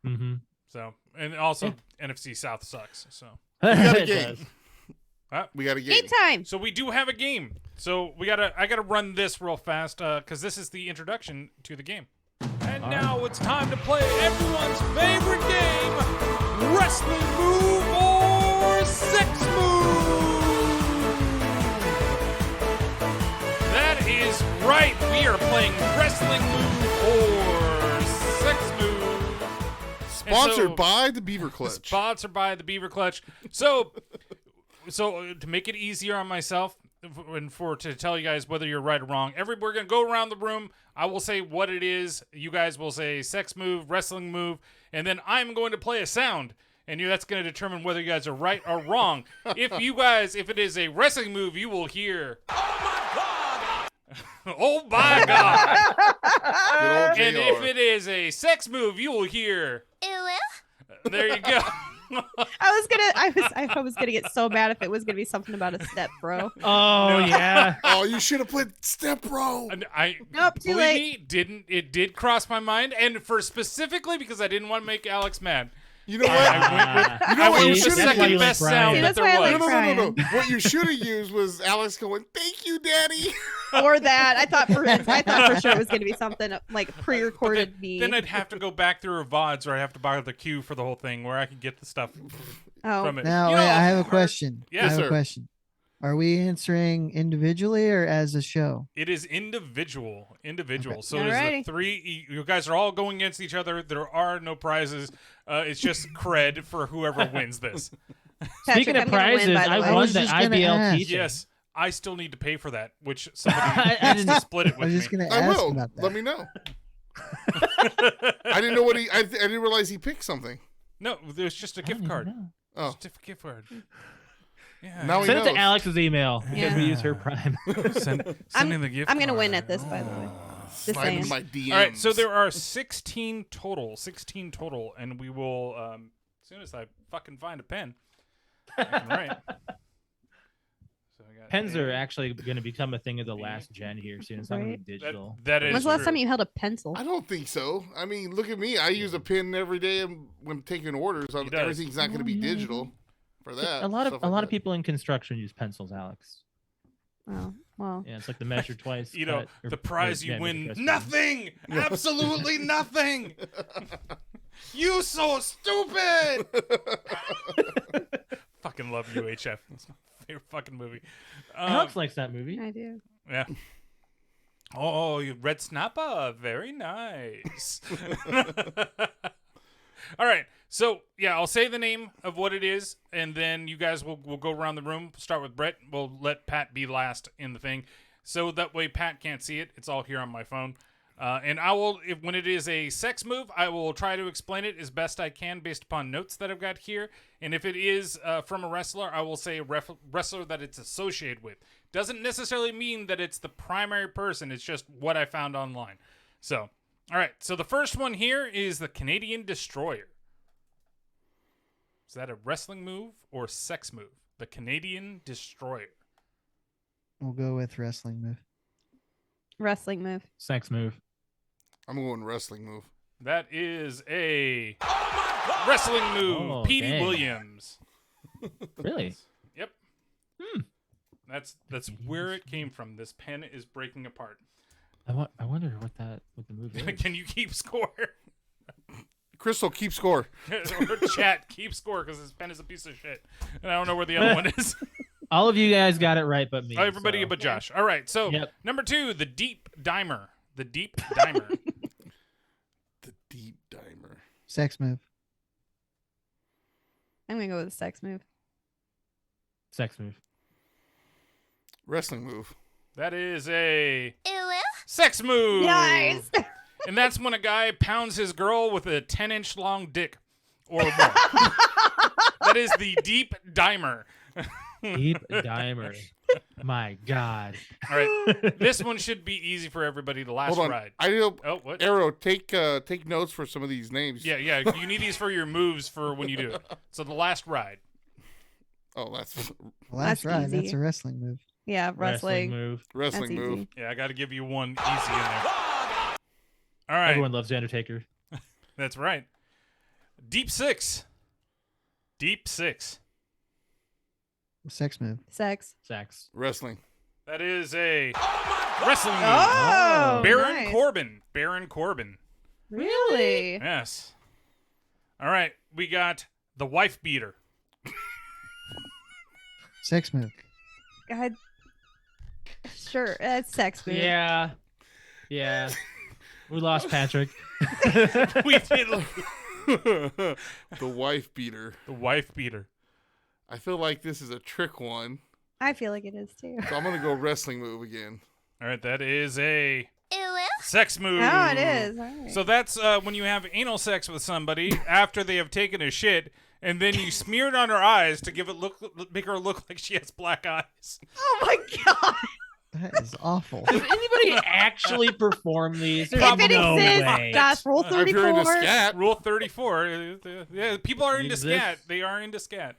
Mm-hmm. So, and also NFC South sucks. So we got a game. We got a game. Game time. So we do have a game. So I gotta run this real fast because this is the introduction to the game. And now it's time to play everyone's favorite game: Wrestling Move or Sex Move. That is right. We are playing Wrestling Move or Sex Move. Sponsored by the Beaver Clutch. Sponsored by the Beaver Clutch. So to make it easier on myself and to tell you guys whether you're right or wrong, we're going to go around the room. I will say what it is. You guys will say sex move, wrestling move, and then I'm going to play a sound. And that's going to determine whether you guys are right or wrong. If it is a wrestling move, you will hear, "Oh my God!" Oh my God! And if it is a sex move, you will hear, "Ew." There you go. I was gonna get so mad if it was gonna be something about a step, bro. Oh yeah. Oh, you should have put Step Bro. And Nope, too late. It did cross my mind, and specifically because I didn't want to make Alex mad. You know what? I went with the second best sound that there was. No. What you should have used was Alex going, "Thank you, Daddy." Or that. I thought for sure it was going to be something like pre-recorded me. Then I'd have to go back through VODs, or I'd have to buy the queue for the whole thing where I could get the stuff from it. Now, I have a question. Yes, I have a question. Are we answering individually or as a show? It is individual. Okay. So Alrighty. there's three. You guys are all going against each other. There are no prizes. It's just cred for whoever wins this. Speaking of prizes, I won the IBLT. thing. Yes, I still need to pay for that, which somebody needs to split it with I was just me. going to I ask will. about that. Let me know. I didn't know what I didn't realize he picked something. No, there's just a gift card. Oh, Just a gift card. Yeah. Now Send it knows. to Alex's email because Yeah. we use her Prime. Sending the gift. I'm gonna win card. at this, by the way. Just Slide saying. into my DMs. All right, so there are 16 total, and we will as soon as I fucking find a pen, I can write. So I got Pens are actually going to become a thing of the last gen here soon. It's not going to Right. be digital. That is When's the last true. time you held a pencil? I don't think so. I mean, look at me. I use a pen every day when taking orders. He does. Everything's not going to be digital for that. A lot stuff of like people in construction use pencils, Alex. Oh, well. Yeah, it's like the measure twice. You know, cut, or- the prize or- you yeah, win, measure twice. nothing, absolutely nothing. You so stupid. Fucking love UHF. It's my favorite fucking movie. Alex likes that movie. I do. Yeah. Oh, you red snapper. Very nice. All right. So, yeah, I'll say the name of what it is, and then you guys will go around the room. Start with Brett. We'll let Pat be last in the thing. So that way Pat can't see it. It's all here on my phone. And I will, when it is a sex move, I will try to explain it as best I can based upon notes that I've got here. And if it is from a wrestler, I will say a wrestler that it's associated with. Doesn't necessarily mean that it's the primary person. It's just what I found online. So, all right. So the first one here is the Canadian Destroyer. Is that a wrestling move or sex move? The Canadian Destroyer. We'll go with wrestling move. Wrestling move. Sex move. I'm going wrestling move. That is a wrestling move. Oh, Petey dang. Williams. Really? Yep. That's where it came from. This pen is breaking apart. I wonder what the move is. Can you keep score? Crystal, keep score. Or chat, keep score, because this pen is a piece of shit. And I don't know where the other one is. All of you guys got it right but me. Oh, everybody so. but Josh. All right, so number 2, the Deep Dimer. The Deep Dimer. The Deep Dimer. Sex move. I'm gonna go with a sex move. Sex move. Wrestling move. That is a sex move. Nice. And that's when a guy pounds his girl with a 10-inch long dick or more. That is the Deep Dimer. Deep Dimer. My God. All right. This one should be easy for everybody. The last Hold on. ride. I know. Oh, what? Arrow, take notes for some of these names. Yeah. You need these for your moves for when you do it. So the last ride. Oh, that's Last That's ride. easy. That's a wrestling move. Yeah, wrestling. move. wrestling That's move. easy. Yeah, I got to give you one easy in there. All right. Everyone loves the Undertaker. That's right. Deep Six. Deep Six. Sex move. Sex. Sex. Wrestling. That is a wrestling move. Oh, Baron nice. Corbin. Baron Corbin. Really? Yes. All right. We got the Wife Beater. Sex move. God. Sure, it's sex move. Yeah. Yeah. We lost Patrick. We did. The Wife Beater. The Wife Beater. I feel like this is a trick one. I feel like it is too. So I'm going to go wrestling move again. All right. That is a sex move. Oh, it is. All right. So that's when you have anal sex with somebody after they have taken a shit, and then you smear it on her eyes to make her look like she has black eyes. Oh my God. That is awful. Does anybody actually perform these? If There's it no exists, way. Josh, rule If you're 34. into scat, Rule 34. Yeah, people are into Exists. scat. They are into scat.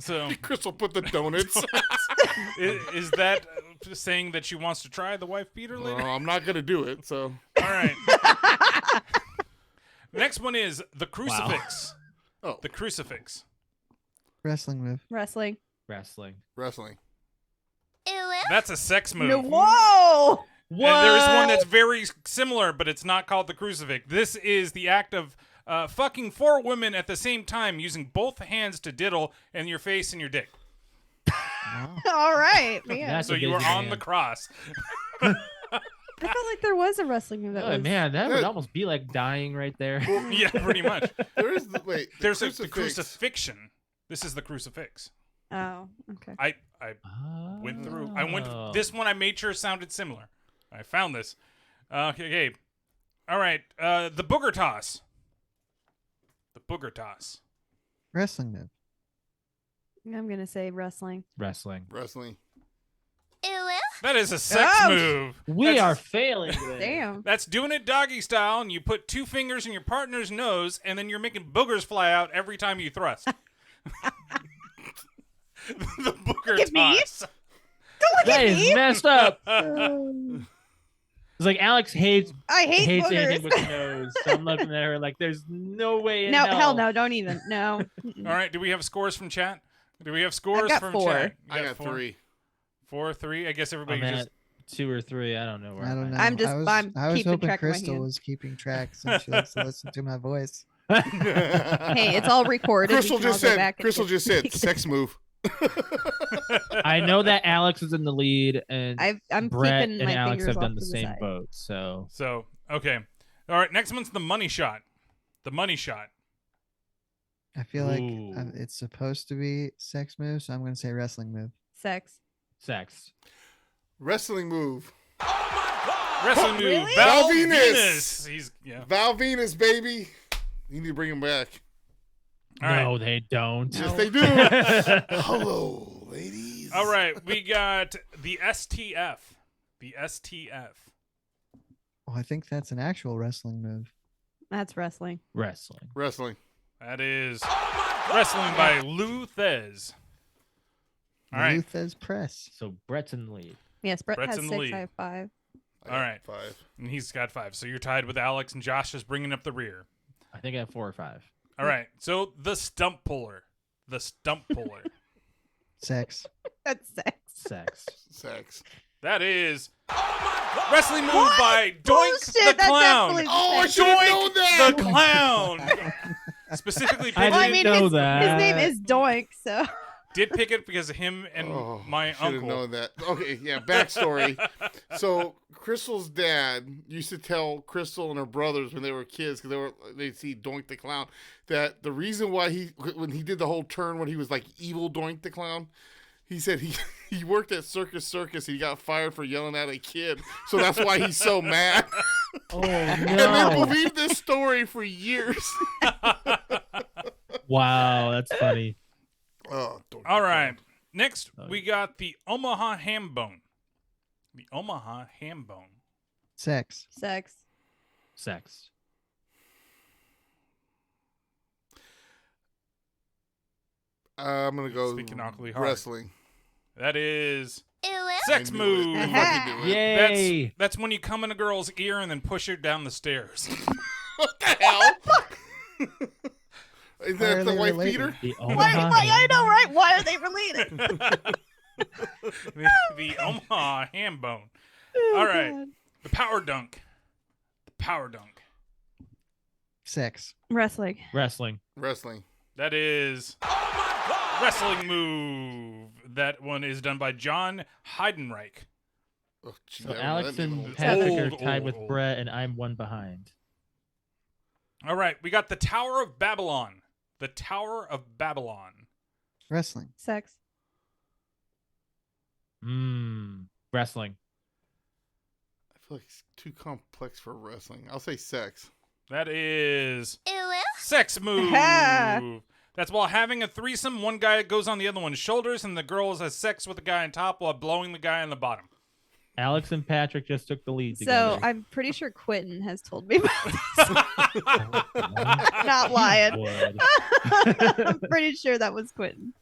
So Crystal put the donuts. is that saying that she wants to try the wife beater Well, later? I'm not going to do it, so. All right. Next one is the crucifix. Oh, The crucifix. Wrestling move. Wrestling. Wrestling. wrestling. That's a sex move. No, whoa. And there is one that's very similar, but it's not called the crucifix. This is the act of fucking 4 women at the same time using both hands to diddle in your face and your dick. Wow. All right. Man. That's So a you are busy on man. the cross. I felt like there was a wrestling move that Oh was. man, that would Yeah. almost be like dying right there. Yeah, pretty much. There is the, wait. There's the crucifix. crucifixion. This is the crucifix. Oh, okay. I went through. This one I made sure sounded similar. I found this. Okay. All right. The booger toss. The booger toss. Wrestling move. I'm gonna say wrestling. Wrestling. Wrestling. That is a sex Ouch. move. We That's- are failing today. Damn. That's doing it doggy style, and you put 2 fingers in your partner's nose, and then you're making boogers fly out every time you thrust. The booger Look at me. toss. Don't look That at is me. messed up. Um, It's like Alex hates I hate anything boogers. with the nose. So I'm looking at her like, there's no way in No, hell. hell no, don't even. No. All right. Do we have scores from chat? Do we have scores got from 4. chat? You I got 4? 3. 4, 3. I guess everybody I'm just. at 2 or 3. I don't know where I don't know. at. I'm I was keeping hoping track of my Crystal hand. was keeping track since she likes to listen to my voice. Hey, it's all recorded. Crystal just said sex move. I know that Alex is in the lead, and I'm Brett keeping and my Alex fingers have done off the to same side. vote. So okay. All right, next one's the money shot. The money shot. I feel like Ooh. it's supposed to be sex move, so I'm going to say wrestling move. Sex. Wrestling move. Wrestling move. Really? Val Venus. He's Val Venus, baby. You need to bring him back. All right. No, they don't. Yes, they do. Hello, ladies. All right, we got the STF. The STF. Oh, I think that's an actual wrestling move. That's wrestling. Wrestling. That is wrestling by Lou Thez. All right. Luthez press. So Brett's in the lead. Yes, Brett Brett's has in the 6. lead. I have 5. I got All right. 5. And he's got 5. So you're tied with Alex, and Josh is bringing up the rear. I think I have 4 or 5. All right. So the stump puller. The stump puller. Sex. That's sex. Sex. That is wrestling move by Doink Bullshit, the that's Clown. definitely Oh, I sex. should have known that. The Clown. Specifically, I Well, I didn't mean, know his name that. is Doink, so. did pick it because of him and my should have uncle. known that. Okay, yeah, backstory. So Crystal's dad used to tell Crystal and her brothers when they were kids, because they'd see Doink the Clown, that the reason why when he did the whole turn when he was like evil Doink the Clown, he said he worked at Circus and he got fired for yelling at a kid, so that's why he's so mad. Oh And they no! believed this story for years. Wow, that's funny. Oh, Doink the All right. Clown. Next, we got the Omaha ham bone. The Omaha ham bone. Sex. Sex. I'm gonna go Speaking awfully hard. wrestling. That is sex I knew move. it. I Aha. fucking knew it. Yay! That's when you come in a girl's ear and then push her down the stairs. What the hell? Is Why are that the they wife related? beater? The Why, Omaha I know, right? Why are they related? the Omaha ham bone. Oh, All right. God. The power dunk. The power dunk. Sex. Wrestling. Wrestling. That is wrestling move. That one is done by John Heidenreich. Oh, gee, So that- Alex that and name- Patrick are Old, tied with old. Brett, and I'm one behind. All right, we got the Tower of Babylon. The Tower of Babylon. Wrestling. Sex. Wrestling. I feel like it's too complex for wrestling. I'll say sex. That is sex move. That's while having a threesome, one guy goes on the other one's shoulders, and the girl has sex with the guy on top while blowing the guy on the bottom. Alex and Patrick just took the lead So together. I'm pretty sure Quentin has told me about this. Not lying. Would. I'm pretty sure that was Quentin.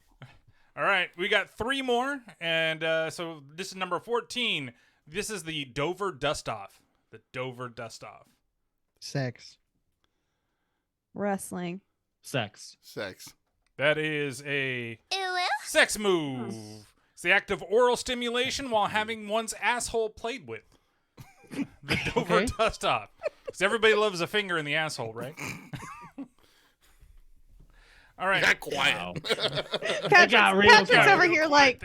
All right, we got 3 more, and so this is number 14. This is the Dover Dust-Off. The Dover Dust-Off. Sex. Wrestling. Sex. That is a sex move. It's the act of oral stimulation while having one's asshole played with. The Dover Okay. Dust-Off. Because everybody loves a finger in the asshole, right? All right. Got quiet. Wow. Patrick's quiet. over here like,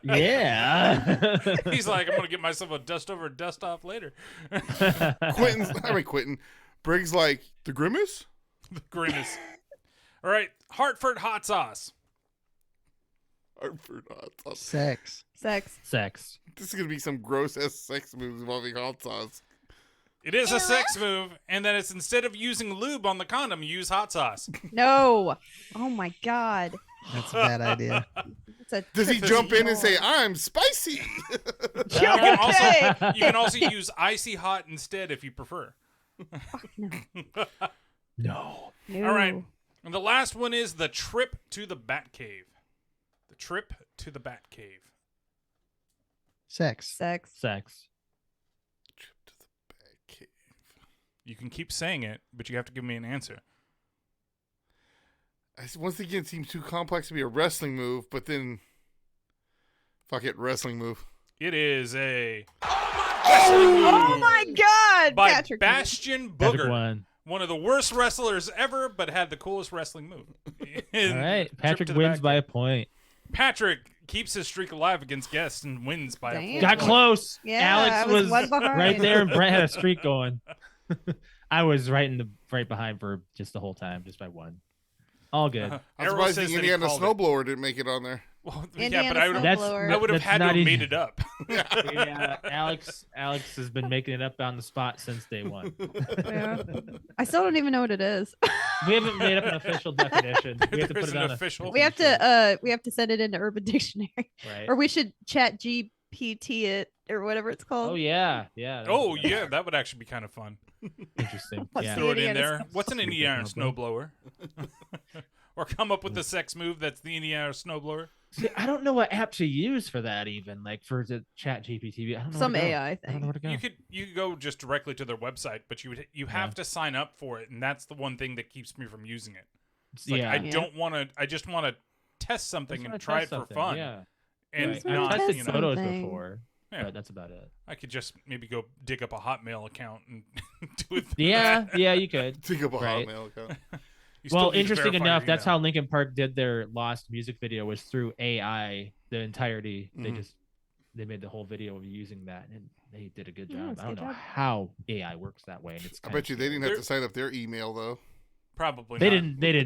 Yeah. He's like, I'm going to get myself a dust over dust off later. Quentin. Briggs like, the grimace? The grimace. All right. Hartford hot sauce. Hartford hot sauce. Sex. sex. This is going to be some gross ass sex moves involving hot sauce. It is a sex move, and then it's instead of using lube on the condom, use hot sauce. No. Oh my God. That's a bad idea. It's a Does he triple jump in and no. say, I'm spicy? You can also, Okay. you can also use icy hot instead if you prefer. No. No. No. All right. And the last one is the trip to the Batcave. The trip to the Batcave. Sex. Sex. Sex. Trip to the Batcave. You can keep saying it, but you have to give me an answer. Once again, it seems too complex to be a wrestling move, but then, fuck it, wrestling move. It is a Oh my God. by Patrick. Bastion Patrick Booger. won. one of the worst wrestlers ever, but had the coolest wrestling move. All right, Patrick wins by a point. Patrick keeps his streak alive against guests and wins by a full Got point. close. Yeah, Alex was right there, and Brett had a streak going. I was right behind for just the whole time, just by one. All good. I'm surprised the Indiana Snowblower didn't make it on there. Well, yeah, but I would have had to have made it up. Yeah, Alex has been making it up on the spot since day one. Yeah. I still don't even know what it is. We haven't made up an official definition. We have to put it on official. We have to send it into Urban Dictionary, right? Or we should chat GPT it or whatever it's called. Oh yeah. Yeah, that would actually be kind of fun. Interesting. Yeah. Throw it in there. What's an Indiana snowblower? Or come up with the sex move that's the Indiana snowblower. See, I don't know what app to use for that, even like for the chat GPT. I don't know. Some AI thing. I don't know where to go. You could go just directly to their website, but you have to sign up for it, and that's the one thing that keeps me from using it. It's like I don't want to. I just want to test something and try it for fun. Yeah. And right. I've tested photos before. Yeah, but that's about it. I could just maybe go dig up a Hotmail account and do it. Yeah, you could. Dig up a Hotmail account. Well, interesting enough, that's how Linkin Park did their Lost music video, was through AI. The entirety, they made the whole video of using that, and they did a good job. I don't know how AI works that way. And it's I bet you they didn't have to sign up their email though. Probably they not. They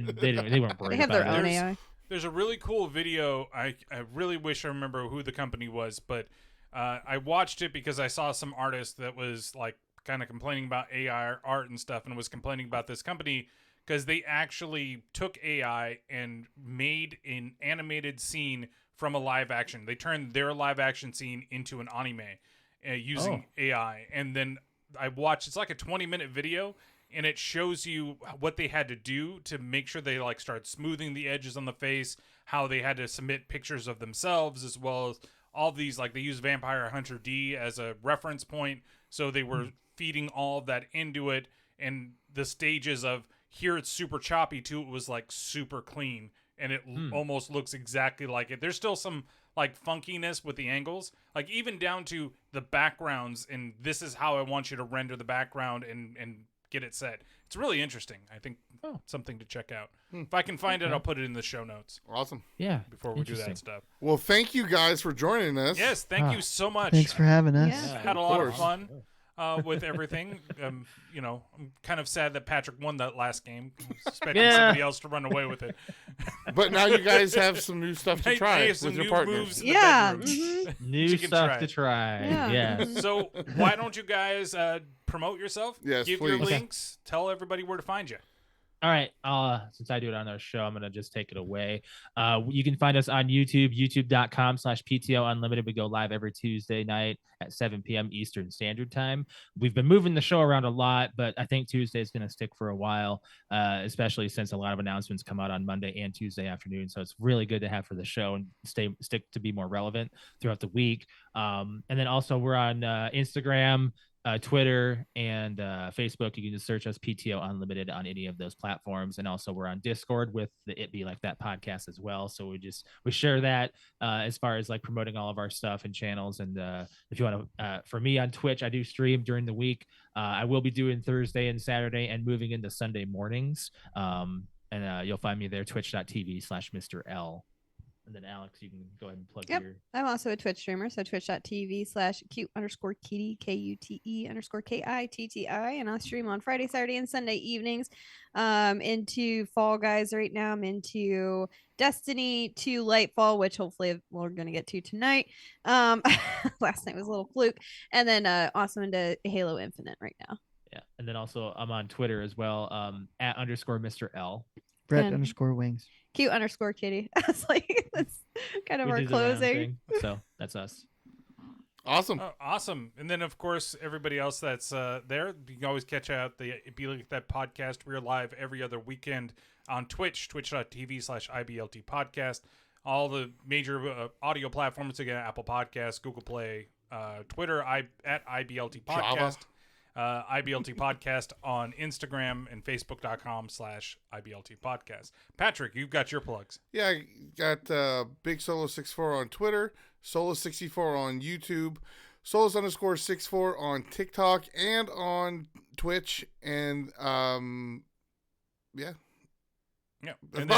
weren't worried. They have their own it. AI. There's a really cool video. I really wish I remember who the company was, but I watched it because I saw some artist that was like kind of complaining about AI art and stuff, and was complaining about this company because they actually took AI and made an animated scene from a live action. They turned their live action scene into an anime using AI. And then I watched, it's like a 20-minute video, and it shows you what they had to do to make sure they like start smoothing the edges on the face, how they had to submit pictures of themselves, as well as all these, like they use Vampire Hunter D as a reference point. So they were feeding all of that into it, and the stages of here it's super choppy too. It was like super clean, and it almost looks exactly like it. There's still some like funkiness with the angles, like even down to the backgrounds, and this is how I want you to render the background and get it set. It's really interesting. I think something to check out. If I can find it, I'll put it in the show notes. Awesome. Yeah. Before we do that stuff. Well, thank you guys for joining us. Yes, thank you so much. Thanks for having us. Yeah. Had a lot of fun with everything. You know, I'm kind of sad that Patrick won that last game. I'm expecting somebody else to run away with it. But now you guys have some new stuff to try with your partners. Yeah. New stuff to try. Yeah. So why don't you guys promote yourself? Yes, Give please. your links. Tell everybody where to find you. All right. Since I do it on our show, I'm going to just take it away. You can find us on YouTube, youtube.com/PTO Unlimited. We go live every Tuesday night at 7 p.m. Eastern Standard Time. We've been moving the show around a lot, but I think Tuesday is going to stick for a while, especially since a lot of announcements come out on Monday and Tuesday afternoon. So it's really good to have for the show and stick to be more relevant throughout the week. And then also we're on Instagram, Twitter, and Facebook. You can just search us PTO Unlimited on any of those platforms. And also we're on Discord with the It Be Like That podcast as well. So we share that as far as like promoting all of our stuff and channels. And if you want to, for me on Twitch, I do stream during the week. I will be doing Thursday and Saturday and moving into Sunday mornings. And you'll find me there, twitch.tv/Mr. L. And then Alex, you can go ahead and plug your. I'm also a Twitch streamer, so twitch.tv/cute_kitty, KUTE_KITTI, and I'll stream on Friday, Saturday, and Sunday evenings. Into Fall Guys right now. I'm into Destiny 2 Lightfall, which hopefully we're gonna get to tonight. Last night was a little fluke, and then also into Halo Infinite right now. Yeah, and then also I'm on Twitter as well, @_Mr. L. Brett_Wings. Cute_kitty. I was like, that's kind of our closing. So that's us. Awesome. Awesome. And then, of course, everybody else that's there, you can always catch out the It Be Like That podcast. We're live every other weekend on Twitch, twitch.tv/IBLT podcast. All the major audio platforms, again, Apple Podcasts, Google Play, Twitter, @IBLT podcast. IBLT podcast on Instagram and Facebook.com/IBLT podcast. Patrick, you've got your plugs. Yeah, I got Big Solo 64 on Twitter, Solo 64 on YouTube, Souls_64 on TikTok and on Twitch. And yeah. Yeah. And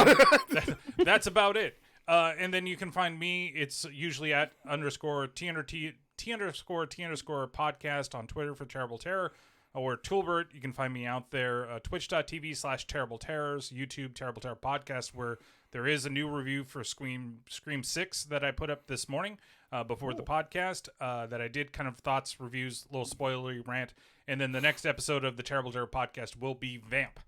that's about it. And then you can find me. It's usually at _T_podcast on Twitter for Terrible Terror. Or toolbert. You can find me out there. Twitch.tv/Terrible Terrors. YouTube Terrible Terror Podcast, where there is a new review for Scream 6 that I put up this morning before the podcast that I did kind of thoughts, reviews, little spoilery rant. And then the next episode of the Terrible Terror Podcast will be Vamp.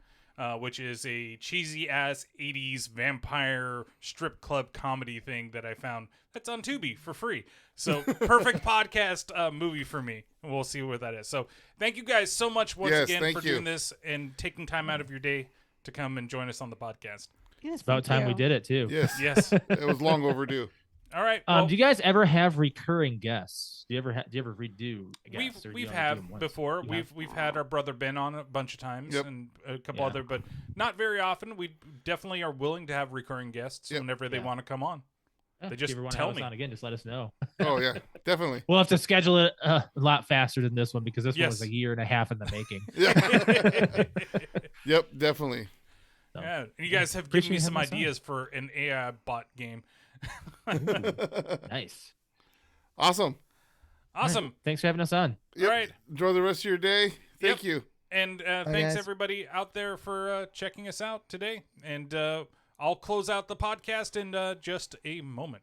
Which is a cheesy-ass 80s vampire strip club comedy thing that I found that's on Tubi for free. So, perfect podcast movie for me. We'll see what that is. So, thank you guys so much once again for doing this and taking time out of your day to come and join us on the podcast. It's about time we did it, too. Yes. It was long overdue. All right. Do you guys ever have recurring guests? Do you ever redo guests? We've had before. We've had our brother Ben on a bunch of times and a couple other, but not very often. We definitely are willing to have recurring guests whenever they want to come on. They just tell me on again. Just let us know. Oh yeah, definitely. We'll have to schedule it a lot faster than this one because this one was a year and a half in the making. Yep, definitely. So, yeah, and you guys have given me some ideas for an AI bot game. Nice. Awesome. Right. Thanks for having us on. Yep. All right. Enjoy the rest of your day. Thank you. And thanks everybody out there for checking us out today. And I'll close out the podcast in just a moment.